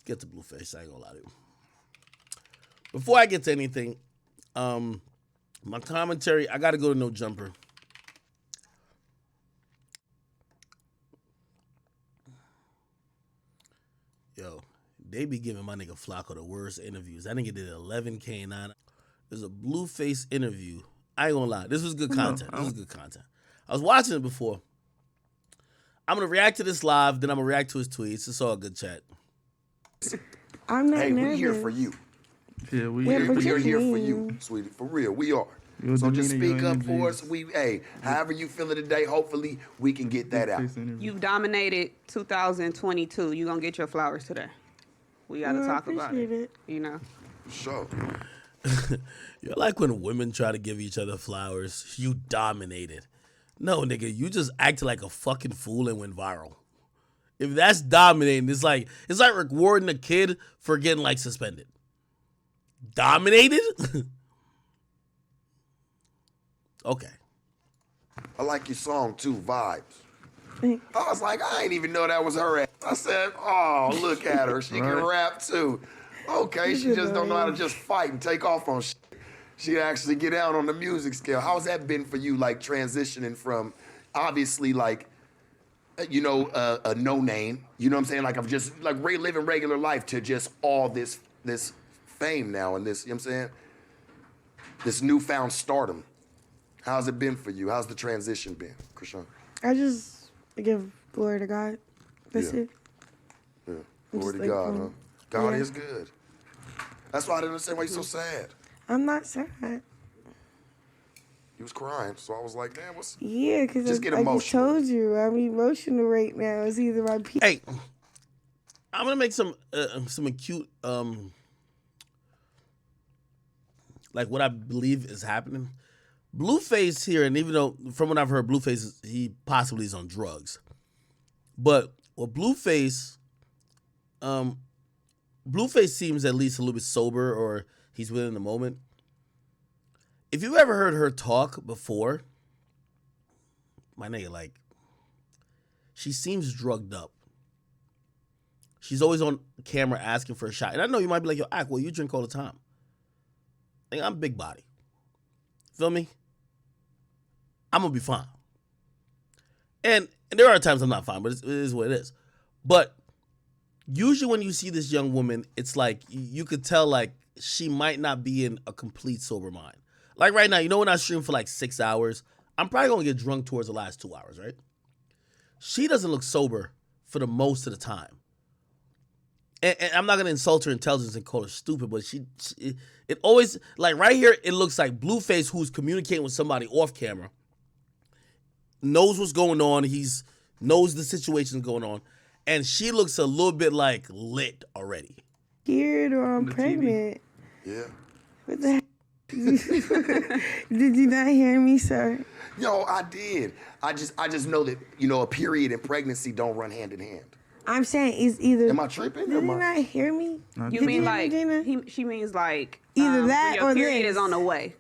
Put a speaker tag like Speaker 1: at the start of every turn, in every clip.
Speaker 1: get to Blueface. I ain't gonna lie to you. Before I get to anything, my commentary, I gotta go to No Jumper. Yo, they be giving my nigga Flacco the worst interviews. That nigga did 11K9. There's a Blueface interview. I ain't gonna lie. This was good content. This was good content. I was watching it before. I'm gonna react to this live, then I'm gonna react to his tweets. It's all a good chat.
Speaker 2: I'm not nervous.
Speaker 3: We here for you.
Speaker 4: Yeah,
Speaker 3: We are here for you, sweetie. For real, we are. So just speak up for us. However you feel it today, hopefully we can get that out.
Speaker 5: You've dominated 2022. You're going to get your flowers today. We got to talk about it. You know?
Speaker 3: Sure.
Speaker 1: You're like when women try to give each other flowers. You dominated. No, nigga, you just acted like a fucking fool and went viral. If that's dominating, it's like rewarding a kid for getting like suspended. Dominated? Okay.
Speaker 3: I like your song too, Vibes. I was like, I ain't even know that was her ass. I said, oh, look at her. She can rap too. Okay, she just don't know how to just fight and take off on shit. She actually get out on the music scale. How's that been for you, like transitioning from obviously like, you know, a no name, you know what I'm saying? Like I'm just like living regular life to just all this fame now and this, you know what I'm saying? This newfound stardom. How's it been for you? How's the transition been, Chrisean?
Speaker 2: I just give glory to God. That's it.
Speaker 3: Yeah. Glory to God, huh? God is good. That's why I didn't understand why you're so sad.
Speaker 2: I'm not sad.
Speaker 3: You was crying, so I was like, damn, what's...
Speaker 2: Yeah, because
Speaker 3: just get
Speaker 2: I just
Speaker 3: emotional.
Speaker 2: told you, I'm emotional right now. It's either my...
Speaker 1: Hey, I'm going to make some acute, like what I believe is happening. Blueface here, and even though from what I've heard, Blueface he possibly is on drugs, but Blueface seems at least a little bit sober, or he's within the moment. If you've ever heard her talk before, my nigga, like she seems drugged up. She's always on camera asking for a shot, and I know you might be like, yo, Ak, well, you drink all the time. Like, I'm big body. Feel me? I'm going to be fine. And there are times I'm not fine, but it is what it is. But usually when you see this young woman, it's like you could tell like she might not be in a complete sober mind. Like right now, you know when I stream for like 6 hours, I'm probably going to get drunk towards the last 2 hours, right? She doesn't look sober for the most of the time. And I'm not going to insult her intelligence and call her stupid, but it always, like right here, it looks like Blueface, who's communicating with somebody off camera, knows what's going on. Knows the situation's going on. And she looks a little bit like lit already.
Speaker 2: Scared or I'm pregnant.
Speaker 3: Yeah.
Speaker 2: What the heck? Did you not hear me, sir?
Speaker 3: Yo, I did. I just know that, you know, a period and pregnancy don't run hand in hand.
Speaker 2: I'm saying it's either...
Speaker 3: Am I tripping?
Speaker 2: Did you not hear me?
Speaker 5: You mean like... She means like...
Speaker 2: Either that
Speaker 5: your
Speaker 2: or
Speaker 5: period
Speaker 2: this.
Speaker 5: is on the way.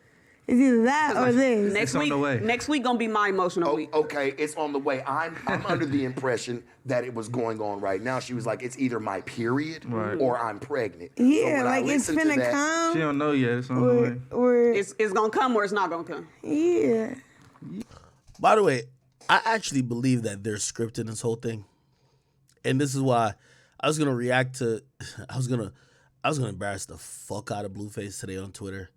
Speaker 2: It's either that or this.
Speaker 5: Next week gonna be my emotional week.
Speaker 3: Okay, it's on the way. I'm under the impression that it was going on right now. She was like, it's either my period or I'm pregnant.
Speaker 2: Yeah,
Speaker 3: so
Speaker 2: like it's finna come.
Speaker 4: She don't know yet. It's on the way.
Speaker 2: Or
Speaker 5: it's gonna come or it's not gonna come.
Speaker 2: Yeah.
Speaker 1: By the way, I actually believe that they're scripting this whole thing. And this is why I was gonna react to I was gonna embarrass the fuck out of Blueface today on Twitter.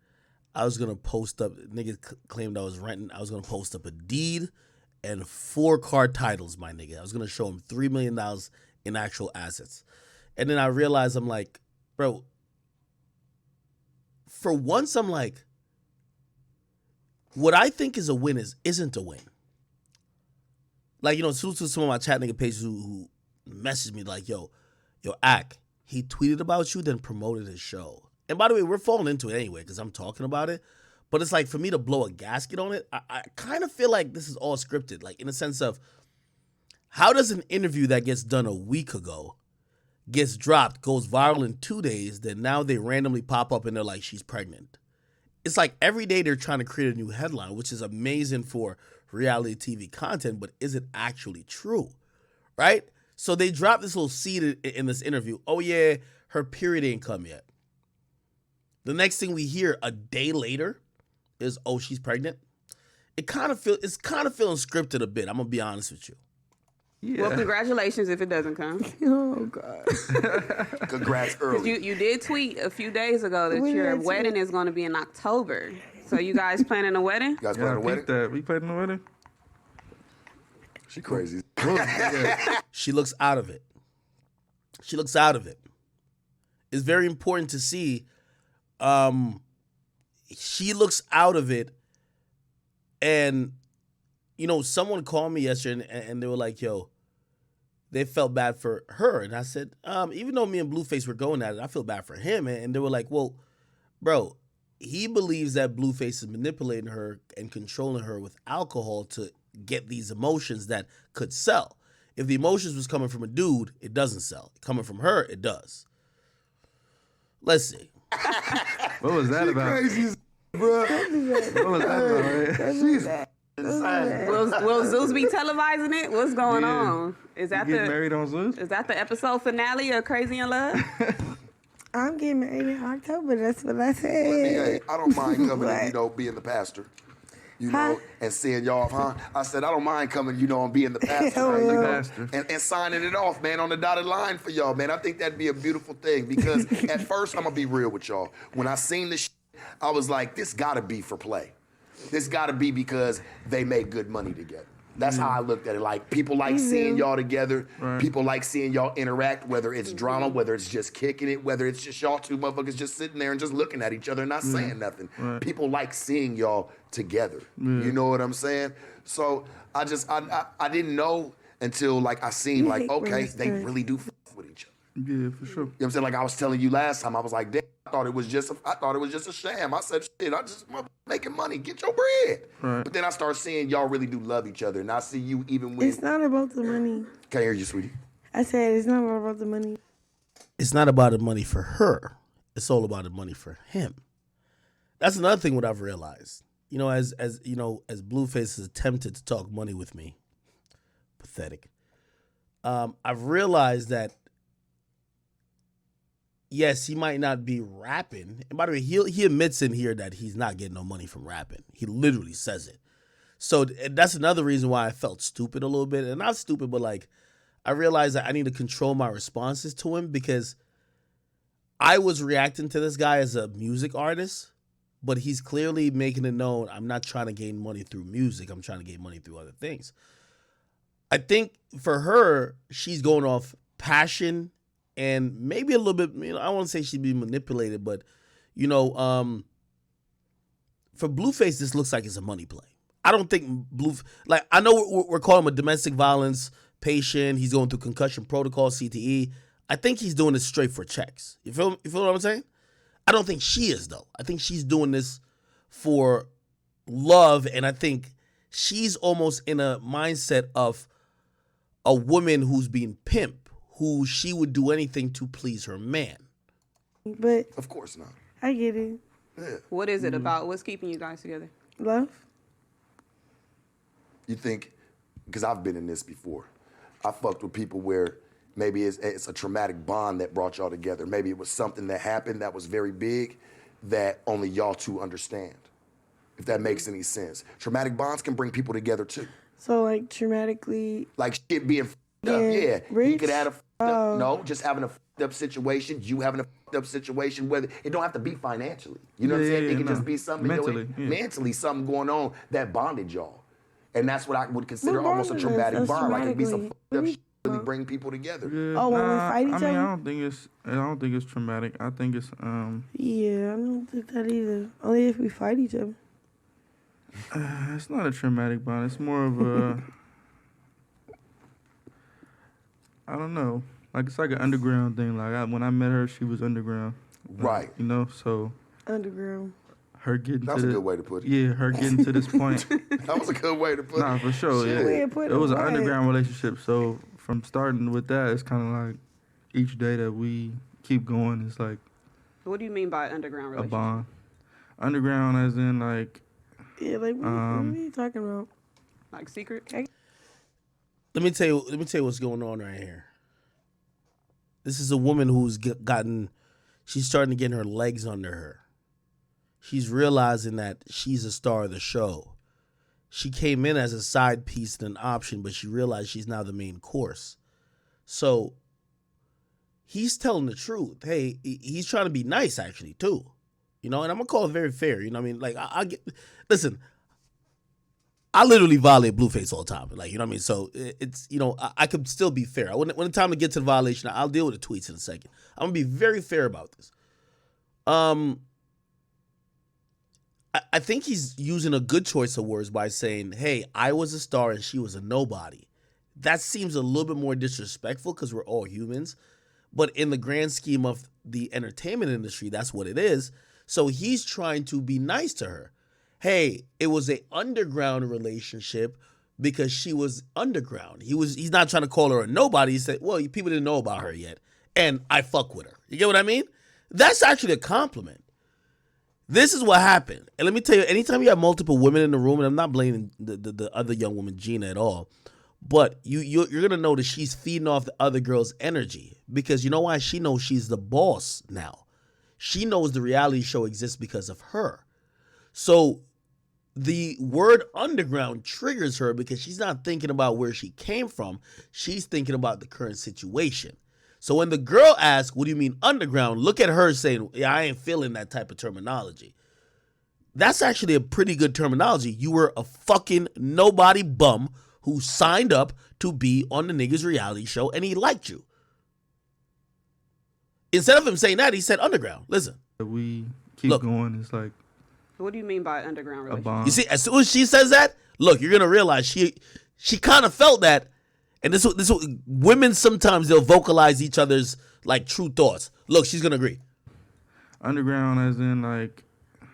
Speaker 1: I was gonna post up, niggas claimed I was renting. I was gonna post up a deed and 4 car titles, my nigga. I was gonna show him $3 million in actual assets. And then I realized, I'm like, bro, for once I'm like, what I think is a win isn't a win. Like, you know, to some of my chat nigga pages who messaged me like, yo, Ak, he tweeted about you, then promoted his show. And by the way, we're falling into it anyway because I'm talking about it. But it's like for me to blow a gasket on it, I kind of feel like this is all scripted. Like in the sense of how does an interview that gets done a week ago, gets dropped, goes viral in 2 days, then now they randomly pop up and they're like, she's pregnant. It's like every day they're trying to create a new headline, which is amazing for reality TV content, but is it actually true? Right? So they dropped this little seed in this interview. Oh yeah, her period ain't come yet. The next thing we hear a day later is, oh, she's pregnant. It's kind of feeling scripted a bit. I'm gonna be honest with you.
Speaker 4: Yeah.
Speaker 5: Well, congratulations if it doesn't come.
Speaker 2: Oh God.
Speaker 3: Congrats early.
Speaker 5: You did tweet a few days ago that
Speaker 2: When did
Speaker 5: your
Speaker 2: I tweet?
Speaker 5: wedding is going to be in October. So you guys planning a wedding?
Speaker 3: You guys
Speaker 4: Yeah,
Speaker 3: planning
Speaker 4: I
Speaker 3: a wedding?
Speaker 4: peeped that. We played in the wedding.
Speaker 3: She crazy.
Speaker 1: She looks out of it. She looks out of it. It's very important to see. She looks out of it, and someone called me yesterday, and they were like, "Yo, they felt bad for her," and I said, "Even though me and Blueface were going at it, I feel bad for him." And they were like, "Well, bro, he believes that Blueface is manipulating her and controlling her with alcohol to get these emotions that could sell. If the emotions was coming from a dude, it doesn't sell. Coming from her, it does. Let's see."
Speaker 4: What was that about?
Speaker 3: Crazy, bro.
Speaker 4: What was that about?
Speaker 5: Will Zeus be televising it? What's going
Speaker 4: Yeah.
Speaker 5: on? Is that
Speaker 4: You get
Speaker 5: the
Speaker 4: married on Zeus?
Speaker 5: is that the episode finale of Crazy in Love?
Speaker 2: I'm getting married in October. That's what I said.
Speaker 3: Hey, I don't mind coming
Speaker 2: What?
Speaker 3: and, being the pastor.
Speaker 2: Huh?
Speaker 3: And seeing y'all off, huh? I said, I don't mind coming, and being the pastor,
Speaker 2: Hell
Speaker 3: right?
Speaker 2: no.
Speaker 4: Pastor.
Speaker 3: And signing it off, man, on the dotted line for y'all, man. I think that'd be a beautiful thing because at first, I'm going to be real with y'all. When I seen this I was like, this got to be for play. This got to be because they make good money together. That's how I looked at it. Like, people like seeing y'all together.
Speaker 4: Right.
Speaker 3: People like seeing y'all interact, whether it's drama, whether it's just kicking it, whether it's just y'all two motherfuckers just sitting there and just looking at each other and not saying nothing.
Speaker 4: Right.
Speaker 3: People like seeing y'all together. You know what I'm saying? So I didn't know until, like, I seen,
Speaker 2: You
Speaker 3: like,
Speaker 2: hate
Speaker 3: okay,
Speaker 2: women's
Speaker 3: they
Speaker 2: time.
Speaker 3: really do f with each other.
Speaker 4: Yeah, for sure.
Speaker 3: You know what I'm saying? Like I was telling you last time, I was like, damn, I thought it was just a sham. I said, shit, I just making money. Get your bread.
Speaker 4: Right.
Speaker 3: But then I started seeing y'all really do love each other. And I see you even when...
Speaker 2: It's not about the money.
Speaker 3: Can't hear you, sweetie.
Speaker 2: I said it's not about the money.
Speaker 1: It's not about the money for her. It's all about the money for him. That's another thing what I've realized. As Blueface has attempted to talk money with me. Pathetic. I've realized that, yes, he might not be rapping. And by the way, he admits in here that he's not getting no money from rapping. He literally says it. So that's another reason why I felt stupid a little bit. And not stupid, but like, I realized that I need to control my responses to him because I was reacting to this guy as a music artist, but he's clearly making it known I'm not trying to gain money through music. I'm trying to gain money through other things. I think for her, she's going off passion and maybe a little bit, I don't want to say she'd be manipulated, but, for Blueface, this looks like it's a money play. I don't think I know we're calling him a domestic violence patient. He's going through concussion protocol, CTE. I think he's doing this straight for checks. You feel what I'm saying? I don't think she is, though. I think she's doing this for love, and I think she's almost in a mindset of a woman who's being pimped, who she would do anything to please her man.
Speaker 2: But
Speaker 3: Of course not.
Speaker 2: I get it.
Speaker 5: What is it about? What's keeping you guys together?
Speaker 2: Love.
Speaker 3: You think, because I've been in this before, I fucked with people where maybe it's a traumatic bond that brought y'all together. Maybe it was something that happened that was very big that only y'all two understand, if that makes any sense. Traumatic bonds can bring people together too.
Speaker 2: So like traumatically.
Speaker 3: Like shit being f***ed up, yeah. He
Speaker 2: rich?
Speaker 3: could have a f***ed up, no, just having a f***ed up situation, you having a f***ed up situation, whether it don't have to be financially. You know what I'm saying? It can just be something mentally something going on that bonded y'all. And that's what I would consider
Speaker 2: What
Speaker 3: almost a
Speaker 2: bonded us?
Speaker 3: traumatic
Speaker 2: That's
Speaker 3: bond. Like it be some
Speaker 2: traumatically.
Speaker 3: f***ed up shit really bring people together.
Speaker 4: Yeah,
Speaker 2: Oh, when we fight each
Speaker 4: I
Speaker 2: other?
Speaker 4: I don't think it's traumatic. I think it's
Speaker 2: Yeah, I don't think that either. Only if we fight each other.
Speaker 4: it's not a traumatic bond. It's more of a I don't know. Like it's like an underground thing. Like when I met her, she was underground.
Speaker 3: Right.
Speaker 4: So
Speaker 2: Underground.
Speaker 4: her getting
Speaker 3: That was
Speaker 4: to
Speaker 3: a good way to put it.
Speaker 4: Yeah, her getting to this point.
Speaker 3: That was a good way to put
Speaker 4: Nah,
Speaker 3: it.
Speaker 4: for sure.
Speaker 3: Shit.
Speaker 4: Yeah.
Speaker 2: Way to put
Speaker 4: It was an
Speaker 2: it.
Speaker 4: underground relationship. So from starting with that, it's kind of like each day that we keep going, it's like
Speaker 5: What do you mean by underground
Speaker 4: a
Speaker 5: relationship?
Speaker 4: bond. Underground, as in like
Speaker 2: Yeah, like what are you talking about?
Speaker 5: Like secret?
Speaker 1: Let me tell you what's going on right here. This is a woman who's she's starting to get her legs under her. She's realizing that she's a star of the show. She came in as a side piece and an option, but she realized she's now the main course. So he's telling the truth. Hey, he's trying to be nice, actually, too. You know, and I'm going to call it very fair. You know what I mean? Like, listen, I literally violate Blueface all the time. Like, you know what I mean? So it's, you know, I could still be fair. When it's time to get to the violation, I'll deal with the tweets in a second. I'm going to be very fair about this. I think he's using a good choice of words by saying, hey, I was a star and she was a nobody. That seems a little bit more disrespectful because we're all humans. But in the grand scheme of the entertainment industry, that's what it is. So he's trying to be nice to her. Hey, it was an underground relationship because she was underground. He's not trying to call her a nobody. He said, well, people didn't know about her yet. And I fuck with her. You get what I mean? That's actually a compliment. This is what happened. And let me tell you, anytime you have multiple women in the room, and I'm not blaming the other young woman, Gina, at all, but you're going to notice she's feeding off the other girl's energy because you know why? She knows she's the boss now. She knows the reality show exists because of her. So the word underground triggers her because she's not thinking about where she came from. She's thinking about the current situation. So when the girl asks, what do you mean underground? Look at her saying, yeah, I ain't feeling that type of terminology. That's actually a pretty good terminology. You were a fucking nobody bum who signed up to be on the nigga's reality show and he liked you. Instead of him saying that, he said underground. Listen.
Speaker 4: We keep going. It's like.
Speaker 5: What do you mean by underground relationship?
Speaker 4: A bond.
Speaker 1: You see, as soon as she says that, look, you're going to realize she kind of felt that. And this women sometimes they'll vocalize each other's like true thoughts. Look, she's gonna agree.
Speaker 4: Underground, as in like.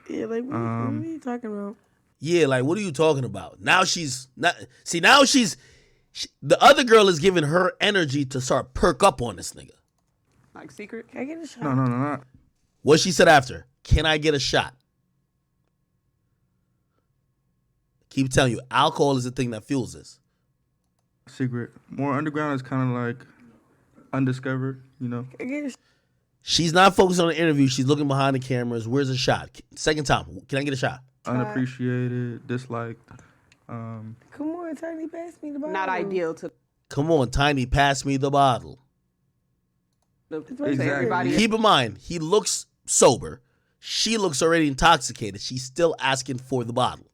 Speaker 2: Yeah, like what are you talking about?
Speaker 1: Yeah, like what are you talking about? Now she's not. See, now the other girl is giving her energy to start perk up on this nigga.
Speaker 5: Like secret?
Speaker 2: Can I get a shot?
Speaker 4: No, not.
Speaker 1: What she said after? Can I get a shot? Keep telling you, alcohol is the thing that fuels this.
Speaker 4: Secret. More underground is kind of like undiscovered, you know.
Speaker 1: She's not focused on the interview. She's looking behind the cameras. Where's the shot? Second time. Can I get a shot?
Speaker 4: Unappreciated, disliked.
Speaker 2: Come on, Tiny, pass me the bottle.
Speaker 5: Not ideal to.
Speaker 1: Come on, Tiny, pass me the bottle.
Speaker 4: Exactly.
Speaker 5: Everybody.
Speaker 1: Keep in mind, he looks sober. She looks already intoxicated. She's still asking for the bottle.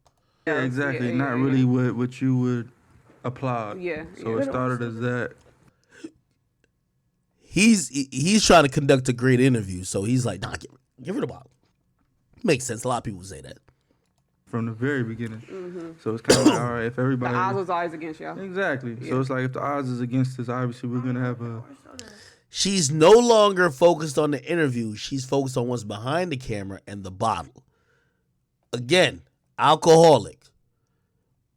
Speaker 4: Yeah, exactly. Not really what you would applaud.
Speaker 5: Yeah.
Speaker 4: So it started as that.
Speaker 1: He's trying to conduct a great interview, so he's like, nah, give her the bottle. Makes sense. A lot of people say that.
Speaker 4: From the very beginning. Mm-hmm. So it's kind of like, all right, if everybody.
Speaker 5: The odds was always against y'all.
Speaker 4: Exactly.
Speaker 5: Yeah.
Speaker 4: So it's like if the odds is against us, obviously we're going to have a.
Speaker 1: She's no longer focused on the interview. She's focused on what's behind the camera and the bottle. Again, alcoholic.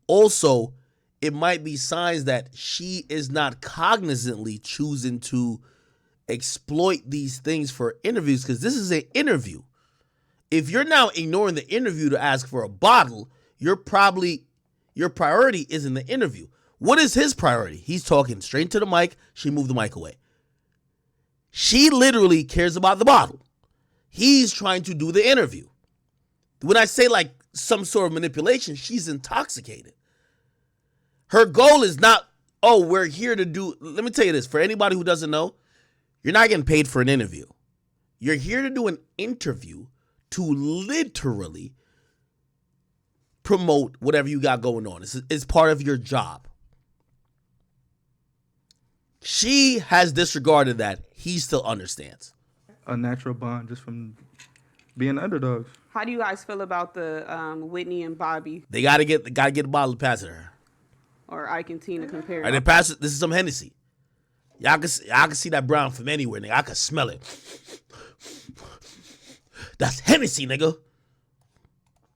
Speaker 1: Also, it might be signs that she is not cognizantly choosing to exploit these things for interviews because this is an interview. If you're now ignoring the interview to ask for a bottle, your priority isn't the interview. What is his priority? He's talking straight to the mic. She moved the mic away. She literally cares about the bottle. He's trying to do the interview. When I say like some sort of manipulation, she's intoxicated. Her goal is not, oh, we're here to do, let me tell you this, for anybody who doesn't know, you're not getting paid for an interview. You're here to do an interview to literally promote whatever you got going on. It's part of your job. She has disregarded that. He still understands.
Speaker 4: A natural bond just from being underdogs.
Speaker 5: How do you guys feel about the Whitney and Bobby
Speaker 1: They gotta get a bottle to pass it to her.
Speaker 5: or Ike and Tina compared?
Speaker 1: All right, they pass it. This is some Hennessy. Y'all can see that brown from anywhere, nigga. I can smell it. That's Hennessy, nigga.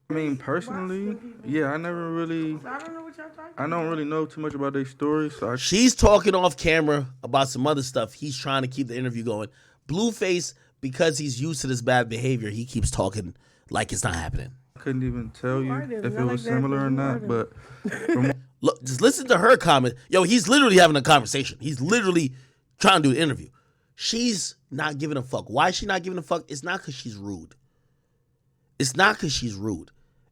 Speaker 4: I mean, personally, yeah, I never really.
Speaker 2: I don't know what y'all talking about.
Speaker 4: I don't really know too much about their story, so
Speaker 1: She's talking off camera about some other stuff. He's trying to keep the interview going. Blueface, because he's used to this bad behavior, he keeps talking like it's not happening.
Speaker 4: couldn't even tell you
Speaker 2: Artists,
Speaker 4: if
Speaker 2: I
Speaker 4: it
Speaker 2: like
Speaker 4: was
Speaker 2: that
Speaker 4: similar or
Speaker 2: from
Speaker 4: not. But
Speaker 2: artists.
Speaker 4: from
Speaker 1: Look, just listen to her comment. Yo, he's literally having a conversation. He's literally trying to do an interview. She's not giving a fuck. Why is she not giving a fuck? It's not because she's rude. It's not because she's rude.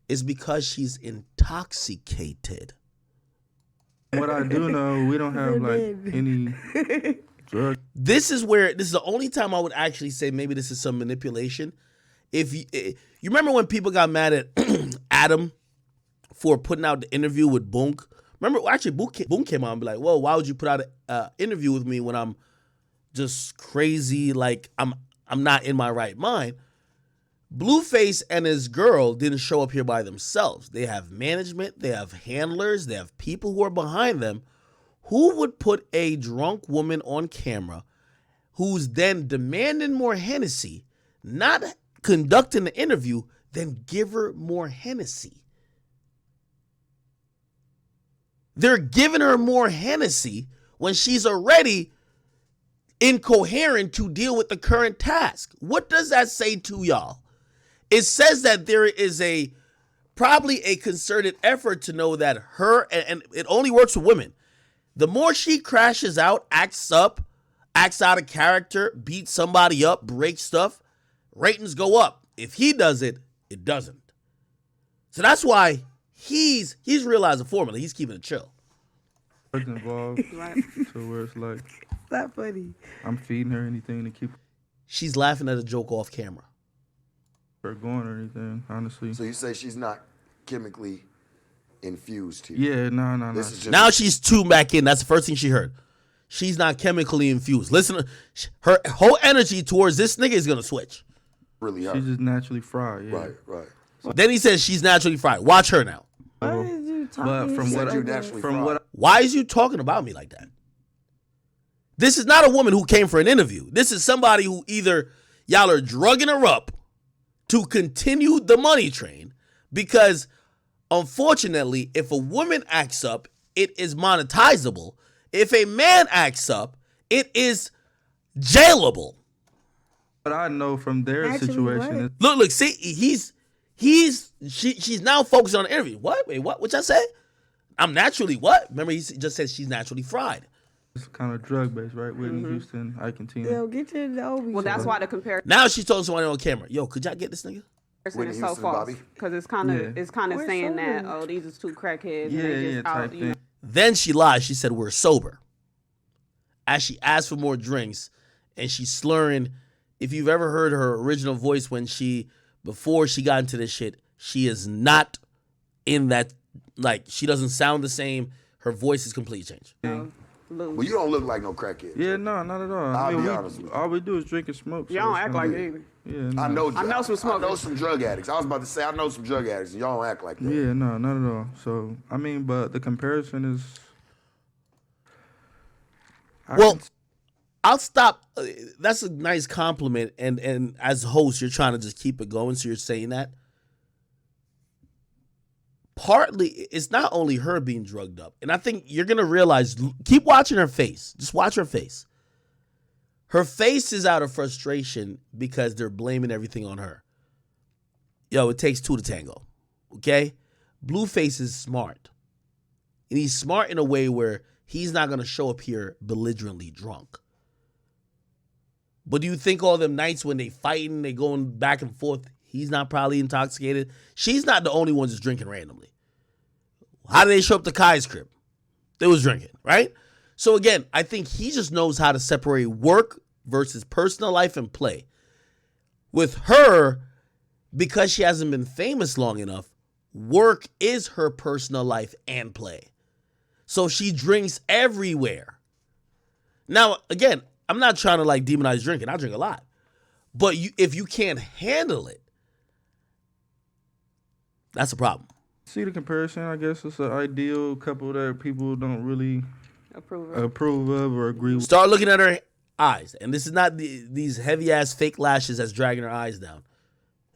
Speaker 1: It's because she's intoxicated.
Speaker 4: What I do know, we don't have like any drugs.
Speaker 1: This is the only time I would actually say maybe this is some manipulation. If you remember when people got mad at Adam for putting out the interview with Boonk? Remember, actually, Boonk came out and be like, "Whoa, why would you put out an interview with me when I'm just crazy? Like I'm not in my right mind." Blueface and his girl didn't show up here by themselves. They have management, they have handlers, they have people who are behind them. Who would put a drunk woman on camera who's then demanding more Hennessy, not conducting the interview, then give her more Hennessy? They're giving her more Hennessy when she's already incoherent to deal with the current task. What does that say to y'all? It says that there is probably a concerted effort to know that her, and it only works for women. The more she crashes out, acts up, acts out of character, beats somebody up, breaks stuff, ratings go up. If he does it, it doesn't. So that's why he's realized the formula. He's keeping it chill.
Speaker 4: Involved,
Speaker 5: Right.
Speaker 4: so where it's like
Speaker 2: Not funny.
Speaker 4: I'm feeding her anything to keep
Speaker 1: She's laughing at a joke off camera.
Speaker 4: her going or anything. Honestly,
Speaker 3: So you say she's not chemically infused here?
Speaker 4: yeah, no.
Speaker 3: This is just
Speaker 1: Now she's tuned back in. That's the first thing she heard. She's not chemically infused. Listen, her whole energy towards this nigga is going to switch.
Speaker 3: really her.
Speaker 4: She's just naturally fried. Yeah.
Speaker 3: Right.
Speaker 1: Then he says she's naturally fried. Watch her now.
Speaker 2: Why is you talking
Speaker 4: But from
Speaker 2: shit
Speaker 4: what
Speaker 3: you
Speaker 2: like that?
Speaker 3: naturally
Speaker 4: From
Speaker 3: fried.
Speaker 4: what
Speaker 1: Why is you talking about me like that? This is not a woman who came for an interview. This is somebody who either y'all are drugging her up to continue the money train, because unfortunately, if a woman acts up, it is monetizable. If a man acts up, it is jailable.
Speaker 4: I know from their
Speaker 2: Actually,
Speaker 4: situation is
Speaker 1: Look, see, she's now focused on the interview. What? Wait, what? What y'all say? I'm naturally what? Remember, he just said she's naturally fried.
Speaker 4: it's kind of drug based, right? Whitney Houston, Ike and Tina.
Speaker 2: Yo, get your Adobe.
Speaker 5: Well, that's why the comparison
Speaker 1: Now she's told somebody on camera, yo, could y'all get this nigga?
Speaker 3: Whitney
Speaker 5: is so
Speaker 3: Houston,
Speaker 5: false
Speaker 3: Bobby?
Speaker 5: because it's kind of
Speaker 4: Yeah.
Speaker 2: We're
Speaker 5: saying that
Speaker 2: sober.
Speaker 5: these is two crackheads.
Speaker 4: Yeah,
Speaker 5: and they
Speaker 4: yeah,
Speaker 5: just
Speaker 4: type
Speaker 5: out, you know.
Speaker 4: thing.
Speaker 1: Then she lied. She said we're sober. As she asked for more drinks, and she's slurring. If you've ever heard her original voice before she got into this shit, she is not in that, like, she doesn't sound the same. Her voice is completely changed.
Speaker 3: Well, you don't look like no crackhead.
Speaker 4: Yeah, no, not at all.
Speaker 3: I'll be honest with you.
Speaker 4: all we do is drink and smoke.
Speaker 5: Y'all don't act like it either.
Speaker 4: Yeah, no.
Speaker 3: I know
Speaker 5: some smokers.
Speaker 3: I know some drug addicts. I was about to say I know some drug addicts, and y'all don't act like that.
Speaker 4: Yeah, no, not at all. So I mean, but the comparison is.
Speaker 1: Well, I'll stop. That's a nice compliment. And as host, you're trying to just keep it going. So you're saying that. Partly, it's not only her being drugged up. And I think you're going to realize, keep watching her face. Just watch her face. Her face is out of frustration because they're blaming everything on her. Yo, it takes two to tango. Okay? Blueface is smart. And he's smart in a way where he's not going to show up here belligerently drunk. But do you think all them nights when they fighting, they going back and forth, he's not probably intoxicated? She's not the only one just drinking randomly. How did they show up to Kai's crib? They was drinking, right? So again, I think he just knows how to separate work versus personal life and play. With her, because she hasn't been famous long enough, work is her personal life and play. So she drinks everywhere. Now, again, I'm not trying to like demonize drinking. I drink a lot. But if you can't handle it, that's a problem.
Speaker 4: See the comparison? I guess it's an ideal couple that people don't really approve of or agree with.
Speaker 1: Start looking at her eyes. And this is not these heavy-ass fake lashes that's dragging her eyes down.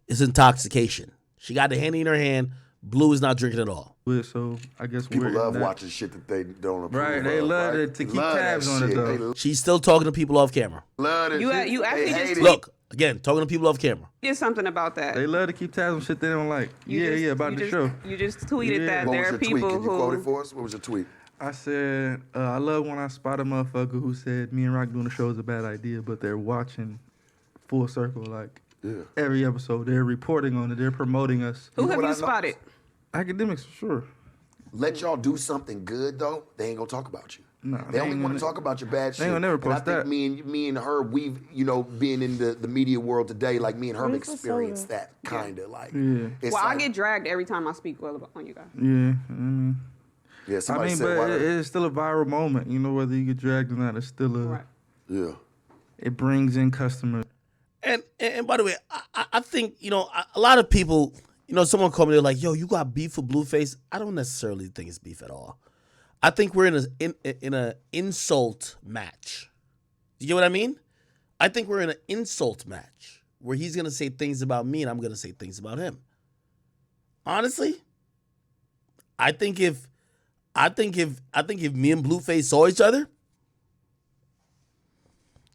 Speaker 1: It's intoxication. She got the Henny in her hand. Blue is not drinking at all.
Speaker 4: So I guess
Speaker 3: People
Speaker 4: we're
Speaker 3: love
Speaker 4: that.
Speaker 3: watching shit that they don't approve
Speaker 4: Right,
Speaker 3: of.
Speaker 4: they love
Speaker 3: right?
Speaker 4: to keep
Speaker 3: Love that
Speaker 4: tabs on it,
Speaker 3: shit.
Speaker 4: though.
Speaker 1: She's still talking to people off camera.
Speaker 3: Love that
Speaker 5: You
Speaker 3: shit.
Speaker 5: you actually
Speaker 3: They
Speaker 5: just
Speaker 3: hate it.
Speaker 1: Look, again, talking to people off camera.
Speaker 5: did something about that.
Speaker 4: They love to keep tabs on shit they don't like.
Speaker 5: You
Speaker 4: yeah,
Speaker 5: just-
Speaker 4: about
Speaker 5: you
Speaker 4: the
Speaker 5: just-
Speaker 4: show.
Speaker 5: You just tweeted
Speaker 4: Yeah.
Speaker 5: that
Speaker 3: What
Speaker 5: there
Speaker 3: was
Speaker 5: are
Speaker 3: your tweet?
Speaker 5: people
Speaker 3: Can you quote it
Speaker 5: who
Speaker 3: for us? What was your tweet?
Speaker 4: I said, I love when I spot a motherfucker who said me and Rock doing the show is a bad idea, but they're watching full circle, like every episode. They're reporting on it. They're promoting us.
Speaker 5: Who have you
Speaker 3: I
Speaker 5: spotted?
Speaker 4: Academics, for sure.
Speaker 3: Let y'all do something good though, they ain't gonna talk about you.
Speaker 4: No,
Speaker 3: they only want to talk about your bad shit.
Speaker 4: They ain't gonna never post
Speaker 3: and I think me and her, we've being in the media world today, like me and her have experienced that kind of like.
Speaker 4: Yeah.
Speaker 3: It's
Speaker 5: Well, I
Speaker 3: like,
Speaker 5: get dragged every time I speak well on you guys.
Speaker 4: Yeah.
Speaker 3: yeah. Somebody said,
Speaker 4: but
Speaker 3: why
Speaker 4: it's still a viral moment. You know, whether you get dragged or not, it's still a.
Speaker 5: Right.
Speaker 3: yeah.
Speaker 4: It brings in customers.
Speaker 1: And by the way, I think, a lot of people, someone called me, they're like, yo, you got beef with Blueface? I don't necessarily think it's beef at all. I think we're in an insult match. You get what I mean? I think we're in an insult match where he's gonna say things about me and I'm gonna say things about him. Honestly, I think if me and Blueface saw each other,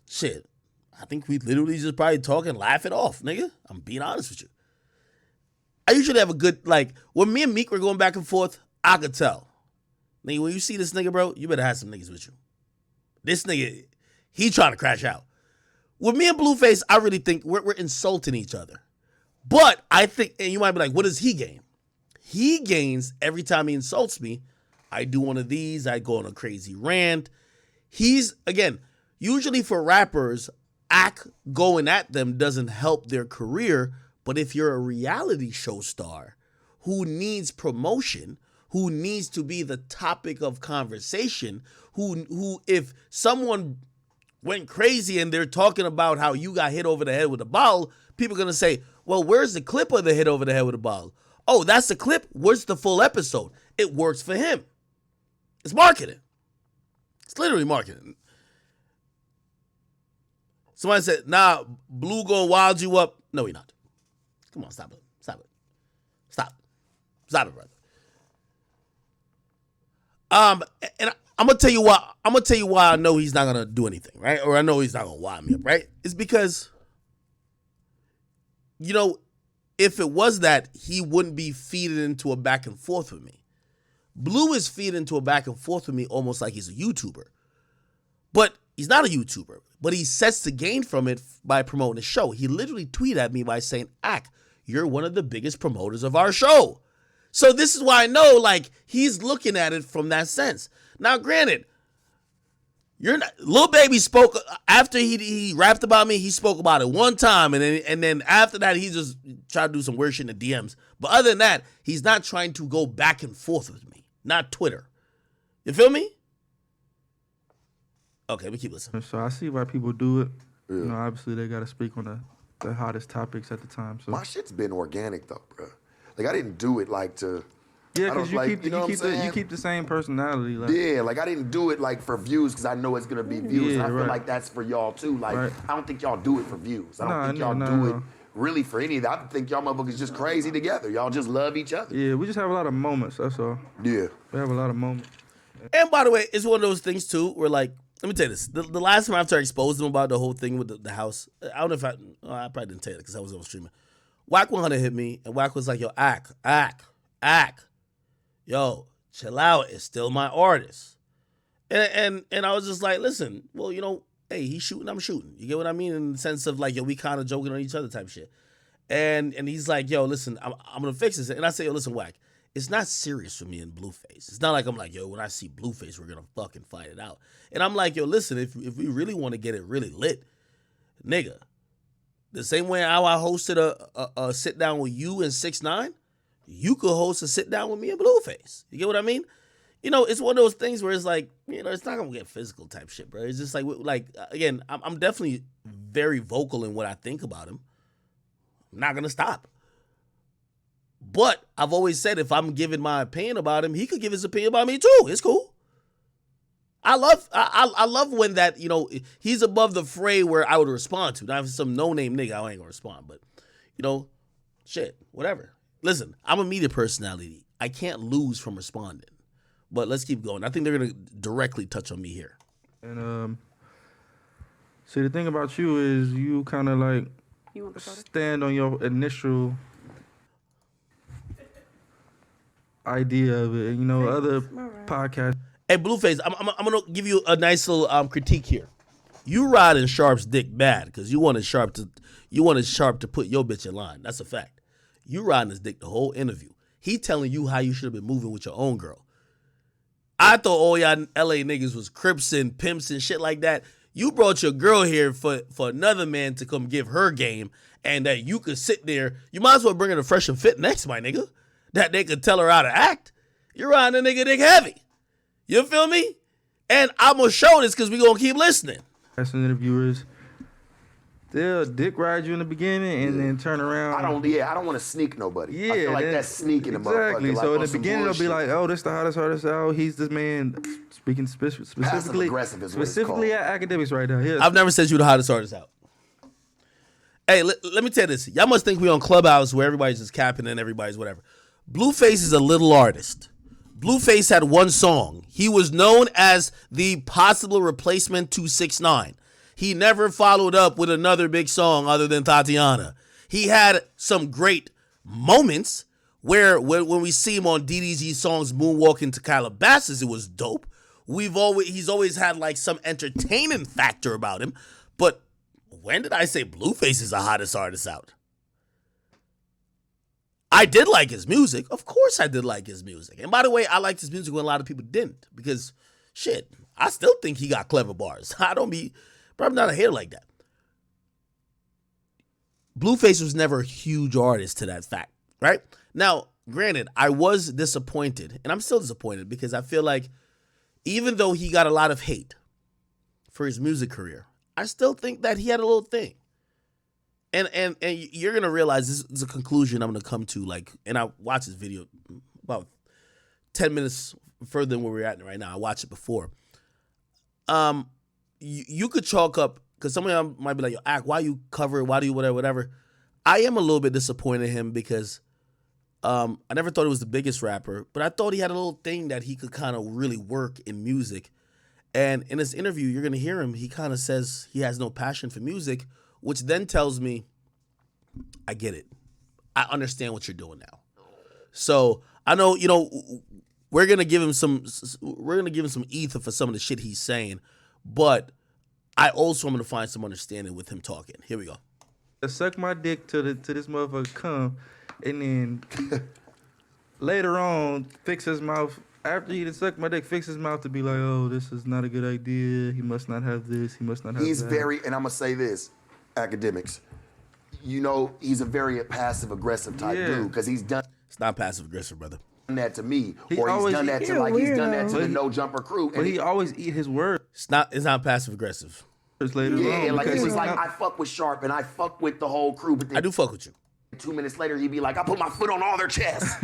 Speaker 1: shit, I think we literally just probably talk and laugh it off, nigga. I'm being honest with you. I usually have a good, like, when me and Meek were going back and forth, I could tell. Nigga, when you see this nigga, bro, you better have some niggas with you. This nigga, he trying to crash out. With me and Blueface, I really think we're insulting each other. But I think, and you might be like, what does he gain? He gains every time he insults me. I do one of these, I go on a crazy rant. He's, again, usually for rappers, going at them doesn't help their career. But if you're a reality show star who needs promotion, who needs to be the topic of conversation, who if someone went crazy and they're talking about how you got hit over the head with a bottle, people are going to say, well, where's the clip of the hit over the head with a bottle? Oh, that's the clip? Where's the full episode? It works for him. It's marketing. It's literally marketing. Somebody said, nah, Blue gonna wild you up. No, he not. Come on, stop it. Stop it, brother. And I'm gonna tell you why. I'm gonna tell you why I know he's not gonna do anything, right? Or I know he's not gonna wind me up, right? It's because, if it was that, he wouldn't be feeding into a back and forth with me. Blue is feeding into a back and forth with me almost like he's a YouTuber, but he's not a YouTuber. But he sets to gain from it by promoting the show. He literally tweeted at me by saying, Ak, you're one of the biggest promoters of our show. So this is why I know, like, he's looking at it from that sense. Now, granted, Lil Baby spoke after he rapped about me. He spoke about it one time, and then after that, he just tried to do some weird shit in the DMs. But other than that, he's not trying to go back and forth with me. Not Twitter. You feel me? Okay, we keep listening.
Speaker 4: So I see why people do it. Yeah. Obviously they got to speak on the hottest topics at the time. So
Speaker 3: my shit's been organic though, bro. Like I didn't do it like to.
Speaker 4: Yeah, because you keep the same personality. Like.
Speaker 3: Yeah, like I didn't do it like for views because I know it's gonna be views.
Speaker 4: Yeah,
Speaker 3: and I feel like that's for y'all too. Like I don't think y'all do it for views. I don't think y'all do it really for any of that. I think y'all motherfuckers just crazy together. Y'all just love each other.
Speaker 4: Yeah, we just have a lot of moments. That's all.
Speaker 3: Yeah,
Speaker 4: we have a lot of moments.
Speaker 1: And by the way, it's one of those things too where like. Let me tell you this. The last time after I exposed him about the whole thing with the house, I don't know if I probably didn't tell you that because I was on streaming. Wack 100 hit me, and Wack was like, yo, Ak. Yo, chill out. It's still my artist. And I was just like, listen, well, hey, he's shooting, I'm shooting. You get what I mean? In the sense of like, yo, we kind of joking on each other type shit. And he's like, yo, listen, I'm going to fix this. And I say, yo, listen, Wack. It's not serious for me and Blueface. It's not like I'm like, yo, when I see Blueface, we're going to fucking fight it out. And I'm like, yo, listen, if we really want to get it really lit, nigga, the same way how I hosted a sit down with you and 6ix9ine, you could host a sit down with me and Blueface. You get what I mean? It's one of those things where it's like, it's not going to get physical type shit, bro. It's just like again, I'm definitely very vocal in what I think about him. I'm not going to stop. But I've always said if I'm giving my opinion about him, he could give his opinion about me too. It's cool. I love when that, he's above the fray where I would respond to. Not if some no-name nigga, I ain't gonna respond. But, shit, whatever. Listen, I'm a media personality. I can't lose from responding. But let's keep going. I think they're gonna directly touch on me here.
Speaker 4: And see, the thing about you is you kind of like stand on your initial idea of it. And, other podcasts.
Speaker 1: Hey, Blueface, I'm gonna give you a nice little critique here. You riding Sharp's dick bad because you wanted Sharp to put your bitch in line. That's a fact. You riding his dick the whole interview. He telling you how you should have been moving with your own girl. I thought all y'all LA niggas was Crips and pimps and shit like that. You brought your girl here for another man to come give her game, and that you could sit there. You might as well bring her to Fresh and Fit next, my nigga. That they could tell her how to act. You're riding a nigga dick heavy. You feel me? And I'm going to show this because we going to keep listening.
Speaker 4: As interviewers, they'll dick ride you in the beginning and then turn around.
Speaker 3: I don't want to sneak nobody. Yeah, I feel like that's sneaking the motherfucker.
Speaker 4: Exactly. So
Speaker 3: like,
Speaker 4: in the beginning, they'll be like, oh, this the hottest artist out. He's this man speaking specifically at Akademiks right now. Yeah.
Speaker 1: I've never said you the hottest artist out. Hey, let me tell you this. Y'all must think we on Clubhouse where everybody's just capping and everybody's whatever. Blueface is a little artist. Blueface had one song. He was known as the possible replacement to 6ix9ine. He never followed up with another big song other than Tatiana. He had some great moments where when we see him on DDG's songs Moonwalking to Calabasas, it was dope. He's always had like some entertaining factor about him. But when did I say Blueface is the hottest artist out? I did like his music. Of course I did like his music. And by the way, I liked his music when a lot of people didn't. Because, shit, I still think he got clever bars. But I'm not a hater like that. Blueface was never a huge artist to that fact, right? Now, granted, I was disappointed. And I'm still disappointed because I feel like even though he got a lot of hate for his music career, I still think that he had a little thing. And you're going to realize this is a conclusion I'm going to come to, like, and I watched this video about 10 minutes further than where we're at right now. I watched it before. You could chalk up, because some of y'all might be like, yo, Ak, why you cover it? Why do you whatever? I am a little bit disappointed in him because I never thought he was the biggest rapper, but I thought he had a little thing that he could kind of really work in music. And in this interview, you're going to hear him. He kind of says he has no passion for music, which then tells me, I get it. I understand what you're doing now. So I know, we're gonna give him some ether for some of the shit he's saying, but I also am gonna find some understanding with him talking. Here we go.
Speaker 4: Suck my dick to this motherfucker come, and then later on fix his mouth. After he done sucked my dick, fix his mouth to be like, oh, this is not a good idea. He must not have this. He must not have that.
Speaker 3: He's very, and I'm gonna say this, Akademiks. He's a very passive-aggressive type dude because he's done.
Speaker 1: It's not passive-aggressive, brother.
Speaker 3: That to me, he's done that to the No Jumper crew.
Speaker 4: But he always eat his words.
Speaker 1: It's not passive-aggressive.
Speaker 3: Like he was like, I fuck with Sharp and I fuck with the whole crew. But then
Speaker 1: I do fuck with you.
Speaker 3: 2 minutes later, he'd be like, I put my foot on all their chests.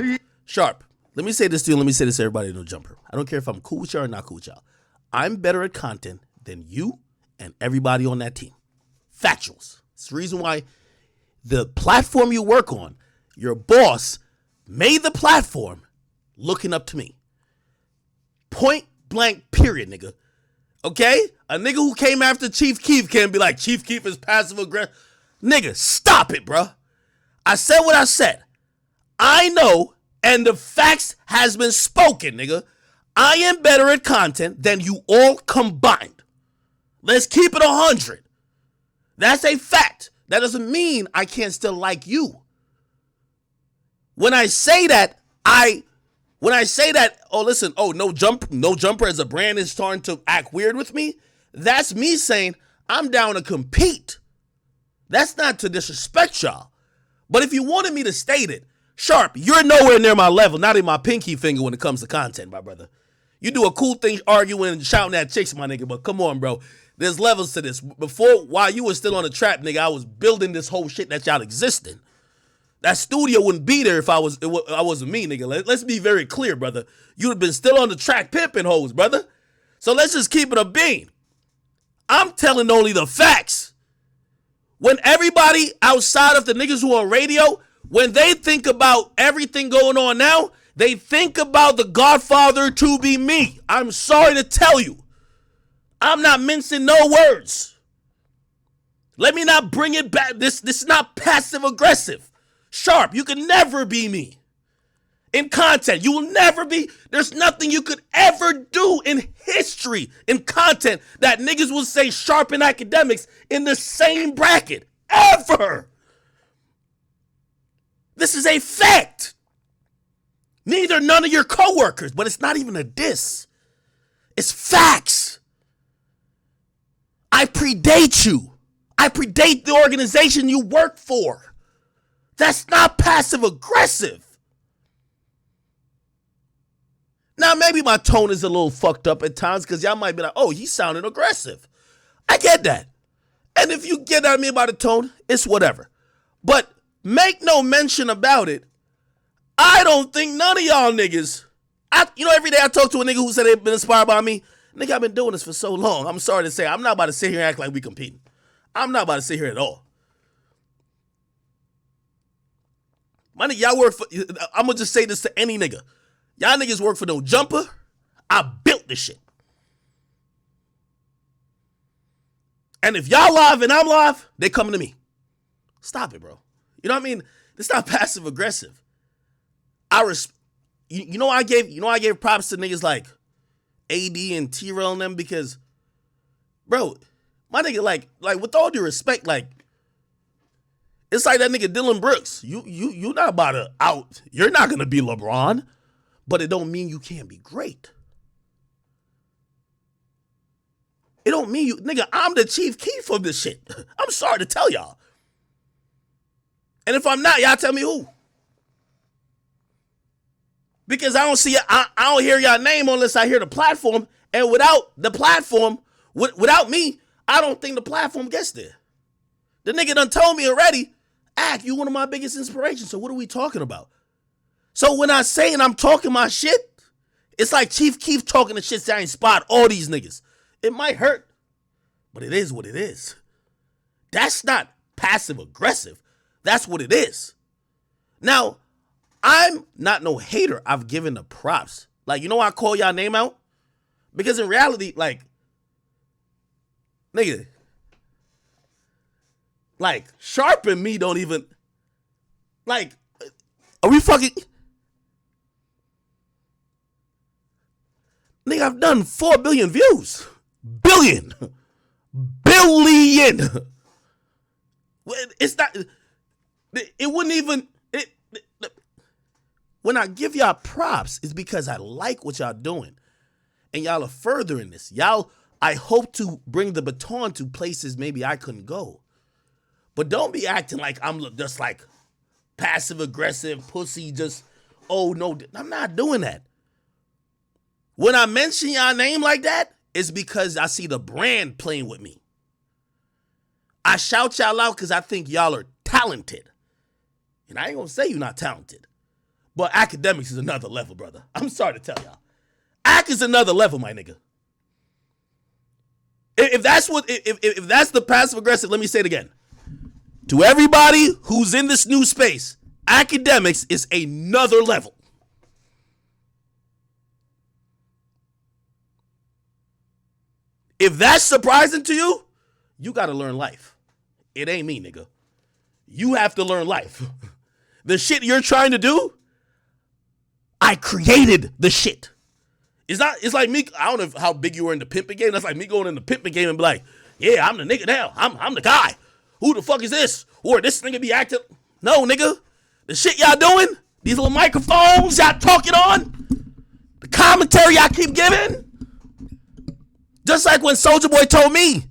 Speaker 1: Sharp, let me say this to you. Let me say this to everybody, No Jumper. I don't care if I'm cool with y'all or not cool with y'all. I'm better at content than you and everybody on that team. Factuals. It's the reason why the platform you work on, your boss made the platform looking up to me. Point blank period, nigga. Okay? A nigga who came after Chief Keef can't be like, Chief Keef is passive aggressive. Nigga, stop it, bruh. I said what I said. I know, and the facts has been spoken, nigga. I am better at content than you all combined. Let's keep it 100. That's a fact. That doesn't mean I can't still like you. When I say that, No Jumper as a brand is starting to act weird with me, that's me saying I'm down to compete. That's not to disrespect y'all. But if you wanted me to state it, Sharp, you're nowhere near my level, not in my pinky finger when it comes to content, my brother. You do a cool thing arguing and shouting at chicks, my nigga, but come on, bro. There's levels to this. While you were still on the trap, nigga, I was building this whole shit that y'all existed. That studio wouldn't be there if I wasn't me, nigga. Let's be very clear, brother. You'd have been still on the track pimping hoes, brother. So let's just keep it a bean. I'm telling only the facts. When everybody outside of the niggas who are on radio, when they think about everything going on now, they think about the Godfather to be me. I'm sorry to tell you. I'm not mincing no words. Let me not bring it back. This is not passive aggressive. Sharp, you can never be me. in content. You will never be, there's nothing you could ever do in history, in content, that niggas will say Sharp and Akademiks in the same bracket. Ever. This is a fact. Neither none of your coworkers, but it's not even a diss. It's facts. I predate you. I predate the organization you work for. That's not passive aggressive. Now, maybe my tone is a little fucked up at times because y'all might be like, oh, he's sounding aggressive. I get that. And if you get at me about the tone, it's whatever. But make no mention about it. I don't think none of y'all niggas, every day I talk to a nigga who said they've been inspired by me. Nigga, I've been doing this for so long. I'm sorry to say, I'm not about to sit here and act like we competing. I'm not about to sit here at all. My nigga, y'all work for, I'm going to just say this to any nigga. Y'all niggas work for no jumper. I built this shit. And if y'all live and I'm live, they coming to me. Stop it, bro. You know what I mean? It's not passive aggressive. I gave props to niggas like AD and T-Rail and them because, bro, my nigga, like with all due respect, like, it's like that nigga Dylan Brooks. You not about to out. You're not gonna be LeBron, but it don't mean you can't be great. It don't mean you, nigga, I'm the Chief Keef of this shit. I'm sorry to tell y'all. And if I'm not, y'all tell me who. Because I don't see it, I don't hear y'all name unless I hear the platform. And without the platform, without me, I don't think the platform gets there. The nigga done told me already, you one of my biggest inspirations. So what are we talking about? So when I say and I'm talking my shit, it's like Chief Keef talking the shit that I inspired all these niggas. It might hurt, but it is what it is. That's not passive aggressive. That's what it is. Now, I'm not no hater. I've given the props. Like, you know why I call y'all name out? Because in reality, like, nigga, like, Sharp and me don't even, like, are we fucking, nigga, I've done 4 billion views. Billion. It's not, it wouldn't even, when I give y'all props, it's because I like what y'all doing. And y'all are furthering this. I hope to bring the baton to places maybe I couldn't go. But don't be acting like I'm just like passive aggressive, pussy, just, oh no, I'm not doing that. When I mention y'all name like that, it's because I see the brand playing with me. I shout y'all out because I think y'all are talented. And I ain't gonna say you're not talented. But Akademiks is another level, brother. I'm sorry to tell y'all. Ak is another level, my nigga. If that's the passive aggressive, let me say it again. To everybody who's in this new space, Akademiks is another level. If that's surprising to you, you gotta learn life. It ain't me, nigga. You have to learn life. The shit you're trying to do, I created the shit. It's like me, I don't know how big you were in the pimping game. That's like me going in the pimping game and be like, yeah, I'm the nigga now. I'm the guy. Who the fuck is this? Or this nigga be acting. No, nigga. The shit y'all doing, these little microphones y'all talking on, the commentary y'all keep giving. Just like when Soulja Boy told me,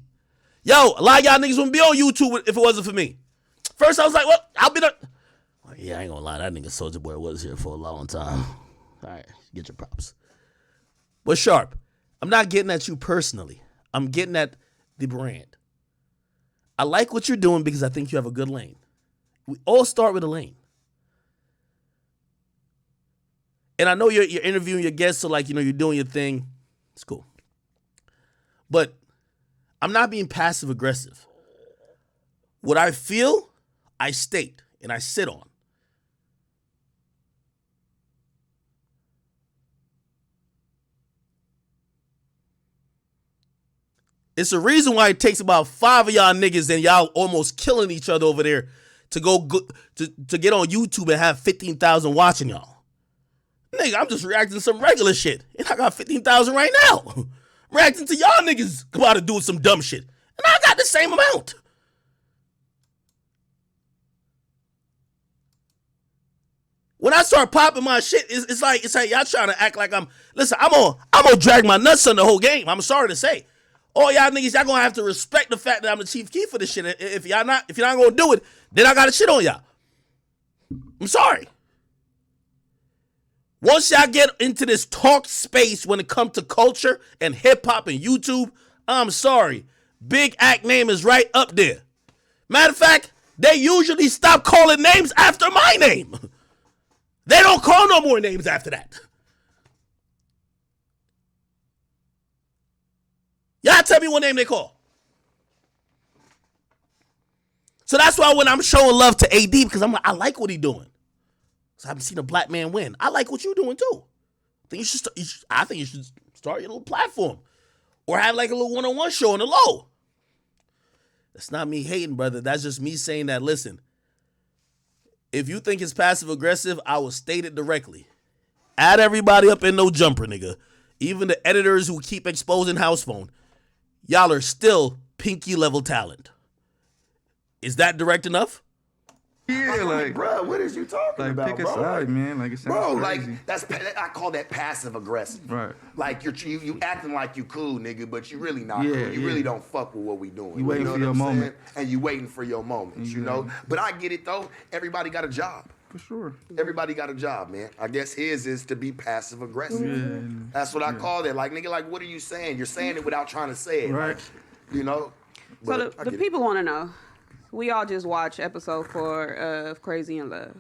Speaker 1: yo, a lot of y'all niggas wouldn't be on YouTube if it wasn't for me. First I was like, well, I'll be the... Yeah, I ain't gonna lie, that nigga Soulja Boy was here for a long time. All right, get your props. But Sharp, I'm not getting at you personally. I'm getting at the brand. I like what you're doing because I think you have a good lane. We all start with a lane. And I know you're interviewing your guests, so like, you're doing your thing. It's cool. But I'm not being passive aggressive. What I feel, I state and I sit on. It's a reason why it takes about 5 of y'all niggas and y'all almost killing each other over there to go to get on YouTube and have 15,000 watching y'all. Nigga, I'm just reacting to some regular shit. And I got 15,000 right now. I'm reacting to y'all niggas come out and doing some dumb shit. And I got the same amount. When I start popping my shit, it's like y'all trying to act like I'm gonna drag my nuts on the whole game. I'm sorry to say. All y'all niggas, y'all gonna have to respect the fact that I'm the chief key for this shit. If you're not gonna do it, then I gotta shit on y'all. I'm sorry. Once y'all get into this talk space when it comes to culture and hip hop and YouTube, I'm sorry. Big Act name is right up there. Matter of fact, they usually stop calling names after my name. They don't call no more names after that. Y'all tell me what name they call. So that's why when I'm showing love to AD, because I like what he doing. So I haven't seen a black man win. I like what you're doing too. I think you should start your little platform. Or have like a little one-on-one show on the low. That's not me hating, brother. That's just me saying that, listen, if you think it's passive-aggressive, I will state it directly. Add everybody up in no jumper, nigga. Even the editors who keep exposing house phone. Y'all are still pinky-level talent. Is that direct enough?
Speaker 4: Yeah, like,
Speaker 3: bro, what is you talking
Speaker 4: like
Speaker 3: about,
Speaker 4: pick a
Speaker 3: bro?
Speaker 4: side, man. Like, it sounds
Speaker 3: Bro,
Speaker 4: crazy.
Speaker 3: like I call that passive aggressive.
Speaker 4: Right.
Speaker 3: Like you acting like you cool, nigga, but you really not
Speaker 4: Yeah,
Speaker 3: cool. You
Speaker 4: yeah.
Speaker 3: really don't fuck with what we doing.
Speaker 4: You waiting
Speaker 3: know
Speaker 4: for
Speaker 3: what
Speaker 4: your
Speaker 3: I'm saying?
Speaker 4: moment.
Speaker 3: And you waiting for your moment, you know?
Speaker 4: Exactly.
Speaker 3: But I get it though. Everybody got a job.
Speaker 4: For sure.
Speaker 3: Everybody got a job, man. I guess his is to be passive aggressive.
Speaker 4: Yeah.
Speaker 3: That's what I call it. Like, nigga, like, what are you saying? You're saying it without trying to say it.
Speaker 4: Right.
Speaker 3: Like, you know?
Speaker 5: So
Speaker 3: But I
Speaker 5: the
Speaker 3: get it.
Speaker 5: people want to know. We all just watched episode 4 of Crazy in Love.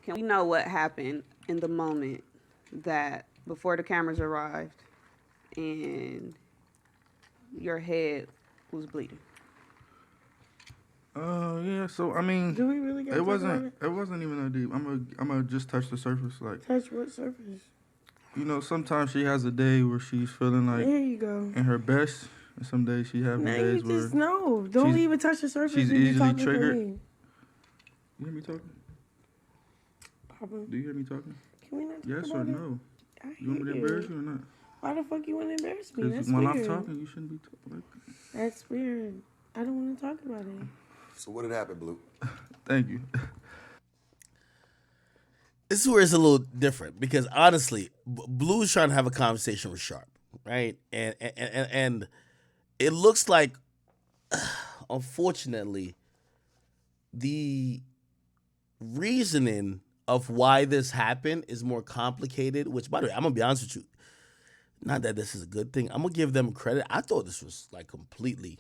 Speaker 5: Can we know what happened in the moment that before the cameras arrived and your head was bleeding?
Speaker 4: Yeah. So I mean,
Speaker 2: Do we really got
Speaker 4: it wasn't even that deep. I'm gonna just touch the surface. Like,
Speaker 2: touch what surface?
Speaker 4: you know, sometimes she has a day where she's feeling like
Speaker 2: There you go.
Speaker 4: in her best, and some days she having
Speaker 2: Now
Speaker 4: days
Speaker 2: you
Speaker 4: where
Speaker 2: just know. Don't
Speaker 4: she's-
Speaker 2: even touch the surface.
Speaker 4: she's
Speaker 2: if you
Speaker 4: easily
Speaker 2: talking for
Speaker 4: triggered.
Speaker 2: me.
Speaker 4: You hear me talking?
Speaker 2: Papa,
Speaker 4: Do you hear me talking?
Speaker 2: can we not talk
Speaker 4: Yes or
Speaker 2: about it?
Speaker 4: no?
Speaker 2: I
Speaker 4: You want me to
Speaker 2: hate
Speaker 4: embarrass
Speaker 2: it.
Speaker 4: you or not?
Speaker 2: Why the fuck you want to embarrass me?
Speaker 4: Because
Speaker 2: That's
Speaker 4: when
Speaker 2: weird.
Speaker 4: I'm talking, you shouldn't be talking. Like,
Speaker 2: That's weird. I don't want to talk about it.
Speaker 3: So what had happened, Blue?
Speaker 4: thank you.
Speaker 1: This is where it's a little different because honestly, Blue's trying to have a conversation with Sharp, right? And it looks like, unfortunately, the reasoning of why this happened is more complicated. Which, by the way, I'm gonna be honest with you. Not that this is a good thing. I'm gonna give them credit. I thought this was like completely.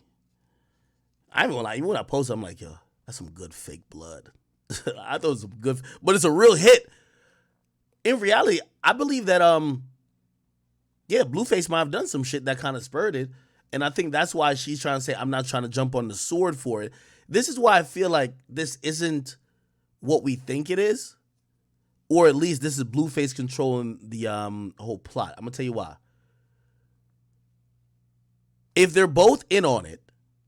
Speaker 1: I ain't gonna lie. Even when I posted, I'm like, yo, that's some good fake blood. I thought it was some good, but it's a real hit. In reality, I believe that Blueface might have done some shit that kind of spurred it, and I think that's why she's trying to say I'm not trying to jump on the sword for it. This is why I feel like this isn't what we think it is, or at least this is Blueface controlling the whole plot. I'm gonna tell you why. If they're both in on it,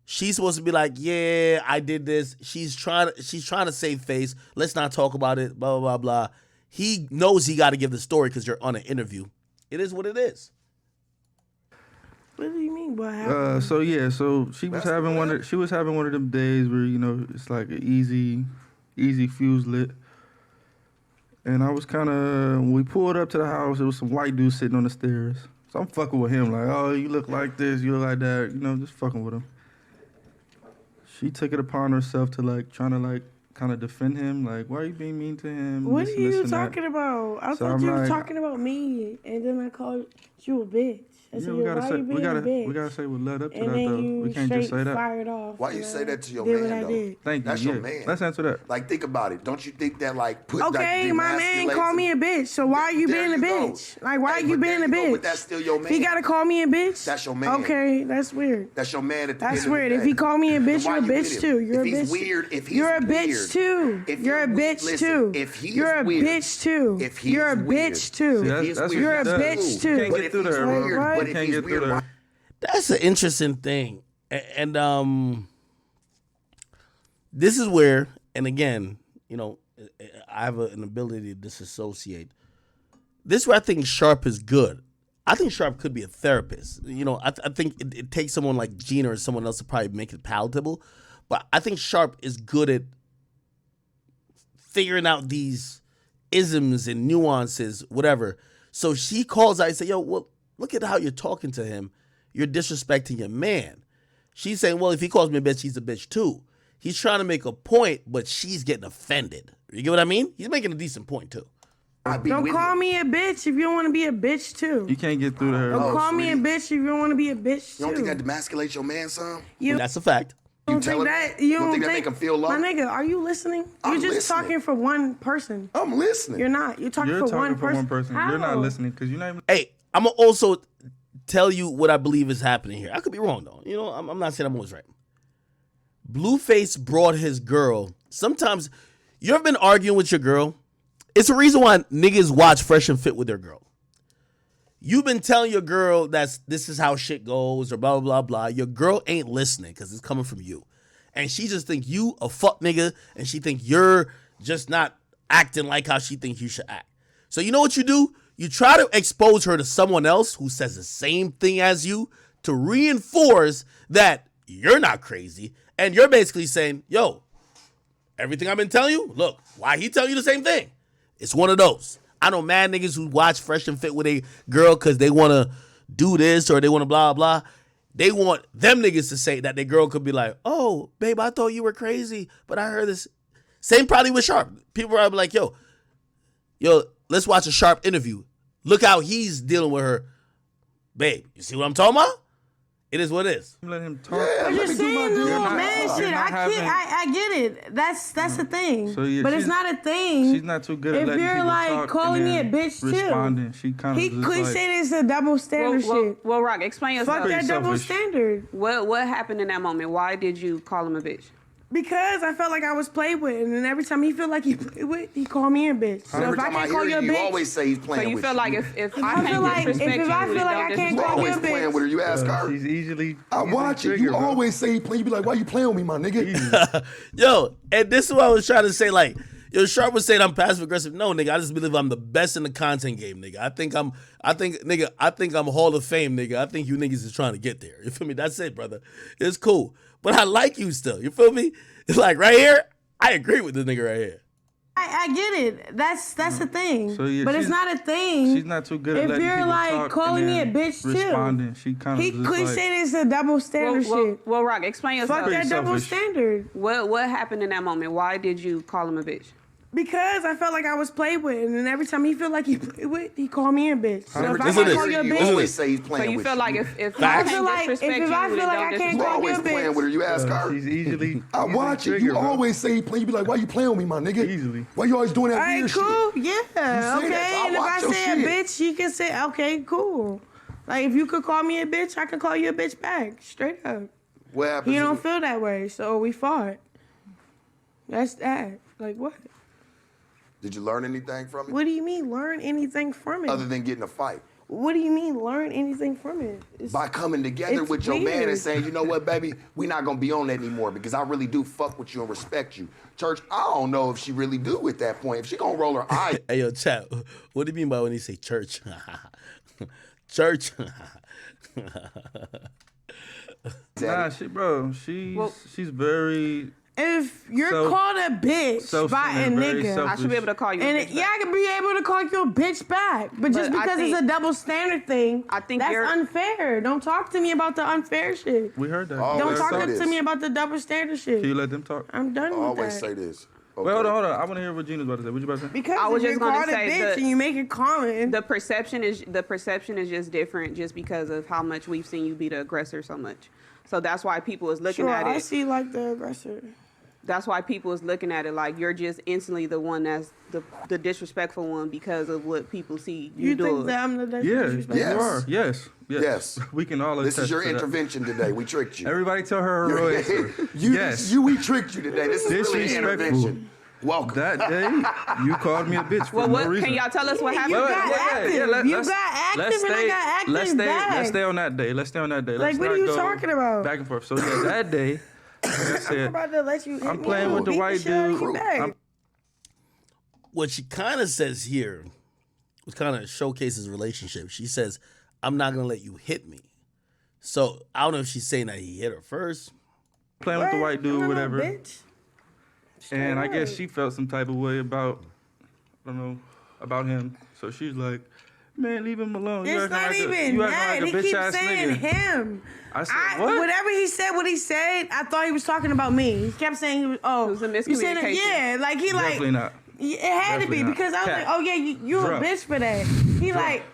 Speaker 1: she's supposed to be like, yeah, I did this. She's trying to save face. Let's not talk about it. Blah blah blah blah. He knows he got to give the story because you're on an interview. It is what it is.
Speaker 2: What do you mean? What happened?
Speaker 4: So she was
Speaker 3: That's
Speaker 4: having
Speaker 3: what
Speaker 4: she was having one of them days where, you know, it's like an easy fuse lit. And I was kind of, when we pulled up to the house, there was some white dude sitting on the stairs. So I'm fucking with him, like, oh, you look like this, you look like that, you know, just fucking with him. She took it upon herself to, like, trying to, like, kind of defend him, like, why are you being mean to him?
Speaker 2: What
Speaker 4: This
Speaker 2: are
Speaker 4: and this
Speaker 2: you
Speaker 4: and that.
Speaker 2: talking about? I
Speaker 4: So
Speaker 2: thought
Speaker 4: I'm
Speaker 2: you were
Speaker 4: like-
Speaker 2: talking about me, and then I called you a bitch. I said, why are you being a bitch?
Speaker 4: we gotta say what led up to
Speaker 2: and
Speaker 4: that
Speaker 2: then
Speaker 4: though.
Speaker 2: you
Speaker 4: We can't
Speaker 2: straight
Speaker 4: just say that.
Speaker 2: fired off.
Speaker 3: Why you
Speaker 2: and
Speaker 3: say
Speaker 2: I
Speaker 3: that to your
Speaker 2: did
Speaker 3: man,
Speaker 2: what I
Speaker 3: though?
Speaker 2: did.
Speaker 4: Thank you.
Speaker 3: That's
Speaker 4: yeah.
Speaker 3: your man.
Speaker 4: Let's answer that.
Speaker 3: Like, think about it. Don't you think that, like,
Speaker 2: Okay, my man called me a bitch. So why are you
Speaker 3: There
Speaker 2: being a
Speaker 3: you go.
Speaker 2: bitch? Like, why
Speaker 3: Hey,
Speaker 2: are you
Speaker 3: but there
Speaker 2: being a
Speaker 3: you go,
Speaker 2: bitch?
Speaker 3: but that's still your man.
Speaker 2: He gotta call me a bitch.
Speaker 3: That's your man.
Speaker 2: Okay, that's weird.
Speaker 3: That's your man at the
Speaker 2: That's
Speaker 3: end of the
Speaker 2: weird.
Speaker 3: day.
Speaker 2: If he called me a
Speaker 3: Then
Speaker 2: bitch,
Speaker 3: why
Speaker 2: you're a
Speaker 3: you with
Speaker 2: bitch
Speaker 3: him?
Speaker 2: too. You're
Speaker 3: if
Speaker 2: a
Speaker 3: he's
Speaker 2: bitch.
Speaker 3: weird, if he's
Speaker 2: You're a
Speaker 3: weird,
Speaker 2: bitch too.
Speaker 3: if
Speaker 2: You're a bitch
Speaker 3: listen,
Speaker 2: too.
Speaker 3: If he
Speaker 2: You're a
Speaker 3: is weird,
Speaker 2: bitch too.
Speaker 3: if he's
Speaker 2: You're a
Speaker 3: weird,
Speaker 2: bitch too.
Speaker 4: See, that's-
Speaker 3: he's
Speaker 4: that's
Speaker 3: weird,
Speaker 2: You're a
Speaker 3: that's
Speaker 2: bitch
Speaker 3: cool.
Speaker 2: too.
Speaker 4: Can't
Speaker 3: But
Speaker 4: get
Speaker 3: if
Speaker 4: through
Speaker 3: he's
Speaker 4: there,
Speaker 2: bro.
Speaker 3: weird,
Speaker 2: Right?
Speaker 3: but if
Speaker 4: Can't
Speaker 3: he's
Speaker 4: get through
Speaker 3: weird,
Speaker 4: there.
Speaker 3: why-
Speaker 1: That's an interesting thing. And this is where, and again, you know, I have an ability to disassociate. this is where I think Sharp is good. I think Sharp could be a therapist. You know, I think it takes someone like Gina or someone else to probably make it palatable. But I think Sharp is good at figuring out these isms and nuances, whatever. So she calls out and say, yo, well, look at how you're talking to him. You're disrespecting your man. She's saying, well, if he calls me a bitch, he's a bitch too. He's trying to make a point, but she's getting offended. You get what I mean? He's making a decent point too.
Speaker 2: Don't call me a bitch if you don't want to be a bitch too.
Speaker 4: You can't get through to her.
Speaker 2: Don't call me a bitch if you don't want to be a bitch too.
Speaker 3: You don't think that demasculates your man, son?
Speaker 1: That's a fact.
Speaker 2: You don't think that
Speaker 3: make him feel loved?
Speaker 2: My nigga, are you listening?
Speaker 3: I'm
Speaker 2: You're just
Speaker 3: listening.
Speaker 2: talking for one person.
Speaker 3: I'm listening.
Speaker 2: You're not. You're talking
Speaker 4: You're
Speaker 2: for one
Speaker 4: talking for one person.
Speaker 2: How?
Speaker 4: You're not listening because you're not even.
Speaker 1: Hey, I'm going to also tell you what I believe is happening here. I could be wrong, though. You know, I'm not saying I'm always right. Blueface brought his girl. Sometimes, you ever been arguing with your girl? It's a reason why niggas watch Fresh and Fit with their girl. You've been telling your girl that this is how shit goes or blah, blah, blah, blah. Your girl ain't listening because it's coming from you. And she just think you a fuck nigga and she think you're just not acting like how she think you should act. So you know what you do? You try to expose her to someone else who says the same thing as you to reinforce that you're not crazy. And you're basically saying, yo, everything I've been telling you, look, why he telling you the same thing? It's one of those. I know mad niggas who watch Fresh and Fit with a girl because they want to do this or they want to blah, blah. They want them niggas to say that their girl could be like, oh, babe, I thought you were crazy, but I heard this. Same probably with Sharp. People are like, yo, let's watch a Sharp interview. Look how he's dealing with her. Babe, you see what I'm talking about? It is what it is.
Speaker 4: Let him talk.
Speaker 3: Yeah,
Speaker 2: But
Speaker 3: let
Speaker 2: you're
Speaker 3: me do my
Speaker 2: saying
Speaker 3: deal.
Speaker 2: little
Speaker 4: not-
Speaker 2: man
Speaker 4: you're
Speaker 2: shit.
Speaker 4: not
Speaker 2: I get it. That's a thing.
Speaker 4: So, yeah,
Speaker 2: but it's
Speaker 4: she's-
Speaker 2: not a thing.
Speaker 4: She's not too good at
Speaker 2: If
Speaker 4: letting
Speaker 2: you're
Speaker 4: people
Speaker 2: like
Speaker 4: talk
Speaker 2: calling
Speaker 4: and
Speaker 2: me a
Speaker 4: then
Speaker 2: bitch too.
Speaker 4: responding. She kind of
Speaker 2: He
Speaker 4: just
Speaker 2: could
Speaker 4: like,
Speaker 2: say this a double standard shit.
Speaker 5: Well, Rock, explain yourself.
Speaker 2: Fuck that
Speaker 4: Pretty
Speaker 2: double
Speaker 4: selfish.
Speaker 2: standard.
Speaker 5: What happened in that moment? Why did you call him a bitch?
Speaker 2: Because I felt like I was played with, and then every time he feel like he played with, he called me a bitch. So
Speaker 3: Every
Speaker 2: if I
Speaker 3: time I
Speaker 2: can't call
Speaker 3: hear
Speaker 2: you a
Speaker 3: you,
Speaker 2: bitch,
Speaker 3: you always say he's
Speaker 5: So
Speaker 3: playing
Speaker 5: you
Speaker 3: with
Speaker 5: feel
Speaker 3: you.
Speaker 5: like if I
Speaker 2: I
Speaker 5: can't
Speaker 2: feel like-
Speaker 5: disrespect
Speaker 2: if
Speaker 5: you,
Speaker 2: I feel
Speaker 5: then
Speaker 2: like
Speaker 5: don't
Speaker 2: I can't
Speaker 5: disrespect
Speaker 3: You
Speaker 2: call
Speaker 5: me.
Speaker 2: you
Speaker 3: always
Speaker 2: a bitch.
Speaker 3: playing with her. You ask her.
Speaker 4: she's easily.
Speaker 3: I watch it. You
Speaker 4: triggered, bro.
Speaker 3: always say he playing. You be like, why you playing with me, my nigga?
Speaker 1: Yo, and this is what I was trying to say. Like, yo, Sharp was saying I'm passive aggressive. No, nigga, I just believe I'm the best in the content game, nigga. I think I'm Hall of Fame, nigga. I think you niggas is trying to get there. You feel me? That's it, brother. It's cool. But I like you still. You feel me? It's like right here, I agree with this nigga right here.
Speaker 2: I get it. That's a thing.
Speaker 4: So, yeah,
Speaker 2: but it's
Speaker 4: she's-
Speaker 2: not a thing.
Speaker 4: She's not too good at
Speaker 2: If
Speaker 4: letting
Speaker 2: you're
Speaker 4: people
Speaker 2: like
Speaker 4: talk
Speaker 2: calling
Speaker 4: and
Speaker 2: me a
Speaker 4: then
Speaker 2: bitch too.
Speaker 4: responding. She kind of
Speaker 2: He
Speaker 4: just
Speaker 2: could
Speaker 4: like,
Speaker 2: say this a double standard shit.
Speaker 5: Well, Rock, explain yourself.
Speaker 2: Fuck that
Speaker 4: pretty
Speaker 2: double
Speaker 4: selfish.
Speaker 2: standard.
Speaker 5: What happened in that moment? Why did you call him a bitch?
Speaker 2: Because I felt like I was played with, and then every time he feel like he played with, he called me a bitch. So
Speaker 3: Every
Speaker 2: if I
Speaker 3: time
Speaker 1: Listen
Speaker 3: I
Speaker 1: to
Speaker 2: can't call
Speaker 1: this.
Speaker 2: you a
Speaker 3: hear you,
Speaker 2: bitch,
Speaker 3: you
Speaker 1: Listen to
Speaker 3: always
Speaker 1: this.
Speaker 3: say he's
Speaker 5: So
Speaker 3: playing
Speaker 5: you
Speaker 3: with
Speaker 5: feel
Speaker 3: you.
Speaker 5: like if I
Speaker 1: Facts.
Speaker 5: can't
Speaker 2: like-
Speaker 5: disrespect
Speaker 2: if
Speaker 5: you,
Speaker 2: I feel
Speaker 5: then
Speaker 2: like I
Speaker 5: don't
Speaker 2: can't
Speaker 3: You
Speaker 5: disrespect
Speaker 2: call
Speaker 5: me.
Speaker 2: you a
Speaker 3: always playing
Speaker 2: bitch.
Speaker 3: with her. You ask her.
Speaker 4: she's easily.
Speaker 3: I watch it. You
Speaker 4: triggered, bro.
Speaker 3: always say he playing. You be like, why you playing with me, my nigga?
Speaker 4: Easily.
Speaker 3: Why you always doing that
Speaker 2: All right,
Speaker 3: weird
Speaker 2: cool.
Speaker 3: shit?
Speaker 2: Yeah,
Speaker 3: say that, so
Speaker 2: okay.
Speaker 3: I
Speaker 2: And if I
Speaker 3: watch your
Speaker 2: say a
Speaker 3: shit.
Speaker 2: bitch, she can say, okay, cool. Like if you could call me a bitch, I can call you a bitch back, straight up.
Speaker 3: What happens?
Speaker 2: He don't feel that way, so we fought. That's that. Like what?
Speaker 3: Did you learn anything from it?
Speaker 2: What do you mean learn anything from it?
Speaker 3: Other than getting a fight?
Speaker 2: What do you mean learn anything from it?
Speaker 3: By coming together
Speaker 2: it's
Speaker 3: with your man
Speaker 2: weird.
Speaker 3: and saying, you know what, baby, we not gonna be on that anymore because I really do fuck with you and respect you. Church, I don't know if she really do at that point. If she gonna roll her eyes,
Speaker 1: Hey, yo, chat. What do you mean by when you say church? Church.
Speaker 4: Nah, she's very
Speaker 2: If you're
Speaker 4: So-
Speaker 2: called a bitch by a
Speaker 4: self-centered, very
Speaker 2: nigga,
Speaker 5: I should be able to call you. a
Speaker 2: and
Speaker 5: bitch
Speaker 2: yeah, I could be able to call you a bitch back. But just
Speaker 5: But I
Speaker 2: because it's
Speaker 5: think-
Speaker 2: a double standard thing,
Speaker 5: I think
Speaker 2: that's
Speaker 5: you're-
Speaker 2: unfair. Don't talk to me about the unfair shit.
Speaker 4: We heard that.
Speaker 3: Oh,
Speaker 2: Don't
Speaker 3: let's
Speaker 2: talk
Speaker 3: say
Speaker 2: to
Speaker 3: this.
Speaker 2: me about the double standard shit.
Speaker 4: Can you let them talk?
Speaker 2: I'm done
Speaker 3: I
Speaker 2: with
Speaker 3: always
Speaker 2: that.
Speaker 3: say this. Okay.
Speaker 4: Wait, hold on. I want to hear what Gina's about to say. What you about to say?
Speaker 2: Because
Speaker 5: I was
Speaker 2: if
Speaker 5: just
Speaker 2: you're
Speaker 5: gonna
Speaker 2: called a
Speaker 5: say
Speaker 2: bitch
Speaker 5: the-
Speaker 2: and you make it common,
Speaker 5: The perception is just different, just because of how much we've seen you be the aggressor so much. So that's why people is looking
Speaker 2: sure,
Speaker 5: at
Speaker 2: I
Speaker 5: it.
Speaker 2: see like the aggressor.
Speaker 5: That's why people is looking at it like you're just instantly the one that's the disrespectful one because of what people see you,
Speaker 2: You
Speaker 5: doing.
Speaker 2: think that I'm the
Speaker 4: Yeah,
Speaker 2: disrespectful?
Speaker 3: Yes.
Speaker 4: you are. Yes.
Speaker 3: Yes.
Speaker 4: We can all
Speaker 3: This
Speaker 4: attest
Speaker 3: is your
Speaker 4: to that.
Speaker 3: intervention today. We tricked you.
Speaker 4: Everybody tell her her real answer. Yes.
Speaker 3: We tricked you today. This is really an
Speaker 4: Disrespectful.
Speaker 3: intervention. Welcome.
Speaker 4: That day, you called me a bitch for
Speaker 5: well,
Speaker 4: no
Speaker 5: what
Speaker 4: reason.
Speaker 5: can y'all tell us what
Speaker 2: You
Speaker 5: happened?
Speaker 2: got active. You got active and I got active
Speaker 4: let's
Speaker 2: back.
Speaker 4: stay on that day. Let's stay on that day.
Speaker 2: Like,
Speaker 4: Let's
Speaker 2: what
Speaker 4: not
Speaker 2: are you
Speaker 4: go
Speaker 2: talking about?
Speaker 4: Back and forth. So yeah, that day, like I
Speaker 2: I'm
Speaker 4: said,
Speaker 2: about to let you hit
Speaker 4: I'm
Speaker 2: me
Speaker 4: playing
Speaker 2: and
Speaker 4: with the
Speaker 2: beat
Speaker 4: white
Speaker 2: shit out of
Speaker 4: dude.
Speaker 2: you back.
Speaker 4: I'm-
Speaker 1: What she kind of says here, which kind of showcases relationship. She says, "I'm not gonna let you hit me." So I don't know if she's saying that he hit her first.
Speaker 4: Playing with the white dude, whatever.
Speaker 2: Bitch.
Speaker 4: And I guess she felt some type of way about, I don't know, about him. So she's like, man, leave him alone.
Speaker 2: It's not even that. He keeps saying him.
Speaker 4: I said, what?
Speaker 2: Whatever he said, I thought he was talking about me. He kept saying,
Speaker 5: It was a miscommunication.
Speaker 2: Yeah, like he like.
Speaker 4: Definitely not.
Speaker 2: It had
Speaker 4: Definitely
Speaker 2: to be
Speaker 4: not.
Speaker 2: because I was like, oh yeah, you a
Speaker 4: Drunk.
Speaker 2: bitch for that.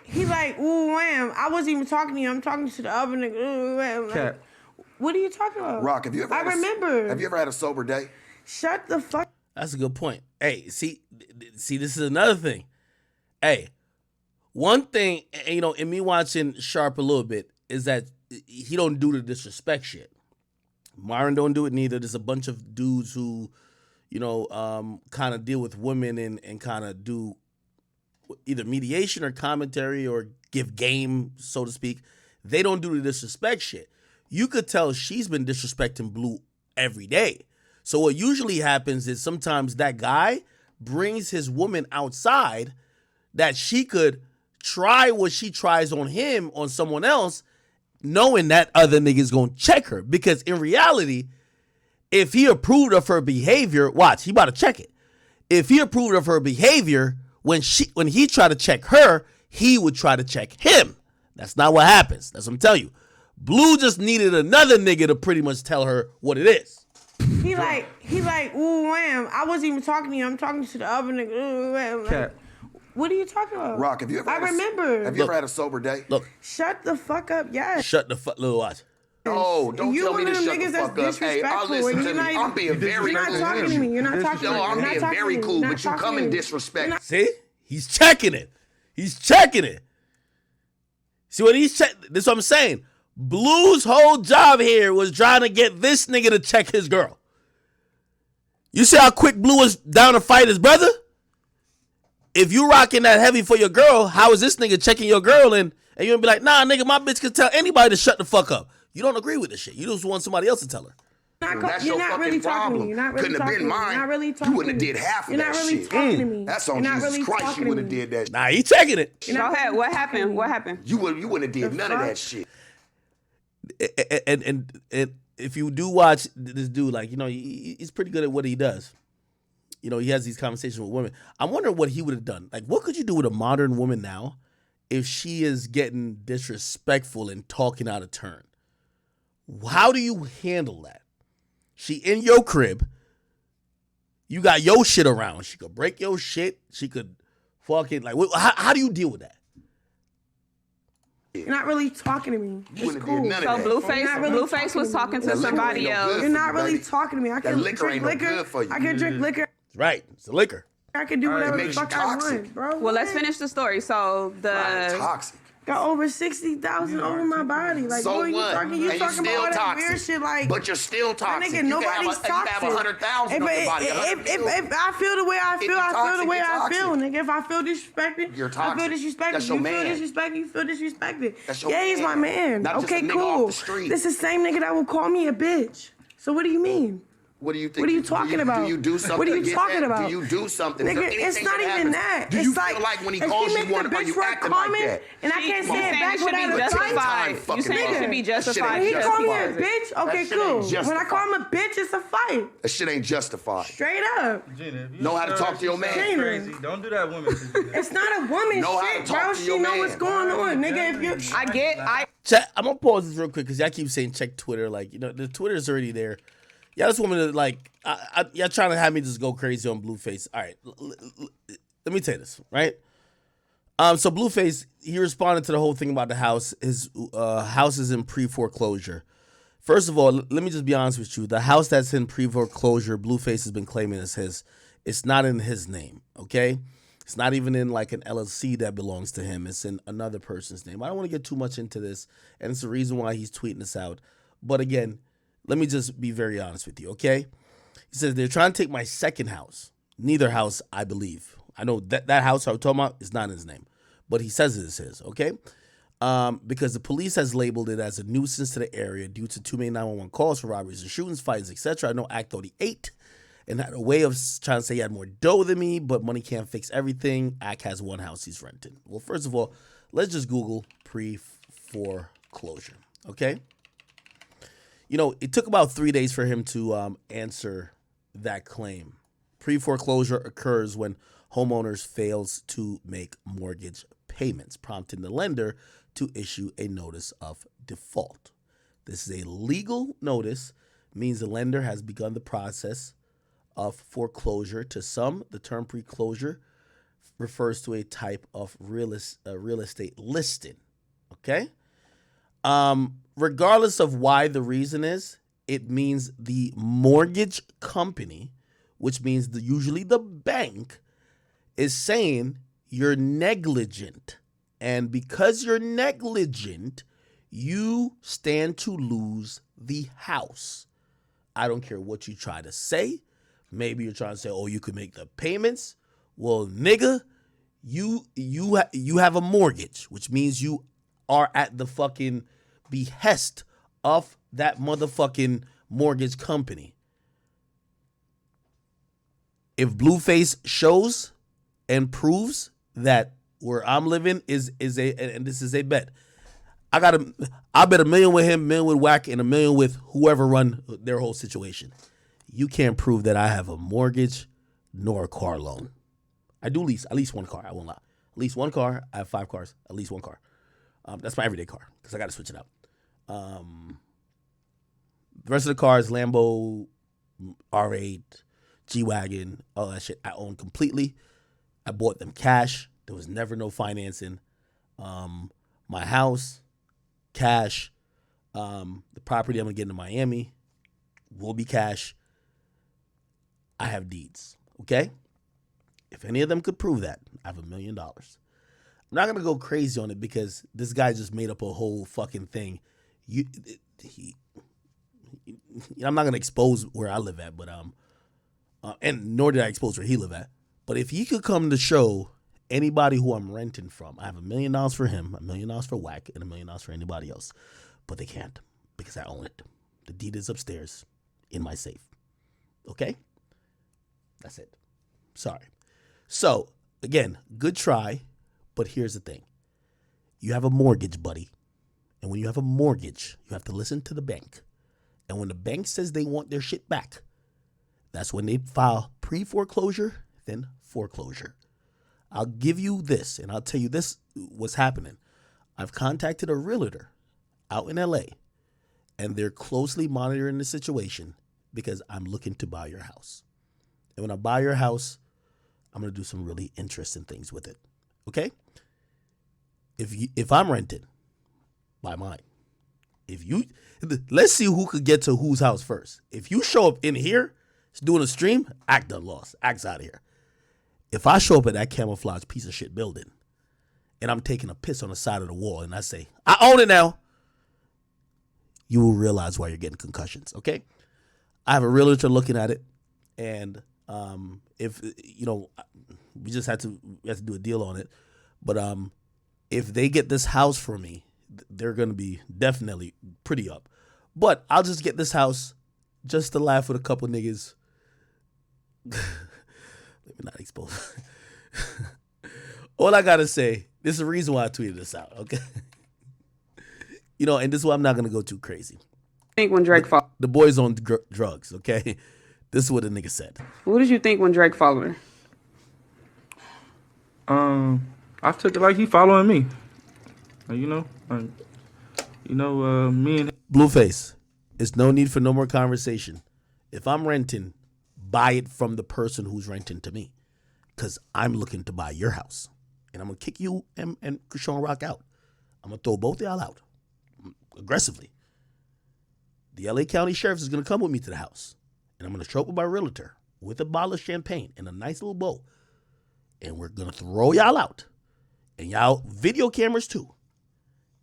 Speaker 2: He like, ooh, wham. I wasn't even talking to you. I'm talking to the other nigga. Ooh, wham. Like,
Speaker 4: Cat.
Speaker 2: what are you talking about?
Speaker 3: Rock, have you ever? Have you ever had a sober day?
Speaker 2: Shut the fuck.
Speaker 1: That's a good point. Hey, see, this is another thing. Hey, one thing, you know, in me watching Sharp a little bit is that he don't do the disrespect shit. Myron don't do it neither. There's a bunch of dudes who, you know, kind of deal with women and kind of do either mediation or commentary or give game, so to speak. They don't do the disrespect shit. You could tell she's been disrespecting Blue every day. So what usually happens is sometimes that guy brings his woman outside that she could try what she tries on him on someone else, knowing that other nigga's gonna check her. Because in reality, if he approved of her behavior, watch, he about to check it. If he approved of her behavior, when he tried to check her, he would try to check him. That's not what happens. That's what I'm telling you. Blue just needed another nigga to pretty much tell her what it is.
Speaker 2: He like, ooh, wham. I wasn't even talking to you. I'm talking to the other nigga. Ooh, wham.
Speaker 4: Cat.
Speaker 2: What are you talking about?
Speaker 3: Rock, have you ever?
Speaker 2: I remember.
Speaker 3: Have you ever had a sober day?
Speaker 1: Look,
Speaker 2: Shut the fuck up, yes.
Speaker 1: shut the fuck, little watch.
Speaker 3: Oh, don't
Speaker 2: You
Speaker 3: tell me
Speaker 2: one
Speaker 3: to
Speaker 2: of them
Speaker 3: shut the
Speaker 2: niggas that's
Speaker 3: fuck up. Hey, I'll
Speaker 2: disrespectful,
Speaker 3: listen
Speaker 2: and
Speaker 3: to
Speaker 2: you're
Speaker 3: me.
Speaker 2: not
Speaker 3: I'm
Speaker 2: even-
Speaker 3: being very
Speaker 2: You're not
Speaker 3: cool.
Speaker 2: talking to me. You're not talking to me.
Speaker 3: No, I'm
Speaker 2: You're not
Speaker 3: being
Speaker 2: talking
Speaker 3: very
Speaker 2: to me.
Speaker 3: cool,
Speaker 2: You're
Speaker 3: but you
Speaker 2: not
Speaker 3: come
Speaker 2: talking
Speaker 3: and
Speaker 2: to me.
Speaker 3: disrespect.
Speaker 1: See? He's checking it. He's checking it. See what he's checking? This is what I'm saying. Blue's whole job here was trying to get this nigga to check his girl. You see how quick Blue was down to fight his brother? If you rocking that heavy for your girl, how is this nigga checking your girl and you're gonna be like, nah, nigga, my bitch can tell anybody to shut the fuck up. You don't agree with this shit. You just want somebody else to tell her.
Speaker 3: That's
Speaker 2: You're
Speaker 3: your
Speaker 2: not
Speaker 3: fucking
Speaker 2: really talking to
Speaker 3: problem.
Speaker 2: me. You're not really
Speaker 3: Couldn't have
Speaker 2: talking
Speaker 3: been
Speaker 2: to me.
Speaker 3: mine.
Speaker 2: You're not really talking
Speaker 3: You wouldn't
Speaker 2: to
Speaker 3: have
Speaker 2: me.
Speaker 3: did half of
Speaker 2: You're
Speaker 3: that
Speaker 2: not really
Speaker 3: shit.
Speaker 2: talking to me.
Speaker 3: That's on
Speaker 2: You're not
Speaker 3: Jesus
Speaker 2: really
Speaker 3: Christ.
Speaker 2: talking
Speaker 3: You
Speaker 2: to
Speaker 3: wouldn't have
Speaker 2: me.
Speaker 3: did that.
Speaker 1: Nah, he checking it.
Speaker 2: You're
Speaker 5: Go
Speaker 2: not
Speaker 5: ahead.
Speaker 2: really
Speaker 5: What
Speaker 2: talking to
Speaker 5: happened?
Speaker 2: me.
Speaker 5: What happened?
Speaker 3: You wouldn't have did
Speaker 2: The
Speaker 3: none of
Speaker 2: fuck?
Speaker 3: that shit.
Speaker 1: And if you do watch this dude, like, you know, he's pretty good at what he does. You know, he has these conversations with women. I'm wondering what he would have done. Like, what could you do with a modern woman now if she is getting disrespectful and talking out of turn? How do you handle that? She in your crib. You got your shit around. She could break your shit. She could fucking, like, how do you deal with that?
Speaker 2: You're not really talking to me.
Speaker 3: You
Speaker 2: It's
Speaker 3: wouldn't have
Speaker 2: cool.
Speaker 3: did none
Speaker 5: So
Speaker 3: of that.
Speaker 5: Blueface,
Speaker 2: You're not really
Speaker 5: Blueface
Speaker 2: talking
Speaker 5: was
Speaker 2: to me.
Speaker 5: talking to
Speaker 3: That liquor
Speaker 5: somebody
Speaker 3: ain't no
Speaker 5: else.
Speaker 3: good.
Speaker 2: You're not really
Speaker 3: Baby.
Speaker 2: talking to me. I
Speaker 3: That
Speaker 2: can
Speaker 3: liquor
Speaker 2: drink
Speaker 3: ain't no
Speaker 2: liquor.
Speaker 3: good for you.
Speaker 2: I can drink liquor.
Speaker 1: Right. It's a liquor.
Speaker 2: I can do whatever
Speaker 3: It
Speaker 2: the
Speaker 3: makes you
Speaker 2: fuck I
Speaker 3: toxic.
Speaker 2: want, bro.
Speaker 5: Well, let's
Speaker 2: What?
Speaker 5: finish the story. So
Speaker 3: Toxic.
Speaker 2: Got over 60,000 over my body. Like,
Speaker 3: So
Speaker 2: boy, you
Speaker 3: what?
Speaker 2: talking,
Speaker 3: And
Speaker 2: you
Speaker 3: you
Speaker 2: talking
Speaker 3: still
Speaker 2: about all that
Speaker 3: toxic.
Speaker 2: weird shit. Like,
Speaker 3: But you're still
Speaker 2: my
Speaker 3: toxic.
Speaker 2: nigga,
Speaker 3: You
Speaker 2: nobody's
Speaker 3: can have
Speaker 2: toxic.
Speaker 3: 100,000 on your body.
Speaker 2: If I feel the way I feel,
Speaker 3: you're
Speaker 2: I feel
Speaker 3: toxic,
Speaker 2: the way
Speaker 3: you're
Speaker 2: I feel,
Speaker 3: toxic.
Speaker 2: nigga. If I feel disrespected,
Speaker 3: You're
Speaker 2: I feel
Speaker 3: toxic.
Speaker 2: disrespected.
Speaker 3: That's
Speaker 2: You
Speaker 3: your
Speaker 2: feel
Speaker 3: man.
Speaker 2: disrespected, you feel disrespected.
Speaker 3: That's your
Speaker 2: Yeah, he's my
Speaker 3: man.
Speaker 2: man.
Speaker 3: Not just
Speaker 2: Okay,
Speaker 3: a nigga
Speaker 2: cool.
Speaker 3: off the street.
Speaker 2: This is the same nigga that will call me a bitch. So what do you mean?
Speaker 3: What do you think?
Speaker 2: What are you talking about?
Speaker 3: Do you do something?
Speaker 2: What are you
Speaker 3: against
Speaker 2: talking
Speaker 3: that?
Speaker 2: about?
Speaker 3: Do you do something? Is
Speaker 2: Nigga,
Speaker 3: there
Speaker 2: it's
Speaker 3: anything
Speaker 2: not even
Speaker 3: happens?
Speaker 2: that.
Speaker 3: Do
Speaker 2: It's
Speaker 3: you feel like when he
Speaker 2: if
Speaker 3: calls
Speaker 2: make
Speaker 3: you,
Speaker 2: the
Speaker 3: are
Speaker 2: bitch
Speaker 3: you
Speaker 2: word
Speaker 3: acting like
Speaker 2: comment,
Speaker 3: that?
Speaker 2: and I can't
Speaker 5: You
Speaker 2: say it
Speaker 5: saying
Speaker 2: back
Speaker 5: it should be
Speaker 2: without a
Speaker 5: justified.
Speaker 2: fight.
Speaker 5: You saying it should be
Speaker 3: That shit ain't
Speaker 5: justified.
Speaker 2: When he
Speaker 5: because
Speaker 2: call me
Speaker 5: he
Speaker 2: a
Speaker 5: does it.
Speaker 2: bitch, okay,
Speaker 3: That shit ain't
Speaker 2: cool. When I call him a bitch, it's a fight.
Speaker 3: That shit ain't justified.
Speaker 2: Straight up.
Speaker 4: Gina, if you
Speaker 3: Know how to
Speaker 4: sure
Speaker 3: talk to your
Speaker 4: she
Speaker 3: man.
Speaker 4: sounds
Speaker 2: Gina.
Speaker 4: Crazy. Don't do that woman shit.
Speaker 2: It's not a woman
Speaker 3: Know how to
Speaker 2: shit,
Speaker 3: talk
Speaker 2: bro.
Speaker 3: to
Speaker 2: She
Speaker 3: your
Speaker 2: know
Speaker 3: man.
Speaker 2: what's going on, nigga. If you,
Speaker 1: I'm gonna pause this real quick because y'all keep saying check Twitter. Like, you know, the Twitter's already there. Y'all just want me to, like, y'all trying to have me just go crazy on Blueface. All right, let me tell you this, right? So Blueface, he responded to the whole thing about the house. His house is in pre-foreclosure. First of all, let me just be honest with you. The house that's in pre-foreclosure, Blueface has been claiming is his. It's not in his name, okay? It's not even in like an LLC that belongs to him. It's in another person's name. I don't want to get too much into this, and it's the reason why he's tweeting this out. But again, let me just be very honest with you, okay? He says they're trying to take my second house. Neither house, I believe. I know that house I'm talking about is not in his name, but he says it is his, okay? Because the police has labeled it as a nuisance to the area due to too many 911 calls for robberies and shootings, fights, etc. I know Act 38 and had a way of trying to say he had more dough than me, but money can't fix everything. Ak has one house he's renting. Well, first of all, let's just Google pre-foreclosure, okay? It took about 3 days for him to answer that claim. Pre-foreclosure occurs when homeowners fails to make mortgage payments, prompting the lender to issue a notice of default. This is a legal notice, means the lender has begun the process of foreclosure. To some, the term pre-closure refers to a type of real estate listing. Okay? Regardless of why the reason is, it means the mortgage company, which means usually the bank, is saying you're negligent. And because you're negligent, you stand to lose the house. I don't care what you try to say. Maybe you're trying to say, oh, you could make the payments. Well, nigga, you have a mortgage, which means you are at the fucking behest of that motherfucking mortgage company. If Blueface shows and proves that where I'm living is and this is a bet. I bet $1 million with him, $1 million with Wack, and $1 million with whoever run their whole situation. You can't prove that I have a mortgage nor a car loan. I do lease at least one car. I won't lie. At least one car. I have 5 cars. At least one car. That's my everyday car because I got to switch it out. The rest of the cars, Lambo, R8, G-Wagon, all that shit, I own completely. I bought them cash. There was never no financing. My house, cash. The property I'm going to get in Miami will be cash. I have deeds, okay? If any of them could prove that, I have $1 million. I'm not going to go crazy on it because this guy just made up a whole fucking thing. I'm not going to expose where I live at, but and nor did I expose where he live at. But if he could come to show anybody who I'm renting from, I have $1 million for him, $1 million for Wack, and $1 million for anybody else. But they can't because I own it. The deed is upstairs in my safe. Okay? That's it. Sorry. So, again, good try, but here's the thing. You have a mortgage, buddy. And when you have a mortgage, you have to listen to the bank. And when the bank says they want their shit back, that's when they file pre-foreclosure, then foreclosure. I'll give you this, and I'll tell you this what's happening. I've contacted a realtor out in LA, and they're closely monitoring the situation because I'm looking to buy your house. And when I buy your house, I'm going to do some really interesting things with it. Okay? If I'm rented, buy mine. Let's see who could get to whose house first. If you show up in here doing a stream, Ak done lost. Ak's out of here. If I show up at that camouflage piece of shit building and I'm taking a piss on the side of the wall and I say, I own it now, you will realize why you're getting concussions, okay? I have a realtor looking at it, and if, we just have to do a deal on it. But if they get this house for me, they're going to be definitely pretty up. But I'll just get this house just to laugh with a couple niggas. Let me not expose. All I got to say, this is the reason why I tweeted this out, okay? And this is why I'm not going to go too crazy.
Speaker 5: I think when Drake followed.
Speaker 1: The boy's on drugs, okay? This is what the nigga said.
Speaker 5: What did you think when Drake followed her?
Speaker 4: I took it like he following me. Me and
Speaker 1: Blueface, it's no need for no more conversation. If I'm renting, buy it from the person who's renting to me, because I'm looking to buy your house, and I'm gonna kick you and Chrisean Rock out. I'm gonna throw both of y'all out aggressively. The LA County Sheriff is gonna come with me to the house, and I'm gonna show up with my realtor with a bottle of champagne and a nice little bow, and we're gonna throw y'all out, and y'all video cameras too.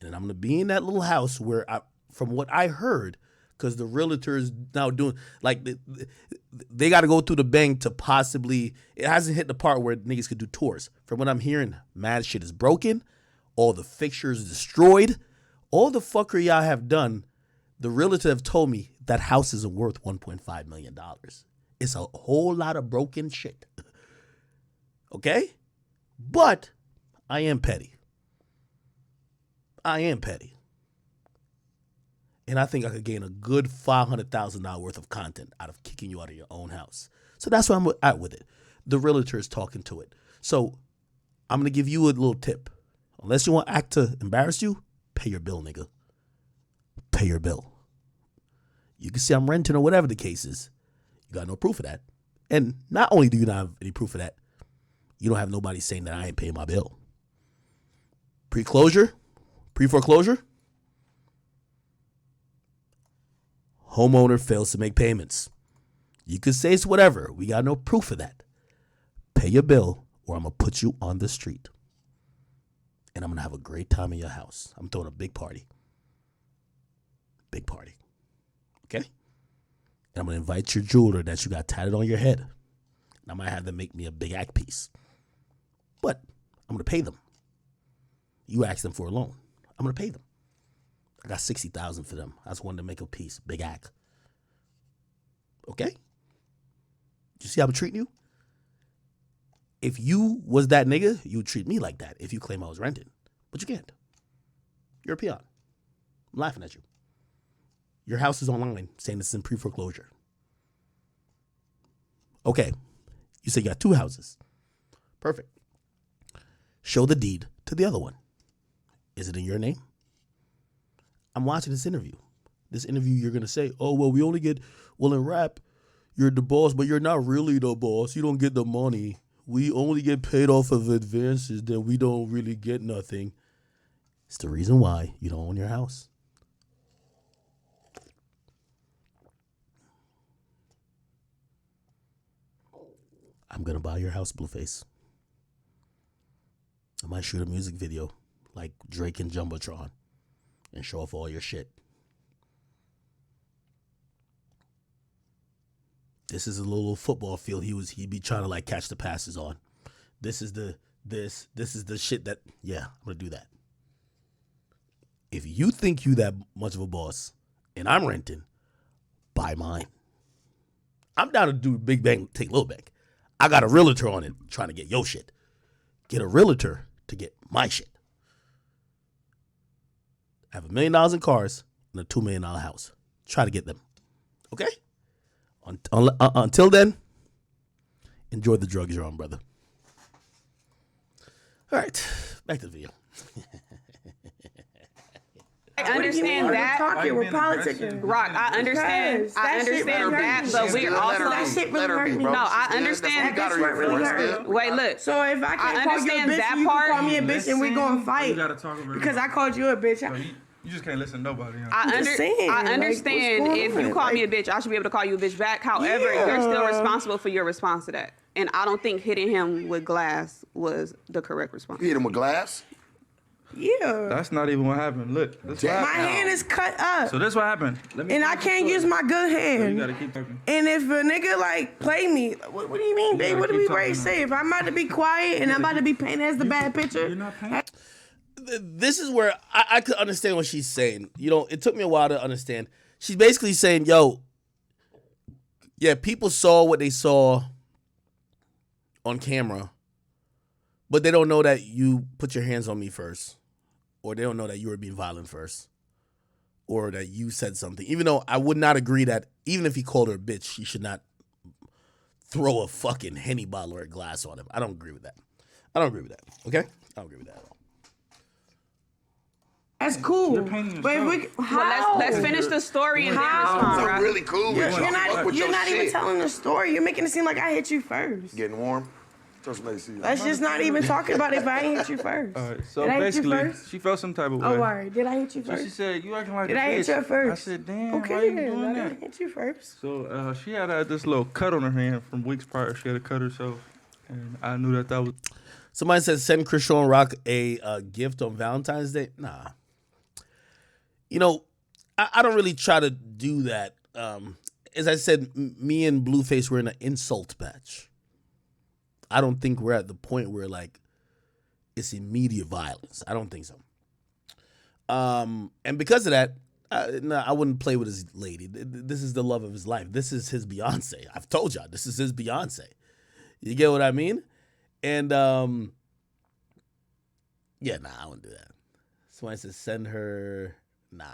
Speaker 1: And I'm going to be in that little house where, from what I heard, because the realtor is now doing, like, they got to go through the bank to possibly, it hasn't hit the part where niggas could do tours. From what I'm hearing, mad shit is broken, all the fixtures destroyed, all the fuckery y'all have done. The realtor have told me that house isn't worth $1.5 million. It's a whole lot of broken shit. Okay? But I am petty. And I think I could gain a good $500,000 worth of content out of kicking you out of your own house. So that's where I'm at with it. The realtor is talking to it. So I'm going to give you a little tip. Unless you want act to embarrass you, pay your bill, nigga. Pay your bill. You can say I'm renting or whatever the case is. You got no proof of that. And not only do you not have any proof of that, you don't have nobody saying that I ain't paying my bill. Pre-foreclosure, homeowner fails to make payments. You could say it's whatever. We got no proof of that. Pay your bill or I'm going to put you on the street. And I'm going to have a great time in your house. I'm throwing a big party. Big party. Okay? And I'm going to invite your jeweler that you got tatted on your head. And I might have them make me a big act piece. But I'm going to pay them. You ask them for a loan. I'm going to pay them. I got $60,000 for them. I just wanted to make a piece. Big act. Okay? You see how I'm treating you? If you was that nigga, you would treat me like that if you claim I was renting. But you can't. You're a peon. I'm laughing at you. Your house is online saying it's in pre-foreclosure. Okay. You say you got 2 houses. Perfect. Show the deed to the other one. Is it in your name? I'm watching this interview. You're going to say, oh, well, we only get, well, in rap, you're the boss, but you're not really the boss. You don't get the money. We only get paid off of advances, then we don't really get nothing. It's the reason why you don't own your house. I'm going to buy your house, Blueface. I might shoot a music video like Drake and Jumbotron and show off all your shit. This is a little football field he'd be trying to like catch the passes on. This is the shit that, yeah, I'm going to do that. If you think you that much of a boss and I'm renting, buy mine. I'm down to do big bang, take little bang. I got a realtor on it trying to get your shit. Get a realtor to get my shit. I have $1 million in cars and a $2 million house. Try to get them. Okay? Until then, enjoy the drugs you're on, brother. All right, back to the video.
Speaker 5: I understand that.
Speaker 2: We're politicking.
Speaker 5: Rock, I understand. I understand that, but we're also.
Speaker 2: That shit really hurt me.
Speaker 5: No, I understand.
Speaker 2: That shit really hurt me.
Speaker 5: Wait, look.
Speaker 2: So if I can't call you a bitch,
Speaker 5: that
Speaker 2: you
Speaker 5: part.
Speaker 2: can call me a bitch and we're going to fight.
Speaker 4: You gotta talk over
Speaker 2: Because I called you a bitch.
Speaker 4: You just can't listen to nobody. Huh?
Speaker 5: I understand.
Speaker 2: Like,
Speaker 5: if you call me a bitch, I should be able to call you a bitch back. However, you're still responsible for your response to that. And I don't think hitting him with glass was the correct response.
Speaker 3: You hit him with glass?
Speaker 2: Yeah.
Speaker 4: That's not even what happened. Look, that's what
Speaker 2: My
Speaker 4: happened.
Speaker 2: hand is cut up.
Speaker 4: So that's what happened.
Speaker 2: And I can't use my good
Speaker 4: So
Speaker 2: hand.
Speaker 4: you gotta keep talking.
Speaker 2: And if a nigga like play me, what do you mean, babe? What do we ready to say? If I'm about to be quiet and I'm about to be painted as the bad picture,
Speaker 4: You're not paying.
Speaker 1: This is where I could understand what she's saying. You know, it took me a while to understand. She's basically saying, yo, yeah, people saw what they saw on camera, but they don't know that you put your hands on me first, or they don't know that you were being violent first, or that you said something. Even though I would not agree that even if he called her a bitch, she should not throw a fucking Henny bottle or a glass on him. I don't agree with that. Okay? I don't agree with that at all.
Speaker 2: that's cool. But if we, how?
Speaker 5: Let's finish the story and then
Speaker 2: How?
Speaker 5: respond,
Speaker 3: I'm
Speaker 5: right?
Speaker 3: really cool with you.
Speaker 2: You're
Speaker 3: I fuck
Speaker 2: not.
Speaker 3: with
Speaker 2: You're
Speaker 3: your
Speaker 2: not even
Speaker 3: shit.
Speaker 2: telling the story. You're making it seem like I hit you first.
Speaker 3: Getting warm? Throw some AC.
Speaker 2: Let's just not even talk about it if I ain't hit you first.
Speaker 4: All right, so
Speaker 2: Did I hit you
Speaker 4: basically,
Speaker 2: first?
Speaker 4: she felt some type of way.
Speaker 2: Oh, alright. Did I hit you
Speaker 4: So she
Speaker 2: first?
Speaker 4: said, you acting like
Speaker 2: Did
Speaker 4: a
Speaker 2: I hit
Speaker 4: bitch.
Speaker 2: you first?
Speaker 4: I said, damn, why
Speaker 2: Okay,
Speaker 4: you
Speaker 2: then.
Speaker 4: doing
Speaker 2: I
Speaker 4: that?
Speaker 2: didn't hit you first.
Speaker 4: So she had this little cut on her hand from weeks prior. She had to cut herself. And I knew that was...
Speaker 1: Somebody said send Chrisean Rock a gift on Valentine's Day. Nah. You know, I don't really try to do that. As I said, me and Blueface were in an insult match. I don't think we're at the point where, like, it's immediate violence. I don't think so. And because of that, No, I wouldn't play with his lady. This is the love of his life. This is his Beyonce. I've told y'all, this is his Beyonce. You get what I mean? And, yeah, nah, I wouldn't do that. Somebody says send her. Nah.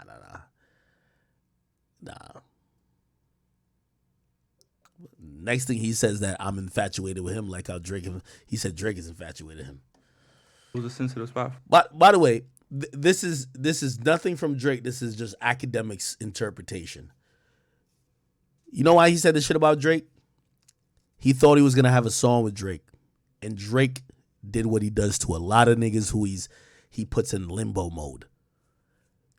Speaker 1: Next thing he says that I'm infatuated with him, like how he said Drake is infatuated with him.
Speaker 4: It was a sensitive spot.
Speaker 1: But by the way, this is nothing from Drake. This is just Akademiks' interpretation. You know why he said this shit about Drake? He thought he was gonna have a song with Drake, and Drake did what he does to a lot of niggas who he puts in limbo mode.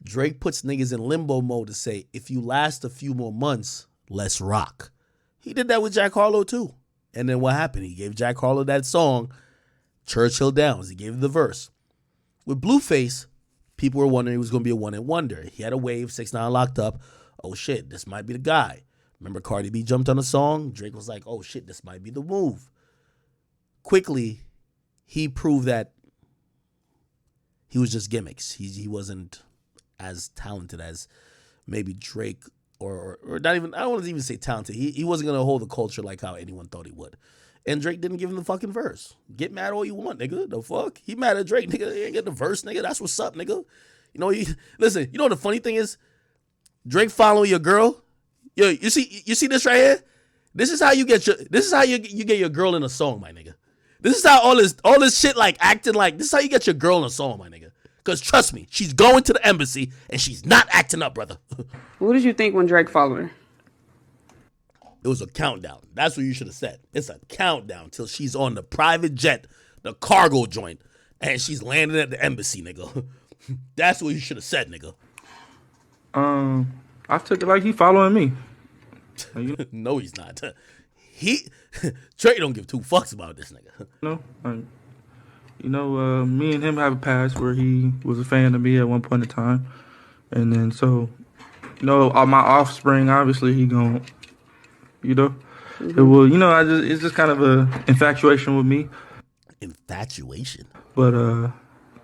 Speaker 1: Drake puts niggas in limbo mode to say, if you last a few more months, let's rock. He did that with Jack Harlow too. And then what happened? He gave Jack Harlow that song, Churchill Downs. He gave him the verse. With Blueface, people were wondering he was going to be a one-hit wonder. He had a wave, 6ix9ine locked up. Oh shit, this might be the guy. Remember Cardi B jumped on a song? Drake was like, oh shit, this might be the move. Quickly, he proved that he was just gimmicks. He wasn't as talented as maybe Drake or not even, I don't want to even say talented. He wasn't going to hold the culture like how anyone thought he would. And Drake didn't give him the fucking verse. Get mad all you want, nigga. The fuck? He mad at Drake, nigga. He ain't get the verse, nigga. That's what's up, nigga. You know, listen, you know what the funny thing is? Drake following your girl. Yo, you see this right here? This is how you get your girl in a song, my nigga. This is how all this shit like acting like, this is how you get your girl in a song, my nigga. Because trust me, she's going to the embassy and she's not acting up, brother.
Speaker 5: What did you think when Drake followed her?
Speaker 1: It was a countdown. That's what you should have said. It's a countdown till she's on the private jet, the cargo joint, and she's landing at the embassy, nigga. That's what you should have said, nigga.
Speaker 4: I took it like he following me.
Speaker 1: No, he's not. Trey don't give two fucks about this nigga.
Speaker 4: No, me and him have a past where he was a fan of me at one point in time, and then so, all my offspring, obviously he gon', it will, it's just kind of a infatuation with me.
Speaker 1: Infatuation?
Speaker 4: But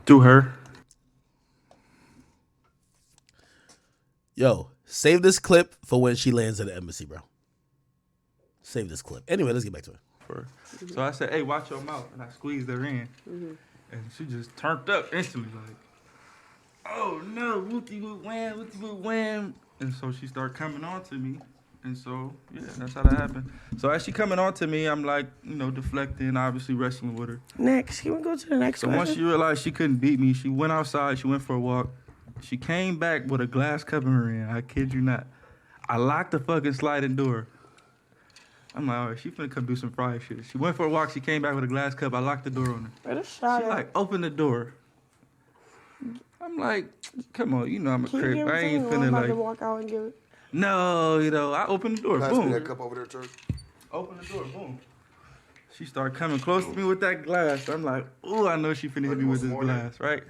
Speaker 4: through her.
Speaker 1: Yo, save this clip for when she lands at the embassy, bro. Save this clip. Anyway, let's get back to it.
Speaker 4: So I said, hey, watch your mouth. And I squeezed her in. Mm-hmm. And she just turned up instantly, like, oh no, whoop-de-whoop wham. And so she started coming on to me. And so, yeah, that's how that happened. So as she coming on to me, I'm like, deflecting, obviously wrestling with her.
Speaker 2: Next, can we go to the next question?
Speaker 4: So once she realized she couldn't beat me, she went outside, she went for a walk. She came back with a glass cup in her hand. I kid you not. I locked the fucking sliding door. I'm like, all right, she finna come do some fried shit. She went for a walk. She came back with a glass cup. I locked the door on her. She like, open the door. I'm like, come on, I'm a crip. I ain't finna like.
Speaker 2: To walk out and give it?
Speaker 4: No, I opened the door.
Speaker 3: Pass
Speaker 4: Boom.
Speaker 3: me that cup over there, Church.
Speaker 4: Open the door. Boom. She started coming close to me with that glass. I'm like, ooh, I know she finna hit me with this glass, right?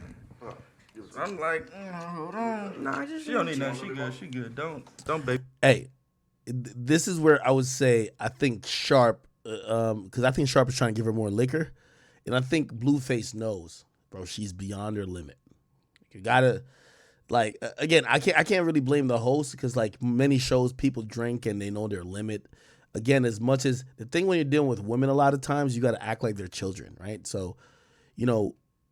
Speaker 4: I'm like, hold on.
Speaker 2: Nah,
Speaker 4: she don't need nothing. She good. Don't baby.
Speaker 1: Hey, this is where I would say I think Sharp, because I think Sharp is trying to give her more liquor, and I think Blueface knows, bro, she's beyond her limit. You gotta, like, again, I can't really blame the host because like many shows, people drink and they know their limit. Again, as much as the thing when you're dealing with women, a lot of times you got to act like they're children, right? So,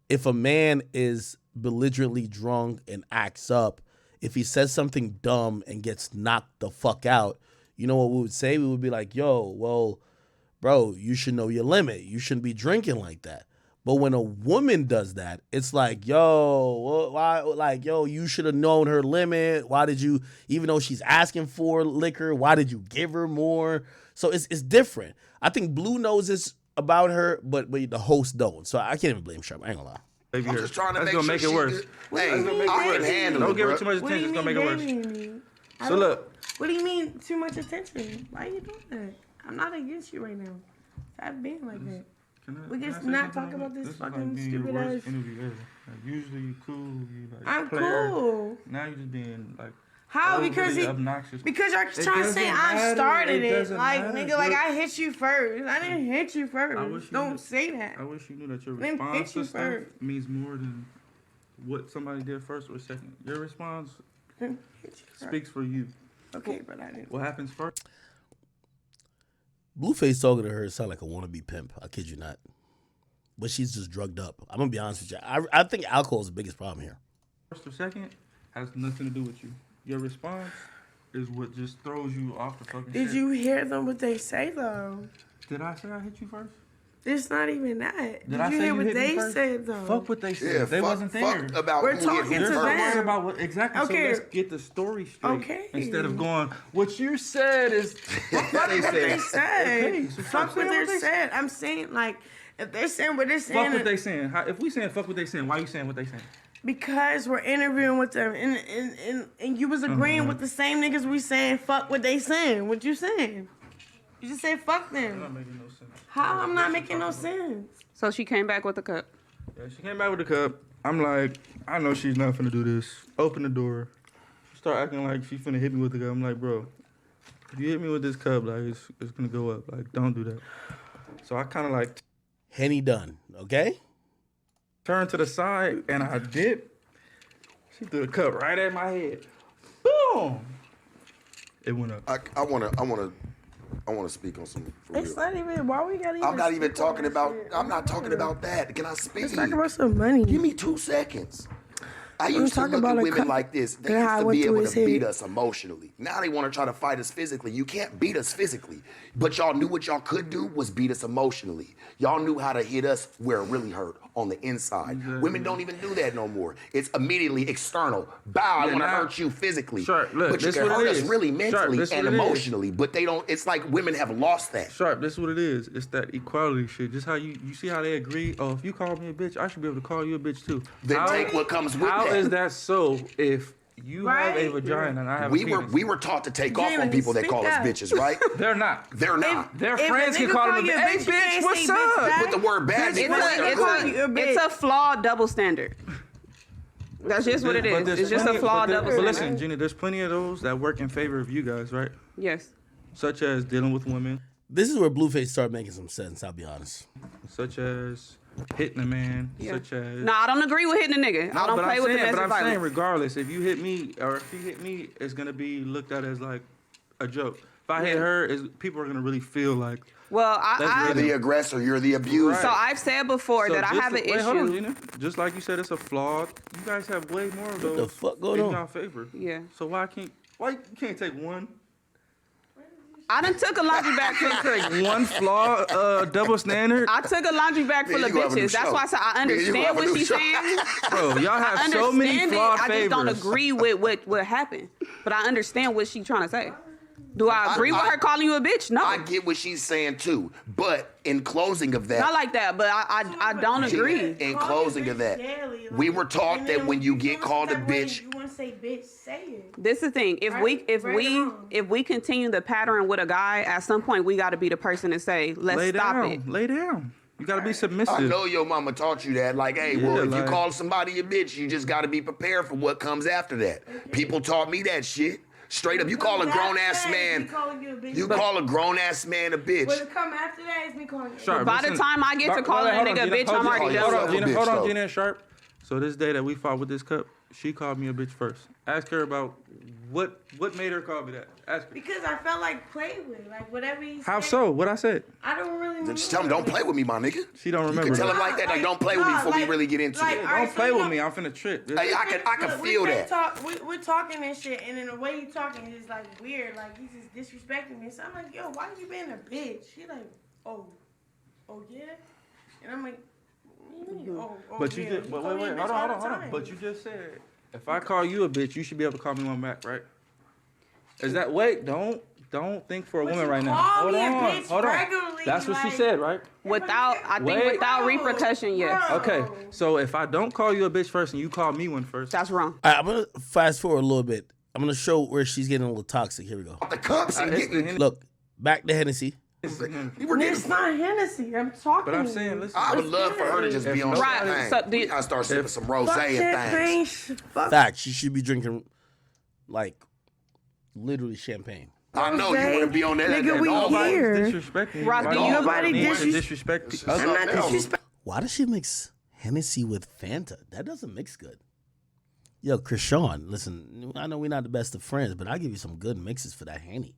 Speaker 1: if a man is belligerently drunk and acts up, if he says something dumb and gets knocked the fuck out, you know what we would say? We would be like, yo, well, bro, you should know your limit. You shouldn't be drinking like that. But when a woman does that, it's like, yo, why? Like, yo, you should have known her limit. Why did you, even though she's asking for liquor, why did you give her more? So it's different. I think Blue knows this about her, but the host don't. So I can't even blame Sharp. I ain't gonna lie.
Speaker 3: I'm just trying to
Speaker 4: That's
Speaker 3: make
Speaker 4: gonna
Speaker 3: sure
Speaker 4: make it worse.
Speaker 3: Hey, I can handle it,
Speaker 4: Don't give her
Speaker 3: bro.
Speaker 4: too much attention. It's gonna make it worse. So look.
Speaker 2: What do you mean too much attention? Why are you doing that? I'm not against you right now. Stop being like that. We just not talk about this fucking
Speaker 4: like
Speaker 2: stupid
Speaker 4: your
Speaker 2: ass.
Speaker 4: worst interview ever. Like, usually you cool. You like
Speaker 2: I'm
Speaker 4: player.
Speaker 2: cool.
Speaker 4: Now you just being like.
Speaker 2: How? Because
Speaker 4: obnoxious.
Speaker 2: because you're trying to say I started it. Like nigga, like I hit you first. I didn't hit you first. Don't say that.
Speaker 4: I wish you knew that your
Speaker 2: Let me hit
Speaker 4: response
Speaker 2: you
Speaker 4: to stuff
Speaker 2: first.
Speaker 4: means more than what somebody did first or second. Your response Speaks for you.
Speaker 2: Okay, but I didn't.
Speaker 4: What happens first?
Speaker 1: Blueface talking to her sound like a wannabe pimp. I kid you not. But she's just drugged up. I'm gonna be honest with you. I think alcohol is the biggest problem here.
Speaker 4: First or second has nothing to do with you. Your response is what just throws you off the fucking
Speaker 2: Did
Speaker 4: shit.
Speaker 2: you hear them what they say though?
Speaker 4: Did I say I hit you first?
Speaker 2: It's not even that. Did
Speaker 4: I
Speaker 2: you
Speaker 4: say
Speaker 2: hear
Speaker 4: you
Speaker 2: what
Speaker 4: hit me
Speaker 2: they
Speaker 4: first?
Speaker 2: said though?
Speaker 4: Fuck what they said.
Speaker 3: Yeah,
Speaker 4: they wasn't there.
Speaker 3: Fuck about
Speaker 2: We're
Speaker 3: who
Speaker 2: talking
Speaker 3: hit
Speaker 2: to
Speaker 3: him
Speaker 2: them.
Speaker 3: first.
Speaker 4: Worry about what exactly.
Speaker 2: Okay.
Speaker 4: So let's get the story straight.
Speaker 2: Okay.
Speaker 4: Instead of going, what you said is fuck what they
Speaker 2: What they
Speaker 4: said.
Speaker 2: said.
Speaker 4: Okay, so
Speaker 2: Fuck what
Speaker 4: say
Speaker 2: they said. I'm saying like if they're saying what they're saying.
Speaker 4: Fuck what they saying. If we saying fuck what they saying, why you saying what they saying?
Speaker 2: Because we're interviewing with them and you was agreeing with the same niggas we saying fuck what they saying. What you saying? You just said fuck them.
Speaker 4: Not making no sense.
Speaker 2: How I'm not making no sense?
Speaker 5: So she came back with the cup.
Speaker 4: Yeah, she came back with the cup. I'm like, I know she's not finna do this. Open the door. Start acting like she finna hit me with the cup. I'm like, bro, if you hit me with this cup, like it's gonna go up. Like, don't do that. So I kind of like
Speaker 1: Henny done. Okay.
Speaker 4: turned to the side and I dip. She threw the cup right at my head. Boom. It went up.
Speaker 3: I wanna speak on some. For
Speaker 2: It's
Speaker 3: real.
Speaker 2: not even. Why we gotta?
Speaker 3: I'm not even
Speaker 2: speak on
Speaker 3: talking
Speaker 2: that
Speaker 3: about.
Speaker 2: shit?
Speaker 3: I'm not talking about that. Can I speak?
Speaker 2: Let's talk about some money.
Speaker 3: Give me 2 seconds. I used to
Speaker 2: talk
Speaker 3: look
Speaker 2: about
Speaker 3: at
Speaker 2: a
Speaker 3: women
Speaker 2: cut
Speaker 3: like this. They
Speaker 2: and how
Speaker 3: used
Speaker 2: I
Speaker 3: to
Speaker 2: went
Speaker 3: be
Speaker 2: through
Speaker 3: able
Speaker 2: his
Speaker 3: to beat
Speaker 2: head.
Speaker 3: us emotionally. Now they want to try to fight us physically. You can't beat us physically. But y'all knew what y'all could do was beat us emotionally. Y'all knew how to hit us where it really hurt, on the inside.
Speaker 4: Exactly.
Speaker 3: Women don't even do that no more. It's immediately external. Bow, I want to
Speaker 4: now-
Speaker 3: hurt you physically.
Speaker 4: Sharp, look,
Speaker 3: but you
Speaker 4: this
Speaker 3: can
Speaker 4: what
Speaker 3: hurt
Speaker 4: it
Speaker 3: us
Speaker 4: is.
Speaker 3: really
Speaker 4: Sharp,
Speaker 3: mentally
Speaker 4: this
Speaker 3: and
Speaker 4: what it is.
Speaker 3: emotionally. But they don't, it's like women have lost that.
Speaker 4: Sharp, this is what it is. It's that equality shit. Just how you see how they agree. Oh, if you call me a bitch, I should be able to call you a bitch too.
Speaker 3: Then take what comes with
Speaker 4: How
Speaker 3: that.
Speaker 4: is that so? If you have a
Speaker 2: Right.
Speaker 4: vagina and I have
Speaker 3: We
Speaker 4: a
Speaker 3: were
Speaker 4: penis,
Speaker 3: we were taught to take off on
Speaker 2: Jalen,
Speaker 3: people that
Speaker 2: speak
Speaker 3: call us
Speaker 2: up.
Speaker 3: bitches, right?
Speaker 4: they're not.
Speaker 3: They're not.
Speaker 4: Their
Speaker 2: If a
Speaker 4: friends can
Speaker 2: nigga
Speaker 4: call
Speaker 2: call
Speaker 4: them a
Speaker 2: you a
Speaker 4: bitch. Hey,
Speaker 2: bitch, you
Speaker 4: bitch,
Speaker 2: can't
Speaker 4: what's
Speaker 2: say bitch
Speaker 4: up?
Speaker 2: back.
Speaker 3: Put the word bad
Speaker 2: Bitch,
Speaker 3: before
Speaker 2: what?
Speaker 3: it.
Speaker 2: It's a- you're a bitch.
Speaker 5: It's a flawed double standard. That's just what it
Speaker 4: But
Speaker 5: is.
Speaker 4: there's
Speaker 5: It's just a
Speaker 4: plenty-
Speaker 5: flawed
Speaker 4: but
Speaker 5: double
Speaker 4: But
Speaker 5: standard.
Speaker 4: listen, Gina, there's plenty of those that work in favor of you guys, right?
Speaker 5: Yes.
Speaker 4: Such as dealing with women,
Speaker 1: This is where Blueface started making some sense. I'll be honest.
Speaker 4: such as hitting a man,
Speaker 5: Yeah.
Speaker 4: such as.
Speaker 5: No, I don't agree with hitting a nigga. I don't
Speaker 4: but
Speaker 5: play
Speaker 4: I'm
Speaker 5: with
Speaker 4: saying,
Speaker 5: domestic
Speaker 4: but I'm saying,
Speaker 5: violence.
Speaker 4: regardless, if you hit me or if you hit me, it's gonna be looked at as like a joke. If I hit her, people are gonna really feel like.
Speaker 5: Well,
Speaker 4: That's
Speaker 3: You're
Speaker 5: I
Speaker 3: the aggressor. You're the abuser.
Speaker 5: so I've said before
Speaker 4: So
Speaker 5: that I
Speaker 4: just
Speaker 5: have an
Speaker 4: wait, hold on,
Speaker 5: issue.
Speaker 4: Gina. Just like you said, it's a flawed. You guys have way more of those.
Speaker 1: the fuck going
Speaker 4: in
Speaker 1: on?
Speaker 4: y'all favor.
Speaker 5: Yeah.
Speaker 4: So why you can't take one?
Speaker 5: I done took a laundry bag full of
Speaker 4: Take one flaw, double standard.
Speaker 5: I took a laundry bag full
Speaker 3: Yeah,
Speaker 5: of
Speaker 3: you have a new
Speaker 5: bitches. That's
Speaker 3: show.
Speaker 5: why I said I
Speaker 3: Yeah, you
Speaker 5: understand
Speaker 3: have a
Speaker 5: what
Speaker 3: new
Speaker 5: she's
Speaker 3: show.
Speaker 5: saying.
Speaker 4: Bro, y'all
Speaker 5: I
Speaker 4: have
Speaker 5: understand
Speaker 4: so many
Speaker 5: it.
Speaker 4: flawed
Speaker 5: I just
Speaker 4: favors.
Speaker 5: don't agree with what happened. But I understand what she's trying to say. Do I agree with her calling you a bitch? No.
Speaker 3: I get what she's saying too, but in closing of that,
Speaker 5: Not like that, but I don't agree.
Speaker 3: in closing of that, we were taught that when you get called a bitch,
Speaker 2: you want to say bitch, say it.
Speaker 5: This is the thing. If
Speaker 2: Right? Right or wrong?
Speaker 5: we continue the pattern with a guy, at some point we got to be the person to say, let's
Speaker 4: Lay
Speaker 5: stop
Speaker 4: down.
Speaker 5: it.
Speaker 4: Lay down. You gotta be submissive.
Speaker 3: I know your mama taught you that. Like, hey, well,
Speaker 4: Yeah,
Speaker 3: if you
Speaker 4: like-
Speaker 3: call somebody a bitch, you just got to be prepared for what comes after that. People taught me that shit. Straight up, you call a grown ass man. You call a grown ass man a bitch.
Speaker 2: What come after that is me calling you.
Speaker 4: Sharp,
Speaker 5: By the
Speaker 4: listen.
Speaker 5: time I get to calling a
Speaker 4: Hold on,
Speaker 5: nigga a
Speaker 4: Gina,
Speaker 5: bitch,
Speaker 4: hold
Speaker 5: I'm
Speaker 4: on,
Speaker 5: already
Speaker 3: Gina.
Speaker 4: Hold
Speaker 5: done.
Speaker 4: on,
Speaker 3: Bitch,
Speaker 4: Gina. Hold on,
Speaker 3: though.
Speaker 4: Gina and Sharp. So this day that we fought with this cup, she called me a bitch first. Ask her about what made her call me that. Ask her.
Speaker 2: Because I felt like play with, like whatever he
Speaker 4: How
Speaker 2: said.
Speaker 4: so? What I said?
Speaker 2: I don't really remember.
Speaker 3: Just tell him, don't play with me, my nigga.
Speaker 4: She don't
Speaker 3: You
Speaker 4: remember.
Speaker 3: can tell
Speaker 4: that.
Speaker 3: him like that. Like, don't play with me before we really get into it.
Speaker 2: all
Speaker 4: Don't
Speaker 2: right,
Speaker 4: play
Speaker 2: so
Speaker 4: with
Speaker 2: you
Speaker 4: me.
Speaker 2: know-
Speaker 4: I'm finna trip.
Speaker 3: Hey, I can
Speaker 2: Look,
Speaker 3: feel
Speaker 2: we
Speaker 3: that.
Speaker 2: We're talking and shit, and then the way you talking is like weird. Like he's just disrespecting me. So I'm like, yo, why you being a bitch? She like, oh yeah, and I'm like, what do you mean?
Speaker 4: But you
Speaker 2: yeah.
Speaker 4: just,
Speaker 2: You
Speaker 4: but
Speaker 2: call me
Speaker 4: wait,
Speaker 2: a bitch
Speaker 4: hold
Speaker 2: all
Speaker 4: on,
Speaker 2: the
Speaker 4: hold on.
Speaker 2: time.
Speaker 4: But you just said if I call you a bitch, you should be able to call me one back, right? Is that wait? Don't think for a
Speaker 2: But
Speaker 4: woman
Speaker 2: you
Speaker 4: right now.
Speaker 2: call
Speaker 4: Hold
Speaker 2: me a
Speaker 4: on,
Speaker 2: bitch
Speaker 4: hold on.
Speaker 2: regularly,
Speaker 4: That's what she
Speaker 2: like-
Speaker 4: said, right?
Speaker 5: I think
Speaker 4: Wait.
Speaker 5: without repercussion, yes.
Speaker 2: Bro.
Speaker 4: Okay, so if I don't call you a bitch first and you call me one first,
Speaker 5: That's wrong.
Speaker 1: All right, I'm gonna fast forward a little bit. I'm gonna show where she's getting a little toxic. Here we go.
Speaker 3: The cups and
Speaker 4: it's
Speaker 3: get,
Speaker 4: the
Speaker 1: Look, back to Hennessy.
Speaker 3: you were
Speaker 2: It's not Hennessy. I'm talking.
Speaker 4: but I'm
Speaker 2: to
Speaker 4: saying,
Speaker 2: you.
Speaker 4: listen.
Speaker 3: I would love for her to just be on
Speaker 5: Right,
Speaker 3: champagne.
Speaker 5: so
Speaker 3: We gotta start sipping some rosé
Speaker 2: Fuck
Speaker 3: and
Speaker 2: champagne.
Speaker 3: things.
Speaker 2: Fuck
Speaker 1: Fact, she should be drinking like literally champagne.
Speaker 3: I know you want to be on that.
Speaker 2: Nigga,
Speaker 3: that
Speaker 2: we
Speaker 3: dog.
Speaker 2: here.
Speaker 4: Nobody's disrespecting
Speaker 5: Rock,
Speaker 4: anybody.
Speaker 5: do you-
Speaker 2: Nobody
Speaker 4: disrespect
Speaker 3: It's
Speaker 4: us.
Speaker 2: I'm not
Speaker 3: something else.
Speaker 2: disrespecting.
Speaker 1: Why does she mix Hennessy with Fanta? That doesn't mix good. Yo, Chrisean, listen, I know we're not the best of friends, but I'll give you some good mixes for that Henny.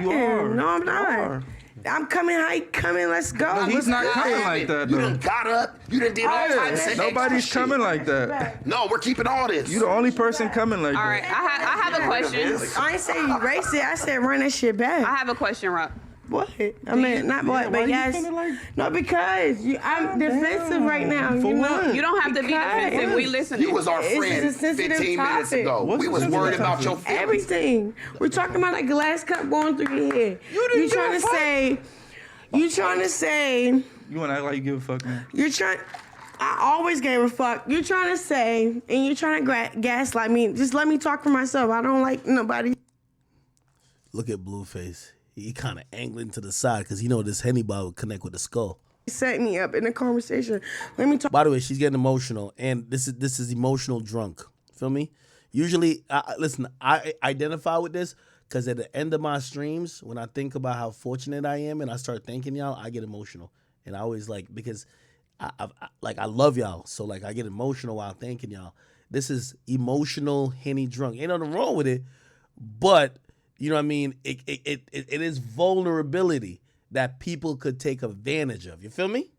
Speaker 4: You are.
Speaker 2: No, I'm
Speaker 4: You
Speaker 2: not.
Speaker 4: are.
Speaker 2: I'm coming. How you coming? Let's go.
Speaker 4: No, he's
Speaker 2: Let's
Speaker 4: not
Speaker 2: go.
Speaker 4: coming like that,
Speaker 3: You
Speaker 4: though.
Speaker 3: done got up. You done did all
Speaker 2: Yeah,
Speaker 3: types of
Speaker 4: Nobody's
Speaker 3: extra
Speaker 4: coming
Speaker 3: shit.
Speaker 4: like that.
Speaker 3: No, we're keeping all this.
Speaker 4: You the only person coming like
Speaker 5: All
Speaker 4: that.
Speaker 5: right, I have a question.
Speaker 2: I ain't say erase it. I said run that shit back.
Speaker 5: I have a question, Rob.
Speaker 2: What? I mean, not what, but
Speaker 4: you
Speaker 2: yes.
Speaker 4: feeling like-
Speaker 2: No, because I'm defensive right now. You know?
Speaker 5: You don't have to be defensive. We listening.
Speaker 3: You was our
Speaker 2: It's
Speaker 3: friend
Speaker 2: a sensitive
Speaker 3: 15 minutes
Speaker 2: topic.
Speaker 3: ago.
Speaker 4: What's
Speaker 3: We
Speaker 4: the
Speaker 3: was
Speaker 4: sensitive
Speaker 3: worried about
Speaker 4: topic?
Speaker 3: your feelings.
Speaker 2: Everything. We're talking about a glass cup going through your head. You trying to say? You trying to say?
Speaker 4: You want to act like you give a fuck, man?
Speaker 2: You're trying. I always gave a fuck. You're trying to say, and you're trying to gaslight me. Just let me talk for myself. I don't like nobody.
Speaker 1: Look at Blueface. He kind of angling to the side because he know this Henny ball would connect with the skull.
Speaker 2: Set me up in a conversation. Let me talk.
Speaker 1: By the way, she's getting emotional, and this is emotional drunk. Feel me? Usually, listen, I identify with this because at the end of my streams, when I think about how fortunate I am and I start thanking y'all, I get emotional, and I always because I love y'all, so like I get emotional while thanking y'all. This is emotional Henny drunk. Ain't nothing wrong with it, but you know what I mean. It is vulnerability that people could take advantage of. You feel me?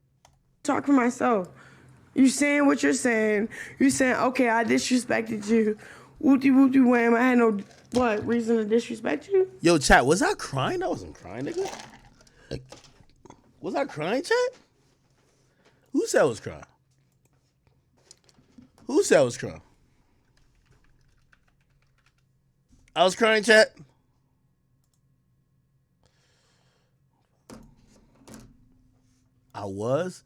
Speaker 2: Talk for myself. You saying what you're saying. You saying, okay, I disrespected you. Whoopty whoopty wham. I had no reason to disrespect you.
Speaker 1: Yo, chat, was I crying? I wasn't crying, nigga. Like, was I crying, chat? Who said I was crying? Who said I was crying? I was crying, chat. I was.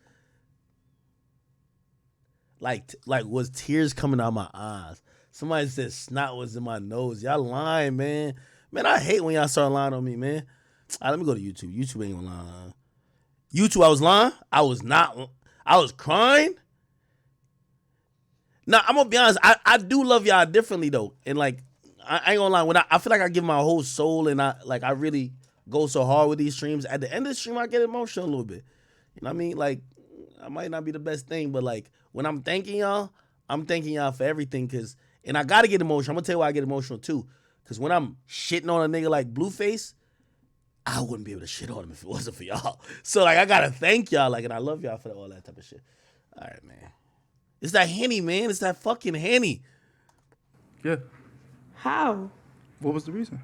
Speaker 1: Like was tears coming out my eyes. Somebody said snot was in my nose. Y'all lying, man. Man, I hate when y'all start lying on me, man. All right, let me go to YouTube. YouTube ain't gonna lie. YouTube, I was lying. I was not. I was crying. Nah, I'm gonna be honest. I do love y'all differently though, and like I ain't gonna lie. When I feel like I give my whole soul, and I really go so hard with these streams. At the end of the stream, I get emotional a little bit. You know what I mean? Like I might not be the best thing, but like when I'm thanking y'all for everything. And I gotta get emotional. I'm gonna tell you why I get emotional too. Cause when I'm shitting on a nigga like Blueface, I wouldn't be able to shit on him if it wasn't for y'all. So like I gotta thank y'all, like, and I love y'all for all that type of shit. All right, man. It's that Henny, man. It's that fucking Henny.
Speaker 4: Yeah.
Speaker 2: How?
Speaker 4: What was the reason?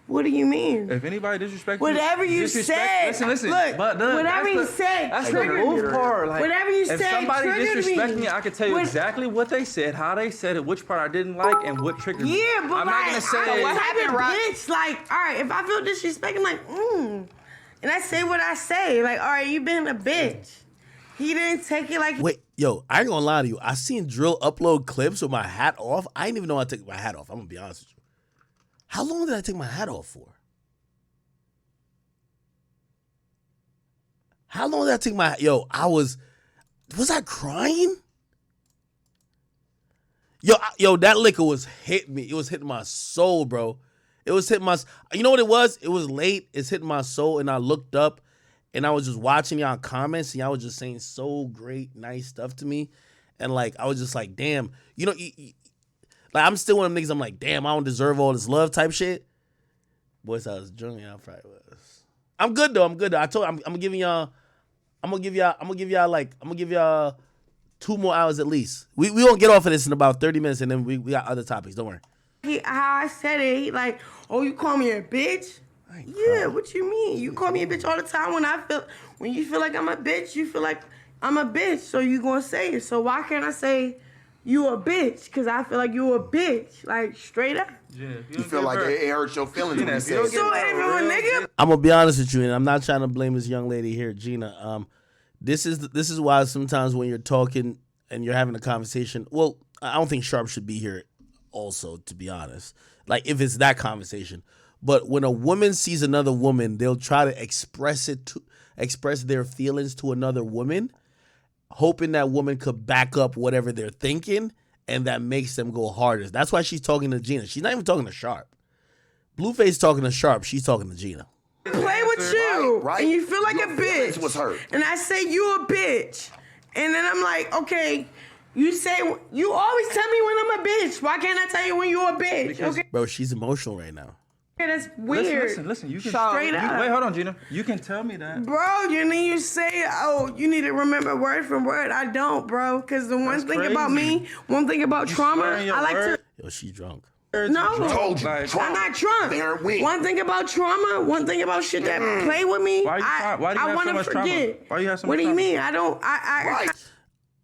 Speaker 2: What do you mean?
Speaker 4: If anybody disrespects
Speaker 2: Whatever you said.
Speaker 4: Listen.
Speaker 2: Look,
Speaker 4: But
Speaker 2: whatever you said
Speaker 4: that's the
Speaker 2: triggered me.
Speaker 4: move part. Like,
Speaker 2: Whatever you
Speaker 4: if
Speaker 2: said
Speaker 4: somebody
Speaker 2: triggered
Speaker 4: disrespect
Speaker 2: me.
Speaker 4: me, I can tell you
Speaker 2: What-
Speaker 4: exactly what they said, how they said it, which part I didn't like, and what triggered me.
Speaker 2: Yeah, but
Speaker 4: I'm
Speaker 2: like,
Speaker 4: not gonna say
Speaker 2: I'm
Speaker 5: what
Speaker 2: the
Speaker 5: happened,
Speaker 2: type of
Speaker 5: Rock?
Speaker 2: bitch. Like, all right, if I feel disrespect, I'm like, and I say what I say. Like, all right, you been a bitch. He didn't take it like.
Speaker 1: Wait, yo, I ain't gonna lie to you. I seen Drill upload clips with my hat off. I didn't even know I took my hat off. I'm gonna be honest with you. How long did I take my hat off for? How long did I take my was I crying? Yo, that liquor was hitting me. It was hitting my soul, bro. It was hitting my. You know what it was? It was late. It's hitting my soul, and I looked up, and I was just watching y'all comments, and y'all was just saying so great, nice stuff to me, and like I was just like, damn, you know, like I'm still one of them niggas. I'm like, damn, I don't deserve all this love type shit. Boys, I was drunk. I probably was. I'm good though. I told I'm gonna give y'all 2 more hours at least. We gonna get off of this in about 30 minutes, and then we got other topics. Don't worry.
Speaker 2: How I said it, he like, oh, you call me a bitch? Yeah, what you mean? You call me a bitch all the time when you feel like I'm a bitch, you feel like I'm a bitch, so you gonna say it. So why can't I say you a bitch? Cause I feel like you a bitch, like straight up.
Speaker 4: Yeah,
Speaker 3: You feel like it hurt your feelings when you
Speaker 4: if you
Speaker 3: said
Speaker 4: don't
Speaker 3: it.
Speaker 4: get
Speaker 2: So everyone, nigga.
Speaker 1: I'm gonna be honest with you, and I'm not trying to blame this young lady here, Gina. This is why sometimes when you're talking and you're having a conversation, well, I don't think Sharp should be here also, to be honest. Like if it's that conversation. But when a woman sees another woman, they'll try to express their feelings to another woman, hoping that woman could back up whatever they're thinking, and that makes them go harder. That's why she's talking to Gina. She's not even talking to Sharp. Blueface talking to Sharp. She's talking to Gina.
Speaker 2: Play with you,
Speaker 3: Right.
Speaker 2: and you feel like
Speaker 3: Your
Speaker 2: a
Speaker 3: feelings
Speaker 2: bitch.
Speaker 3: was hurt.
Speaker 2: And I say you a bitch, and then I'm like, okay, You always tell me when I'm a bitch. Why can't I tell you when you're a bitch?
Speaker 4: Because-
Speaker 2: Okay,
Speaker 1: Bro, she's emotional right now.
Speaker 2: that's weird.
Speaker 4: Listen. You can
Speaker 2: Straight up.
Speaker 4: wait, hold on, Gina. You can tell me that.
Speaker 2: Bro, you say, oh, you need to remember word for word. I don't, bro. Because the one
Speaker 4: That's
Speaker 2: thing about
Speaker 4: crazy.
Speaker 2: me, one thing about trauma,
Speaker 4: swearing your
Speaker 2: I like
Speaker 4: word?
Speaker 2: to.
Speaker 1: Yo, she's drunk.
Speaker 2: No.
Speaker 3: Told you,
Speaker 4: Like,
Speaker 3: trauma.
Speaker 2: I'm not drunk.
Speaker 3: There it went.
Speaker 2: One thing about trauma, one thing about shit that play with me,
Speaker 4: Why do you
Speaker 2: I
Speaker 4: have
Speaker 2: want
Speaker 4: so
Speaker 2: to
Speaker 4: much trauma?
Speaker 2: forget.
Speaker 4: Why you have so
Speaker 2: What
Speaker 4: much
Speaker 2: do you
Speaker 4: trauma?
Speaker 2: mean? I don't.
Speaker 3: Right.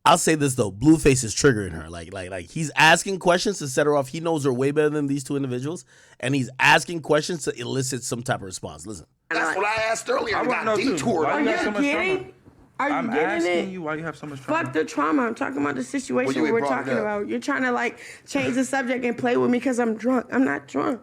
Speaker 1: I'll say this though, Blueface is triggering her. Like he's asking questions to set her off. He knows her way better than these two individuals, and he's asking questions to elicit some type of response. Listen,
Speaker 3: That's what I asked earlier.
Speaker 4: I
Speaker 3: I
Speaker 4: wanna
Speaker 3: got
Speaker 4: know, too.
Speaker 3: detoured.
Speaker 4: Why
Speaker 2: Are
Speaker 4: you
Speaker 2: you
Speaker 4: have so much
Speaker 2: getting?
Speaker 4: trauma?
Speaker 2: Are you
Speaker 4: I'm
Speaker 2: getting
Speaker 4: asking
Speaker 2: it?
Speaker 4: you why you have so much trauma.
Speaker 2: Fuck the trauma. I'm talking about the situation
Speaker 3: Well, you
Speaker 2: we're
Speaker 3: ain't brought it
Speaker 2: talking
Speaker 3: up.
Speaker 2: about. You're trying to like change the subject and play with me because I'm drunk. I'm not drunk.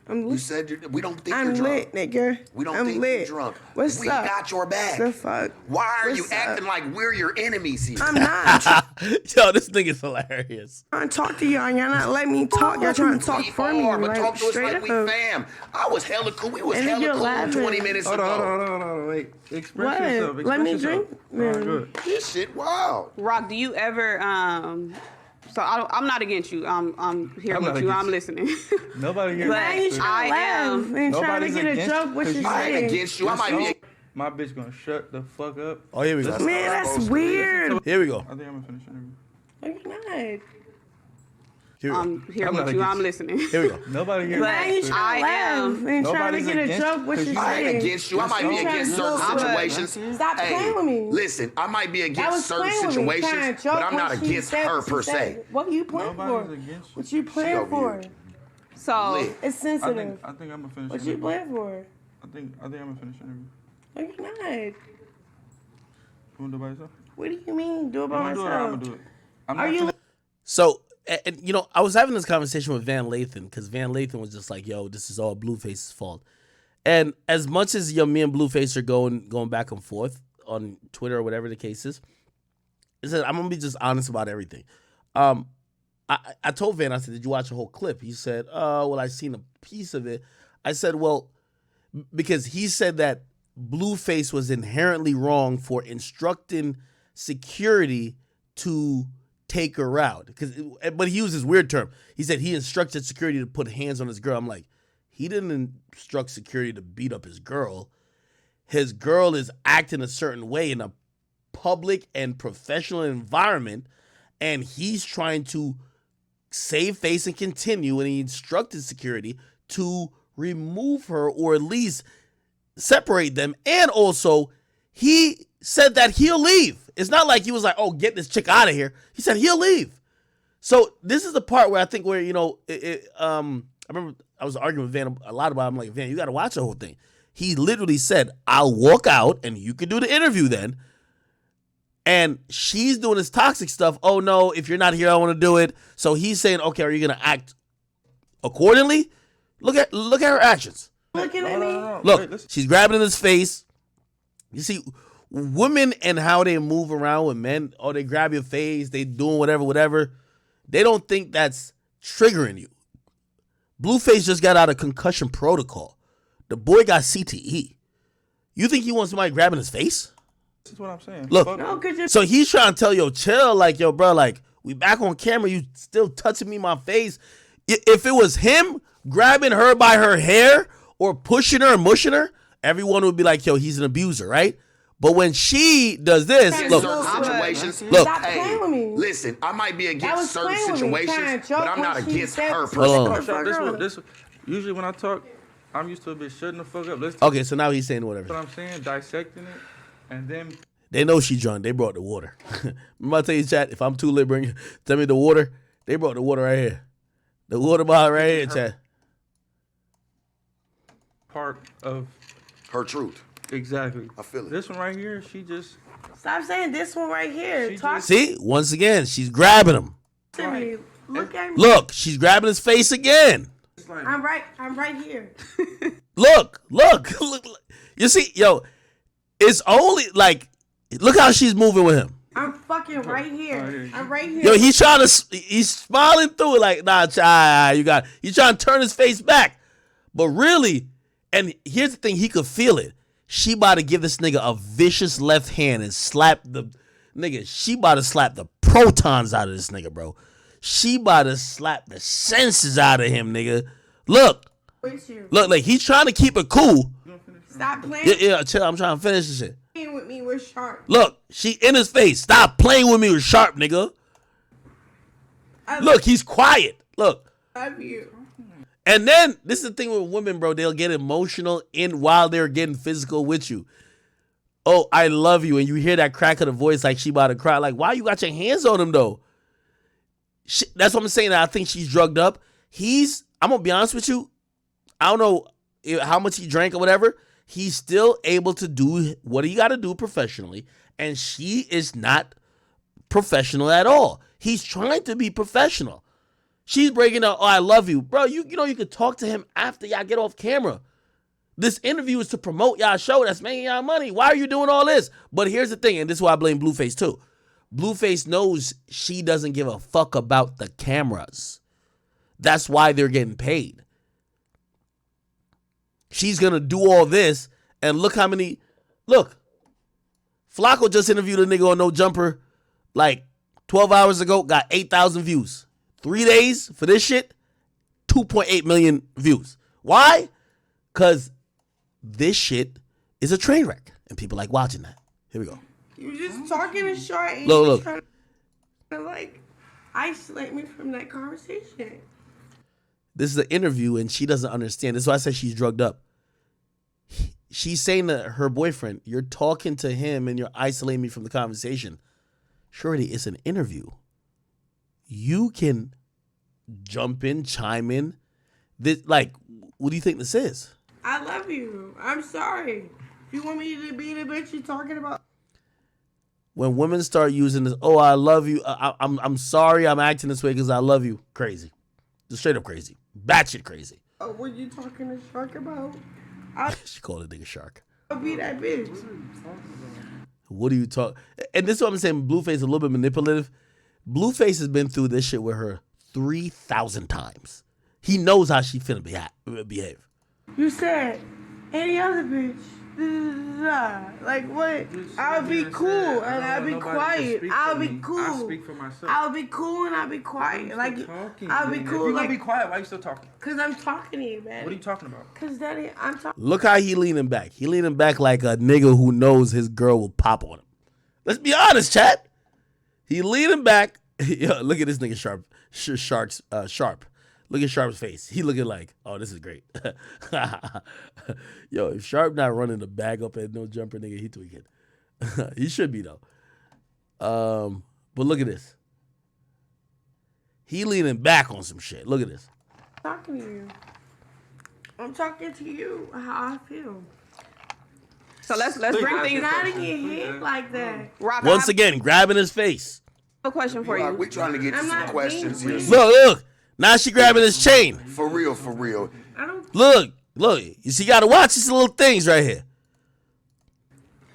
Speaker 2: I'm
Speaker 3: You
Speaker 2: lit.
Speaker 3: said we don't think
Speaker 2: I'm
Speaker 3: you're drunk.
Speaker 2: lit, nigga.
Speaker 3: We don't
Speaker 2: I'm
Speaker 3: think
Speaker 2: lit.
Speaker 3: you're drunk.
Speaker 2: What's
Speaker 3: we
Speaker 2: up?
Speaker 3: got your back.
Speaker 2: The fuck?
Speaker 3: Why are you
Speaker 2: What's up?
Speaker 3: acting like we're your enemies here?
Speaker 2: I'm not. I'm
Speaker 1: yo, this nigga's hilarious.
Speaker 2: trying to talk to y'all and y'all not letting me talk. Y'all trying to talk
Speaker 3: We
Speaker 2: for me.
Speaker 3: are, but
Speaker 2: Like,
Speaker 3: talk to us
Speaker 2: straight
Speaker 3: like we
Speaker 2: up.
Speaker 3: fam. I was hella cool. We was
Speaker 2: And then
Speaker 3: hella
Speaker 2: you're
Speaker 3: cool
Speaker 2: laughing.
Speaker 3: 20 minutes
Speaker 4: Hold
Speaker 3: ago.
Speaker 4: on. Wait. Express yourself.
Speaker 2: What? Let me drink.
Speaker 4: All right,
Speaker 2: Yeah.
Speaker 4: good.
Speaker 3: This shit, wow.
Speaker 5: Rock, do you ever so I'm not against you. I'm here
Speaker 4: I'm not
Speaker 5: with you.
Speaker 4: against
Speaker 5: I'm
Speaker 4: you.
Speaker 5: listening.
Speaker 4: Nobody here.
Speaker 5: But
Speaker 2: Why you
Speaker 5: I
Speaker 2: trying to laugh
Speaker 5: am-
Speaker 2: and trying to
Speaker 4: Nobody's
Speaker 2: get a
Speaker 4: against
Speaker 2: joke?
Speaker 4: you,
Speaker 2: What
Speaker 4: 'cause
Speaker 2: you
Speaker 4: you-
Speaker 3: I ain't
Speaker 2: saying?
Speaker 3: against you. I might be.
Speaker 4: My bitch gonna shut the fuck up.
Speaker 1: Oh, here we go.
Speaker 3: That's-
Speaker 2: Man, that's
Speaker 3: supposed to be.
Speaker 2: weird.
Speaker 1: Here we go.
Speaker 4: I think I'm gonna finish the interview.
Speaker 2: No, you're not.
Speaker 1: Here we go.
Speaker 5: I'm here
Speaker 4: I'm
Speaker 5: with
Speaker 4: not
Speaker 5: you.
Speaker 4: against
Speaker 5: I'm
Speaker 4: you.
Speaker 5: listening.
Speaker 1: Here we go.
Speaker 4: Nobody here.
Speaker 5: But
Speaker 2: Why you
Speaker 4: But-
Speaker 2: trying
Speaker 5: I
Speaker 2: to laugh
Speaker 5: am-
Speaker 2: and trying to
Speaker 4: Nobody's
Speaker 2: get a
Speaker 4: against
Speaker 2: joke?
Speaker 4: you,
Speaker 2: What
Speaker 4: 'cause
Speaker 2: you
Speaker 4: you-
Speaker 3: I ain't
Speaker 2: saying?
Speaker 3: against you. I might be
Speaker 2: You trying
Speaker 3: against
Speaker 2: to
Speaker 3: certain
Speaker 2: go for it.
Speaker 3: situations.
Speaker 2: Stop playing with me.
Speaker 3: Listen, I might be
Speaker 2: That
Speaker 3: against
Speaker 2: was
Speaker 3: certain
Speaker 2: playing with me, trying
Speaker 3: situations,
Speaker 2: to joke
Speaker 3: but I'm not
Speaker 2: what she
Speaker 3: against
Speaker 2: said,
Speaker 3: her
Speaker 2: she
Speaker 3: per
Speaker 2: said.
Speaker 3: se.
Speaker 2: What you playing
Speaker 4: Nobody's
Speaker 2: for?
Speaker 4: against you.
Speaker 2: What you playing
Speaker 3: over
Speaker 2: for?
Speaker 3: here.
Speaker 5: So
Speaker 3: Lit.
Speaker 2: It's
Speaker 4: I
Speaker 2: sensitive.
Speaker 4: think I'm gonna finish.
Speaker 2: What
Speaker 4: the
Speaker 2: you
Speaker 4: interview.
Speaker 2: playing for?
Speaker 4: I think I'm gonna finish the interview.
Speaker 2: No, you're not.
Speaker 4: You wanna do it by yourself?
Speaker 2: What do you mean? Do it
Speaker 4: You
Speaker 2: by
Speaker 4: wanna do it or I'm
Speaker 2: myself?
Speaker 4: gonna do it? I'm
Speaker 2: Are
Speaker 4: not
Speaker 2: you?
Speaker 4: finna-
Speaker 1: So, and you know, I was having this conversation with Van Lathan because Van Lathan was just like, "Yo, this is all Blueface's fault." And as much as me and Blueface are going back and forth on Twitter or whatever the case is, I said I'm gonna be just honest about everything. I told Van, I said, "Did you watch the whole clip?" He said, "Oh, well, I seen a piece of it." I said, "Well," because he said that Blueface was inherently wrong for instructing security to take her out. But he used this weird term. He said he instructed security to put hands on his girl. I'm like, he didn't instruct security to beat up his girl. His girl is acting a certain way in a public and professional environment, and he's trying to save face and continue, and he instructed security to remove her or at least separate them. And also, he said that he'll leave. It's not like he was like, "Oh, get this chick out of here." He said he'll leave. So this is the part where I think where, you know, I remember I was arguing with Van a lot about it. I'm like, "Van, you got to watch the whole thing." He literally said, "I'll walk out and you can do the interview then." And she's doing this toxic stuff. "Oh no, if you're not here, I want to do it." So he's saying, "Okay, are you going to act accordingly?" Look at her actions.
Speaker 2: Looking at me.
Speaker 4: No.
Speaker 1: Look,
Speaker 4: Wait, listen.
Speaker 1: she's grabbing his face. You see, women and how they move around with men, or they grab your face, they doing whatever. They don't think that's triggering you. Blueface just got out of concussion protocol. The boy got CTE. You think he wants somebody grabbing his face?
Speaker 4: This is what I'm saying.
Speaker 1: Look.
Speaker 4: Fuck
Speaker 2: No, cause you're
Speaker 1: So he's trying to tell yo, chill, like, yo, bro, like, we back on camera, you still touching me in my face. If it was him grabbing her by her hair or pushing her and mushing her, everyone would be like, yo, he's an abuser, right? But when she does this,
Speaker 3: In
Speaker 1: look,
Speaker 3: certain situations,
Speaker 1: Look.
Speaker 2: Stop playing with me.
Speaker 3: listen, I might be
Speaker 2: That
Speaker 3: against
Speaker 2: was
Speaker 3: certain
Speaker 2: playing with me, trying
Speaker 3: situations,
Speaker 2: to joke
Speaker 3: but I'm not
Speaker 2: when she
Speaker 3: against
Speaker 2: said-
Speaker 3: her per
Speaker 1: Hold on.
Speaker 3: se.
Speaker 2: Fuck her.
Speaker 4: This usually when I talk, I'm used to a bitch shutting the fuck up. Listen
Speaker 1: okay, so now he's saying
Speaker 4: to
Speaker 1: whatever.
Speaker 4: what I'm saying, dissecting it, and then
Speaker 1: They know she drunk. They brought the water. Remember I tell you, chat, if I'm too lit, tell me the water. They brought the water right here. The water bottle right here, chat.
Speaker 4: part of
Speaker 3: Her truth.
Speaker 4: exactly.
Speaker 3: I feel it.
Speaker 4: This one right here, she just
Speaker 2: Stop saying this one right here.
Speaker 4: She
Speaker 2: Talk
Speaker 4: just-
Speaker 1: See, once again, she's grabbing him.
Speaker 2: to me. Look at me.
Speaker 1: Look, she's grabbing his face again.
Speaker 4: it's like
Speaker 2: I'm right here.
Speaker 1: Look. You see, yo, it's only like, look how she's moving with him.
Speaker 2: I'm fucking right here. I'm right here.
Speaker 1: Yo, he's smiling through it like, nah, child, you got, he's trying to turn his face back. But really, and here's the thing, he could feel it. She about to give this nigga a vicious left hand and slap the, nigga, she about to slap the protons out of this nigga, bro. She about to slap the senses out of him, nigga. Look,
Speaker 2: With you.
Speaker 1: like he's trying to keep it cool.
Speaker 2: Stop playing
Speaker 1: Yeah, chill. I'm trying to finish this shit.
Speaker 2: with me with Sharp.
Speaker 1: Look, she in his face. Stop playing with me with Sharp, nigga. Look, he's quiet. Look.
Speaker 2: Love you.
Speaker 1: And then this is the thing with women, bro. They'll get emotional while they're getting physical with you. Oh, I love you. And you hear that crack of the voice like she about to cry. Like, why you got your hands on him, though? That's what I'm saying. I think she's drugged up. I'm going to be honest with you. I don't know how much he drank or whatever. He's still able to do what he got to do professionally. And she is not professional at all. He's trying to be professional. She's breaking out, oh, I love you. Bro, you know you could talk to him after y'all get off camera. This interview is to promote y'all show that's making y'all money. Why are you doing all this? But here's the thing, and this is why I blame Blueface too. Blueface knows she doesn't give a fuck about the cameras. That's why they're getting paid. She's going to do all this, and look how many... Look, Flacco just interviewed a nigga on No Jumper like 12 hours ago, got 8,000 views. 3 days for this shit, 2.8 million views. Why? Because this shit is a train wreck, and people like watching that. Here we go.
Speaker 2: You were just talking to Sharp and
Speaker 1: Look,
Speaker 2: you
Speaker 1: look.
Speaker 2: trying to like isolate me from that conversation.
Speaker 1: This is an interview, and she doesn't understand. This is why I said she's drugged up. She's saying to her boyfriend, you're talking to him and you're isolating me from the conversation. Shorty, it's an interview. You can jump in, chime in. This, like, what do you think this is?
Speaker 2: I love you. I'm sorry. If you want me to be the bitch you're talking about.
Speaker 1: When women start using this, oh, I love you. I'm sorry I'm acting this way because I love you. Crazy. Just straight up crazy. Batshit crazy.
Speaker 2: Oh, what you talking to Shark about?
Speaker 1: She called a nigga shark.
Speaker 2: I'll be that bitch.
Speaker 1: What do you talk? And this is what I'm saying. Blueface is a little bit manipulative. Blueface has been through this shit with her 3,000 times. He knows how she finna behave.
Speaker 2: You said any other bitch. Like what? I'll be cool and I'll be quiet. I'll be cool.
Speaker 4: I speak for myself.
Speaker 2: I'll be cool and I'll be quiet. Like I'll be cool.
Speaker 4: If you
Speaker 2: like,
Speaker 4: gonna be quiet, why you still talking?
Speaker 2: Cause I'm talking to you, man.
Speaker 4: What are you talking about?
Speaker 2: Cause Daddy, I'm talking.
Speaker 1: Look how he leaning back. He leaning back like a nigga who knows his girl will pop on him. Let's be honest, chat. He leaning back. Yo, look at this nigga Sharp. Look at Sharp's face. He looking like, oh, this is great. Yo, if Sharp not running the bag up at No Jumper, nigga, he tweaking. He should be though. But look at this. He leaning back on some shit. Look at this.
Speaker 2: Talking to you. I'm talking to you. How I feel.
Speaker 5: So let's bring things.
Speaker 2: Not in your head like that.
Speaker 5: Rock,
Speaker 1: Once again, grabbing his face.
Speaker 5: I have a question for you.
Speaker 3: We trying to get to
Speaker 2: I'm
Speaker 3: some
Speaker 2: not
Speaker 3: questions
Speaker 2: being
Speaker 3: here.
Speaker 2: weird.
Speaker 1: Look. Now she grabbing his chain.
Speaker 3: For real.
Speaker 2: I don't.
Speaker 1: Look. You see, you gotta watch these little things right here.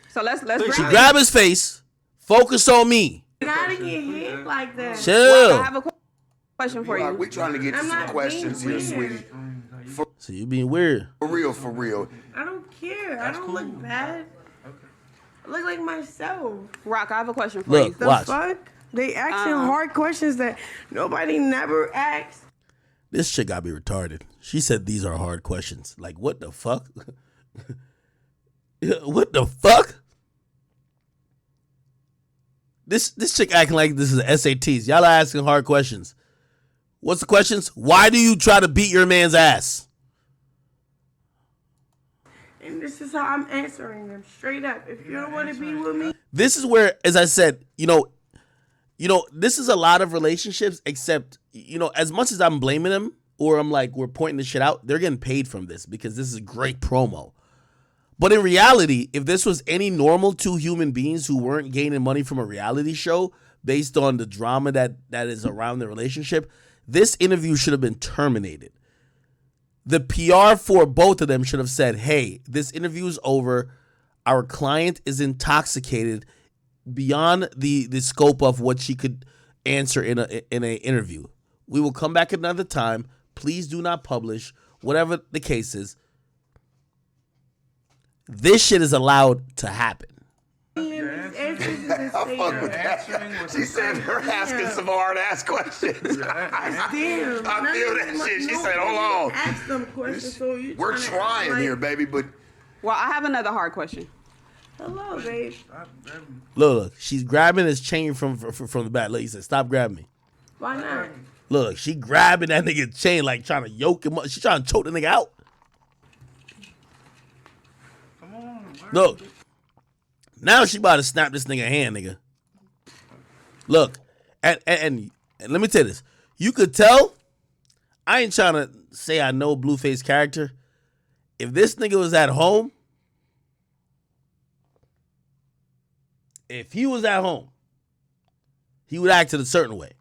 Speaker 5: So let's bring
Speaker 1: She
Speaker 5: things.
Speaker 1: grab his face. Focus on me.
Speaker 2: Not in your head like that.
Speaker 1: Chill.
Speaker 5: I have a question for you.
Speaker 3: We trying to get to
Speaker 2: I'm
Speaker 3: some
Speaker 2: not
Speaker 3: questions
Speaker 2: being
Speaker 3: here,
Speaker 2: weird.
Speaker 3: sweetie.
Speaker 1: So you being weird.
Speaker 3: For real.
Speaker 2: I don't care. I don't look bad. I look like myself.
Speaker 5: Rock, I have a question for
Speaker 1: Look.
Speaker 5: you.
Speaker 2: The
Speaker 1: Watch.
Speaker 2: fuck? They asking hard questions that nobody never asks.
Speaker 1: This chick gotta be retarded. She said these are hard questions. Like, what the fuck? What the fuck? This chick acting like this is SATs. Y'all are asking hard questions. What's the questions? Why do you try to beat your man's ass?
Speaker 2: And this is how I'm answering them straight up. If you don't want to be with me,
Speaker 1: This is where, as I said, this is a lot of relationships, except, as much as I'm blaming them or I'm like, we're pointing this shit out, they're getting paid from this because this is great promo. But in reality, if this was any normal two human beings who weren't gaining money from a reality show based on the drama that is around the relationship, this interview should have been terminated. The PR for both of them should have said, hey, this interview is over. Our client is intoxicated beyond the scope of what she could answer in an interview. We will come back another time. Please do not publish, whatever the case is. This shit is allowed to happen.
Speaker 2: Answers is a
Speaker 3: I fuck with
Speaker 2: statement.
Speaker 3: that. She said they're asking some hard-ass questions.
Speaker 2: Damn.
Speaker 3: I feel that shit. She said, hold on.
Speaker 2: Ask them questions. So you
Speaker 3: We're trying here, baby, but
Speaker 5: Well, I have another hard question.
Speaker 2: Hello, babe.
Speaker 1: Look, she's grabbing his chain from the back. Look, he said, stop grabbing me.
Speaker 2: Why not?
Speaker 1: Look, she grabbing that nigga's chain like trying to yoke him up. She trying to choke the nigga out.
Speaker 4: Come on.
Speaker 1: Look, now she about to snap this nigga hand, nigga. Look, and let me tell you this. You could tell, I ain't trying to say I know Blueface character. If this nigga was at home, he would act in a certain way.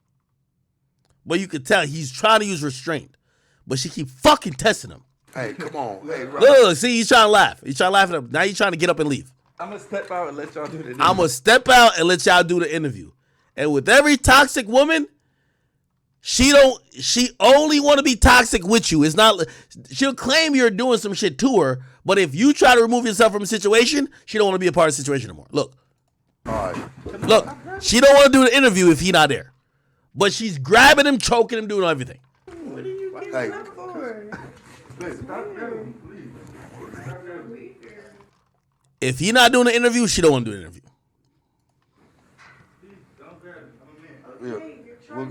Speaker 1: But you could tell he's trying to use restraint. But she keep fucking testing him.
Speaker 3: hey, come on. Hey,
Speaker 1: Look, see, he's trying to laugh. He's trying to laugh at him. Now he's trying to get up and leave.
Speaker 4: I'm gonna step out and let y'all do the
Speaker 1: I'm going to step out and let y'all do the interview. And with every toxic woman, she only want to be toxic with you. It's not, she'll claim you're doing some shit to her, but if you try to remove yourself from a situation, she don't want to be a part of the situation anymore. Look.
Speaker 3: all right.
Speaker 1: Look, she don't want to do the interview if he not there. But she's grabbing him, choking him, doing everything.
Speaker 2: What are you getting
Speaker 3: Hey.
Speaker 2: up for?
Speaker 1: If he not doing the interview, she don't want to do the interview.
Speaker 3: Yeah. Well,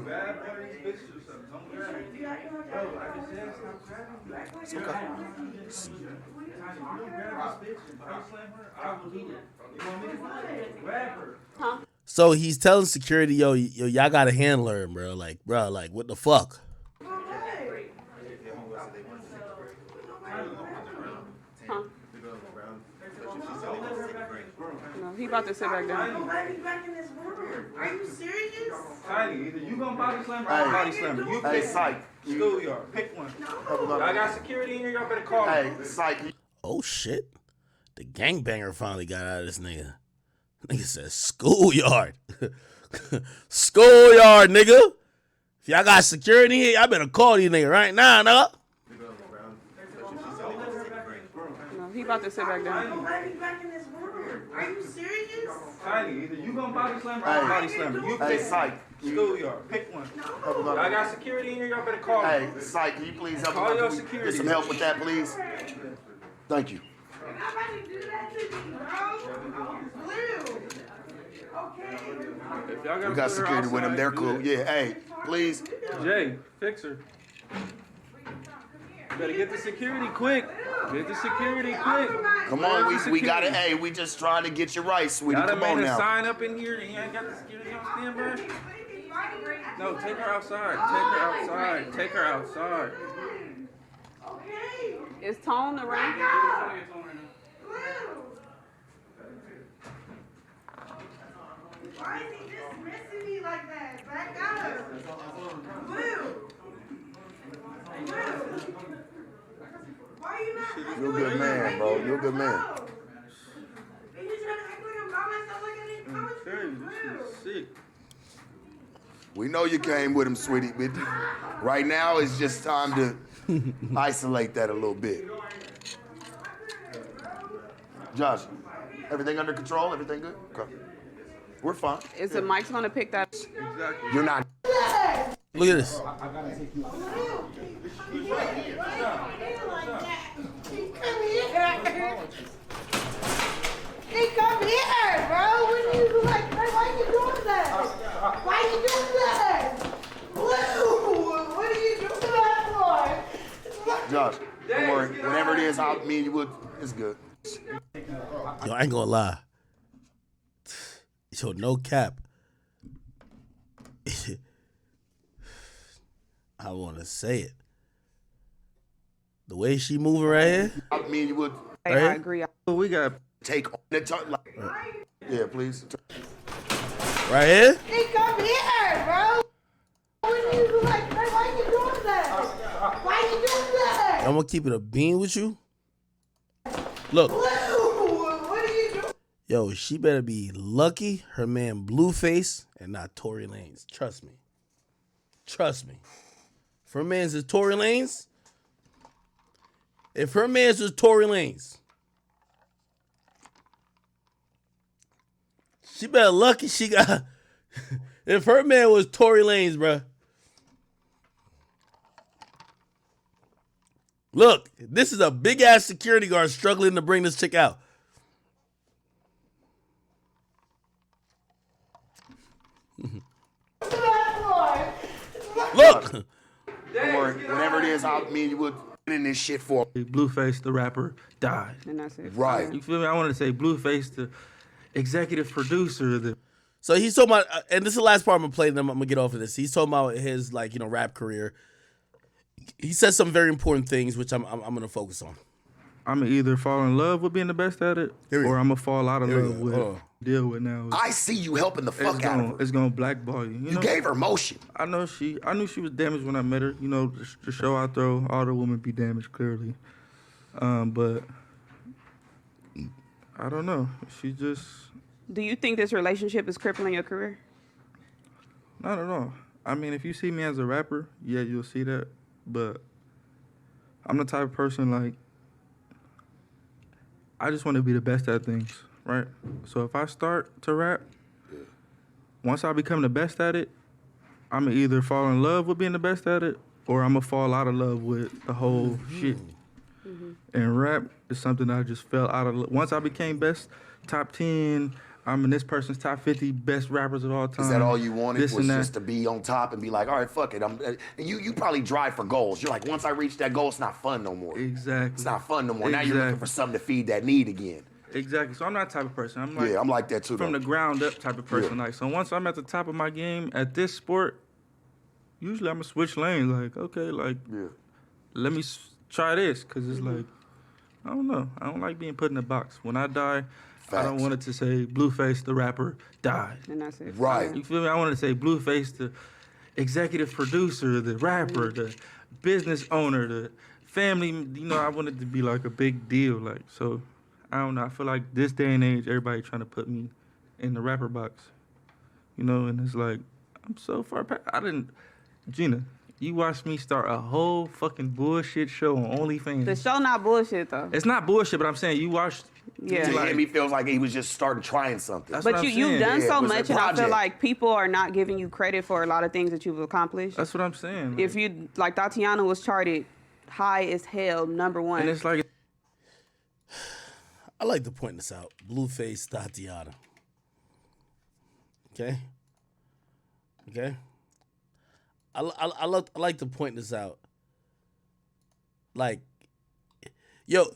Speaker 1: So he's telling security, yo, y'all got to handle her, bro. Like, what the fuck?
Speaker 5: No, he about to sit back down.
Speaker 2: Nobody back in this room. Are you serious?
Speaker 4: Tiny, either you gonna body slam or I'm body slam. You
Speaker 3: hey,
Speaker 4: pick
Speaker 3: Psych.
Speaker 4: schoolyard. Pick one. I got security in here. Y'all better call
Speaker 3: Hey,
Speaker 4: me.
Speaker 3: Psych.
Speaker 1: Oh, shit. The gangbanger finally got out of this nigga. Nigga said schoolyard. Schoolyard, nigga. If y'all got security here, y'all better call these niggas right now, nigga.
Speaker 5: No, he about to sit back down.
Speaker 2: Nobody back in this room. Are you serious?
Speaker 4: Tiny, either you gonna body slam or I'm body slam. You
Speaker 3: Hey,
Speaker 4: pick
Speaker 3: Psych.
Speaker 4: schoolyard. Pick one. I got security in here. Y'all better call
Speaker 3: Hey,
Speaker 4: me.
Speaker 3: Psych, can you please help
Speaker 4: Call your
Speaker 3: me?
Speaker 4: security.
Speaker 3: Get some help with that, please. Thank you.
Speaker 2: Nobody do that to me, bro. Blue. Okay.
Speaker 4: If y'all gotta
Speaker 3: We got
Speaker 4: put her
Speaker 3: security with them.
Speaker 4: outside,
Speaker 3: They're
Speaker 4: do
Speaker 3: cool.
Speaker 4: that.
Speaker 3: Yeah, hey, please.
Speaker 4: Jay, fix her. Better get the security quick. Get the security quick.
Speaker 3: Come on, we got it. Hey, we just trying to get you right, sweetie.
Speaker 4: Y'all done
Speaker 3: Come on
Speaker 4: made a
Speaker 3: now.
Speaker 4: sign up in here and you ain't got the security on standby? No, take her outside. Take her outside. Take her outside.
Speaker 2: Okay.
Speaker 5: Is Tone around?
Speaker 2: Blue. Why is he dismissing me like that? Back up. Blue. Blue. Why are you not?
Speaker 3: You're a good man, bro. You're a good man.
Speaker 2: And you trying to act like I'm by myself like I didn't come
Speaker 4: Hey,
Speaker 2: with you.
Speaker 4: this is sick.
Speaker 3: We know you came with him, sweetie, but right now it's just time to isolate that a little bit. Josh, everything under control? Everything good? Okay. We're fine.
Speaker 5: Is the mic's gonna pick that?
Speaker 4: Exactly.
Speaker 3: You're not.
Speaker 1: Look at this.
Speaker 2: He come here, bro. What are you like? Why are you doing that? Why are you doing that? Blue, what are you doing that for?
Speaker 3: Josh, don't worry. Whatever it is, me and you would. It's good.
Speaker 1: Yo, I ain't gonna lie. Yo, no cap. I want to say it. The way she moving right here.
Speaker 3: Me and you would
Speaker 5: I
Speaker 1: Right?
Speaker 5: agree.
Speaker 4: We got
Speaker 3: take on the tongue. Like, yeah, please.
Speaker 1: Right here?
Speaker 2: He come here, bro. What are you like? Why are you doing that? Why are you doing that?
Speaker 1: I'm gonna keep it a bean with you. Look,
Speaker 2: Blue, what are you doing?
Speaker 1: yo, she better be lucky her man Blueface and not Tory Lanez. Trust me. Trust me. If her man's is Tory Lanez, She better lucky she got. If her man was Tory Lanez, bruh. Look, this is a big ass security guard struggling to bring this chick out. Look.
Speaker 3: Don't worry. Whenever it is, me and you will get in this shit for.
Speaker 4: Blueface, the rapper, died.
Speaker 5: And that's it.
Speaker 3: Right.
Speaker 4: You feel me? I wanted to say Blueface, the executive producer, the
Speaker 1: So he's talking about, and this is the last part I'm gonna play, and I'm gonna get off of this. He's talking about his rap career. He says some very important things, which I'm gonna focus on.
Speaker 4: I'm gonna either fall in love with being the best at it, or I'm gonna fall out of
Speaker 1: Here we
Speaker 4: love
Speaker 1: go.
Speaker 4: with
Speaker 1: Hold on.
Speaker 4: deal with now.
Speaker 3: I see you helping the fuck out of her.
Speaker 4: It's gonna blackball you.
Speaker 3: You
Speaker 4: know?
Speaker 3: gave her motion.
Speaker 4: I knew she was damaged when I met her. You know, the show I throw, all the women be damaged clearly. But I don't know. She just
Speaker 5: Do you think this relationship is crippling your career?
Speaker 4: not at all. I mean, if you see me as a rapper, yeah, you'll see that. But I'm the type of person like I just want to be the best at things, right? So if I start to rap, once I become the best at it, I'm gonna either fall in love with being the best at it, or I'm gonna fall out of love with the whole shit. And rap is something I just fell out of. Once I became best, top 10, I'm in this person's top 50 best rappers of all time.
Speaker 3: Is that all you wanted?
Speaker 4: This
Speaker 3: Was
Speaker 4: and that.
Speaker 3: just to be on top and be like, all right, fuck it. And you probably drive for goals. You're like, once I reach that goal, it's not fun no more.
Speaker 4: Exactly.
Speaker 3: It's not fun no more. Now you're looking
Speaker 4: Exactly.
Speaker 3: for something to feed that need again.
Speaker 4: Exactly. So I'm not that type of person. I'm like,
Speaker 3: Yeah, I'm like that too.
Speaker 4: from
Speaker 3: though.
Speaker 4: the ground up type of person.
Speaker 3: Yeah.
Speaker 4: Like, so once I'm at the top of my game at this sport, usually I'm gonna switch lanes. Like, okay, like,
Speaker 3: Yeah.
Speaker 4: let me try this, cause it's like, I don't know. I don't like being put in a box. When I die, I don't
Speaker 3: Facts.
Speaker 4: want it to say Blueface, the rapper, died.
Speaker 5: And that's it.
Speaker 3: Right.
Speaker 4: You feel me? I want to say Blueface, the executive producer, the rapper, the business owner, the family. You know, I want it to be like a big deal. Like, so, I don't know. I feel like this day and age, everybody trying to put me in the rapper box. You know, and it's like, I'm so far past. Gina, you watched me start a whole fucking bullshit show on OnlyFans.
Speaker 5: The show not bullshit though.
Speaker 4: It's not bullshit, but I'm saying you watched.
Speaker 5: Yeah.
Speaker 3: To him, he feels like he was just starting trying something.
Speaker 4: That's
Speaker 5: But
Speaker 4: what I'm
Speaker 5: you've
Speaker 4: saying.
Speaker 5: done
Speaker 3: Yeah,
Speaker 5: so
Speaker 3: it was a
Speaker 5: much, and I feel
Speaker 3: project.
Speaker 5: like people are not giving you credit for a lot of things that you've accomplished.
Speaker 4: That's what I'm saying.
Speaker 5: If you like, Tatiana was charted high as hell, #1.
Speaker 4: and it's like,
Speaker 1: I like to point this out. Blueface Tatiana. Okay? Okay? I like to point this out. Like, yo,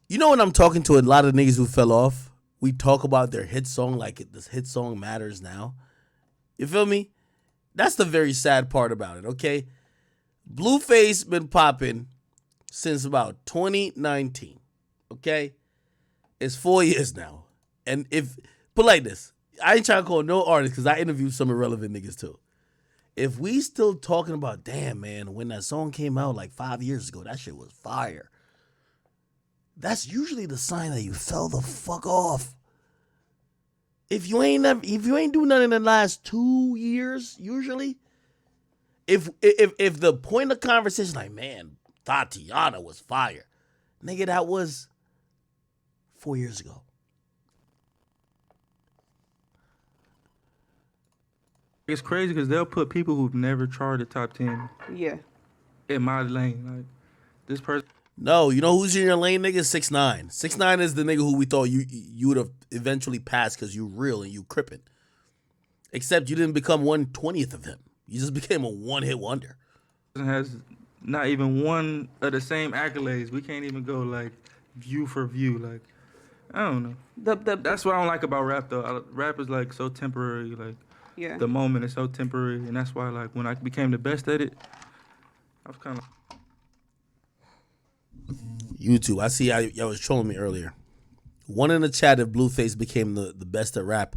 Speaker 1: you know when I'm talking to a lot of niggas who fell off, we talk about their hit song like this hit song matters now. You feel me? That's the very sad part about it, okay? Blueface been popping since about 2019, okay? It's 4 years now. And put like this, I ain't trying to call no artist because I interviewed some irrelevant niggas too. If we still talking about, damn, man, when that song came out like 5 years ago, that shit was fire. That's usually the sign that you fell the fuck off. If you ain't do nothing in the last 2 years, usually, if the point of conversation like, man, Tatiana was fire, nigga, that was 4 years ago.
Speaker 4: it's crazy because they'll put people who've never charted top 10
Speaker 5: Yeah.
Speaker 4: in my lane. Like, this person.
Speaker 1: No, you know who's in your lane, nigga? 6ix9ine. 6ix9ine is the nigga who we thought you would have eventually passed because you real and you crippin'. Except you didn't become 1/20th of him. You just became a one-hit wonder.
Speaker 4: Has not even one of the same accolades. We can't even go like view for view. Like, I don't know. That's what I don't like about rap though. Rap is like so temporary. Like,
Speaker 5: Yeah.
Speaker 4: the moment is so temporary, and that's why like when I became the best at it, I was kind of.
Speaker 1: YouTube, I see y'all was trolling me earlier. 1 in the chat if Blueface became the best at rap.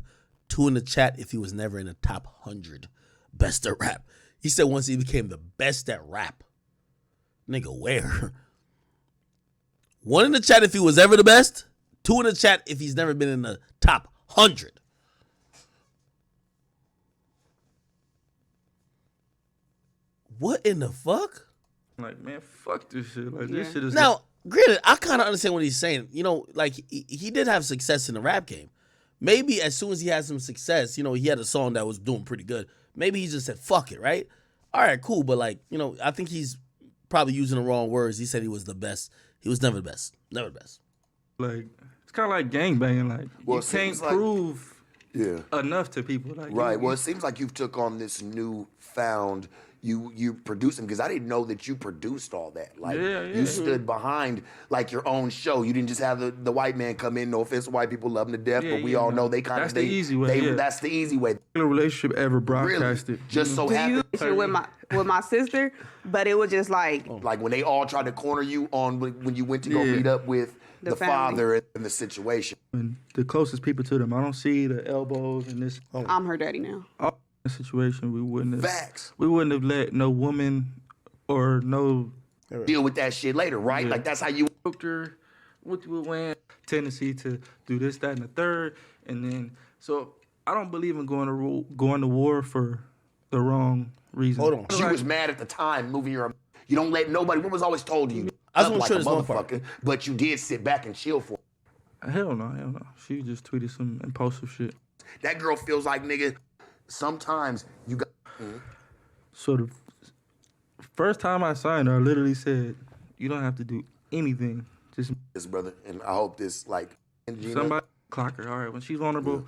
Speaker 1: 2 in the chat if he was never in the top 100 best at rap. He said once he became the best at rap. Nigga, where? 1 in the chat if he was ever the best. 2 in the chat if he's never been in the top 100. What in the fuck?
Speaker 4: Like, man, fuck this shit. Like,
Speaker 5: Yeah.
Speaker 4: this shit is.
Speaker 1: Now, granted, I kind of understand what he's saying. You know, like, he did have success in the rap game. maybe as soon as he had some success, you know, he had a song that was doing pretty good. Maybe he just said, fuck it, right? All right, cool. But like, you know, I think he's probably using the wrong words. He said he was the best. He was never the best. Never the best.
Speaker 4: Like, it's kind of like gangbanging. Like,
Speaker 3: Well,
Speaker 4: you
Speaker 3: it
Speaker 4: can't
Speaker 3: seems like-
Speaker 4: prove
Speaker 3: Yeah.
Speaker 4: enough to people. Like,
Speaker 3: Right. Well, it seems like you've took on this newfound. You producing because I didn't know that you produced all that. Like you stood behind like your own show. You didn't just have the white man come in. No offense, white people love him to death, but we all know they kind of
Speaker 4: that's the easy way.
Speaker 3: That's the easy way.
Speaker 4: No relationship ever broadcasted.
Speaker 3: Really, just so
Speaker 5: We
Speaker 3: happened.
Speaker 5: used it with my sister, but it was just like
Speaker 3: Like when they all tried to corner you on when you went to go meet up with the
Speaker 5: family.
Speaker 3: father and the situation.
Speaker 4: And the closest people to them, I don't see the elbows and this.
Speaker 5: I'm her daddy now.
Speaker 4: All the situation, we wouldn't have.
Speaker 3: Facts.
Speaker 4: We wouldn't have let no woman or no
Speaker 3: Deal with that shit later, right? Like that's how you.
Speaker 4: doctor with when tendency to do this, that, and the third, and then so I don't believe in going to war for the wrong reason.
Speaker 1: Hold on.
Speaker 3: She was mad at the time moving your. You don't let nobody. What was always told to you?
Speaker 1: I just
Speaker 3: up
Speaker 1: want to
Speaker 3: like
Speaker 1: show
Speaker 3: a
Speaker 1: this one part.
Speaker 3: motherfucker, but you did sit back and chill for.
Speaker 4: Hell no. She just tweeted some impulsive shit.
Speaker 3: That girl feels like nigga. Sometimes you got.
Speaker 4: So the first time I signed her, I literally said, "You don't have to do anything. Just
Speaker 3: This brother, and I hope this like.
Speaker 4: somebody clock her. All right, when she's vulnerable,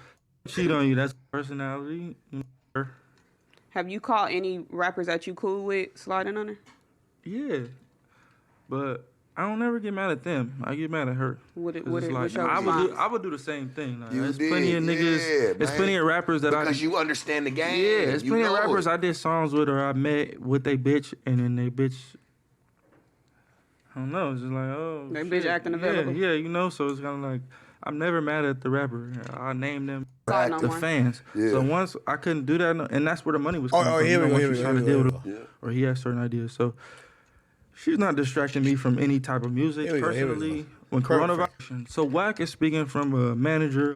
Speaker 4: cheat on you. That's personality.
Speaker 5: Have you caught any rappers that you cool with sliding on her?
Speaker 4: Yeah, but I don't ever get mad at them. I get mad at her. 'Cause it's like,
Speaker 5: what's your
Speaker 4: I
Speaker 5: response?
Speaker 4: would do the same thing. Like,
Speaker 3: You
Speaker 4: there's
Speaker 3: did,
Speaker 4: plenty of niggas.
Speaker 3: yeah,
Speaker 4: there's
Speaker 3: man.
Speaker 4: plenty of rappers that
Speaker 3: Because you understand the game.
Speaker 4: Yeah, there's
Speaker 3: You
Speaker 4: plenty of
Speaker 3: know
Speaker 4: rappers
Speaker 3: it.
Speaker 4: I did songs with or I met with they bitch and then they bitch. I don't know. It's just like, oh,
Speaker 5: They bitch
Speaker 4: shit.
Speaker 5: acting available.
Speaker 4: Yeah, you know. So it's kind of like I'm never mad at the rapper. I name them
Speaker 5: Sliding on
Speaker 4: the
Speaker 5: one.
Speaker 4: fans.
Speaker 3: Yeah.
Speaker 4: So once I couldn't do that, and that's where the money was
Speaker 1: Oh,
Speaker 4: coming from.
Speaker 1: here
Speaker 4: You know,
Speaker 1: we go,
Speaker 4: once
Speaker 1: here
Speaker 4: you're
Speaker 1: we
Speaker 4: trying
Speaker 1: go,
Speaker 4: to
Speaker 1: here
Speaker 4: deal
Speaker 1: we
Speaker 4: with
Speaker 1: go.
Speaker 4: or he has certain ideas. So she's not distracting me from any type of music
Speaker 1: Here we go, here we
Speaker 4: personally.
Speaker 1: go.
Speaker 4: When
Speaker 1: Perfect.
Speaker 4: coronavirus, so Wack is speaking from a manager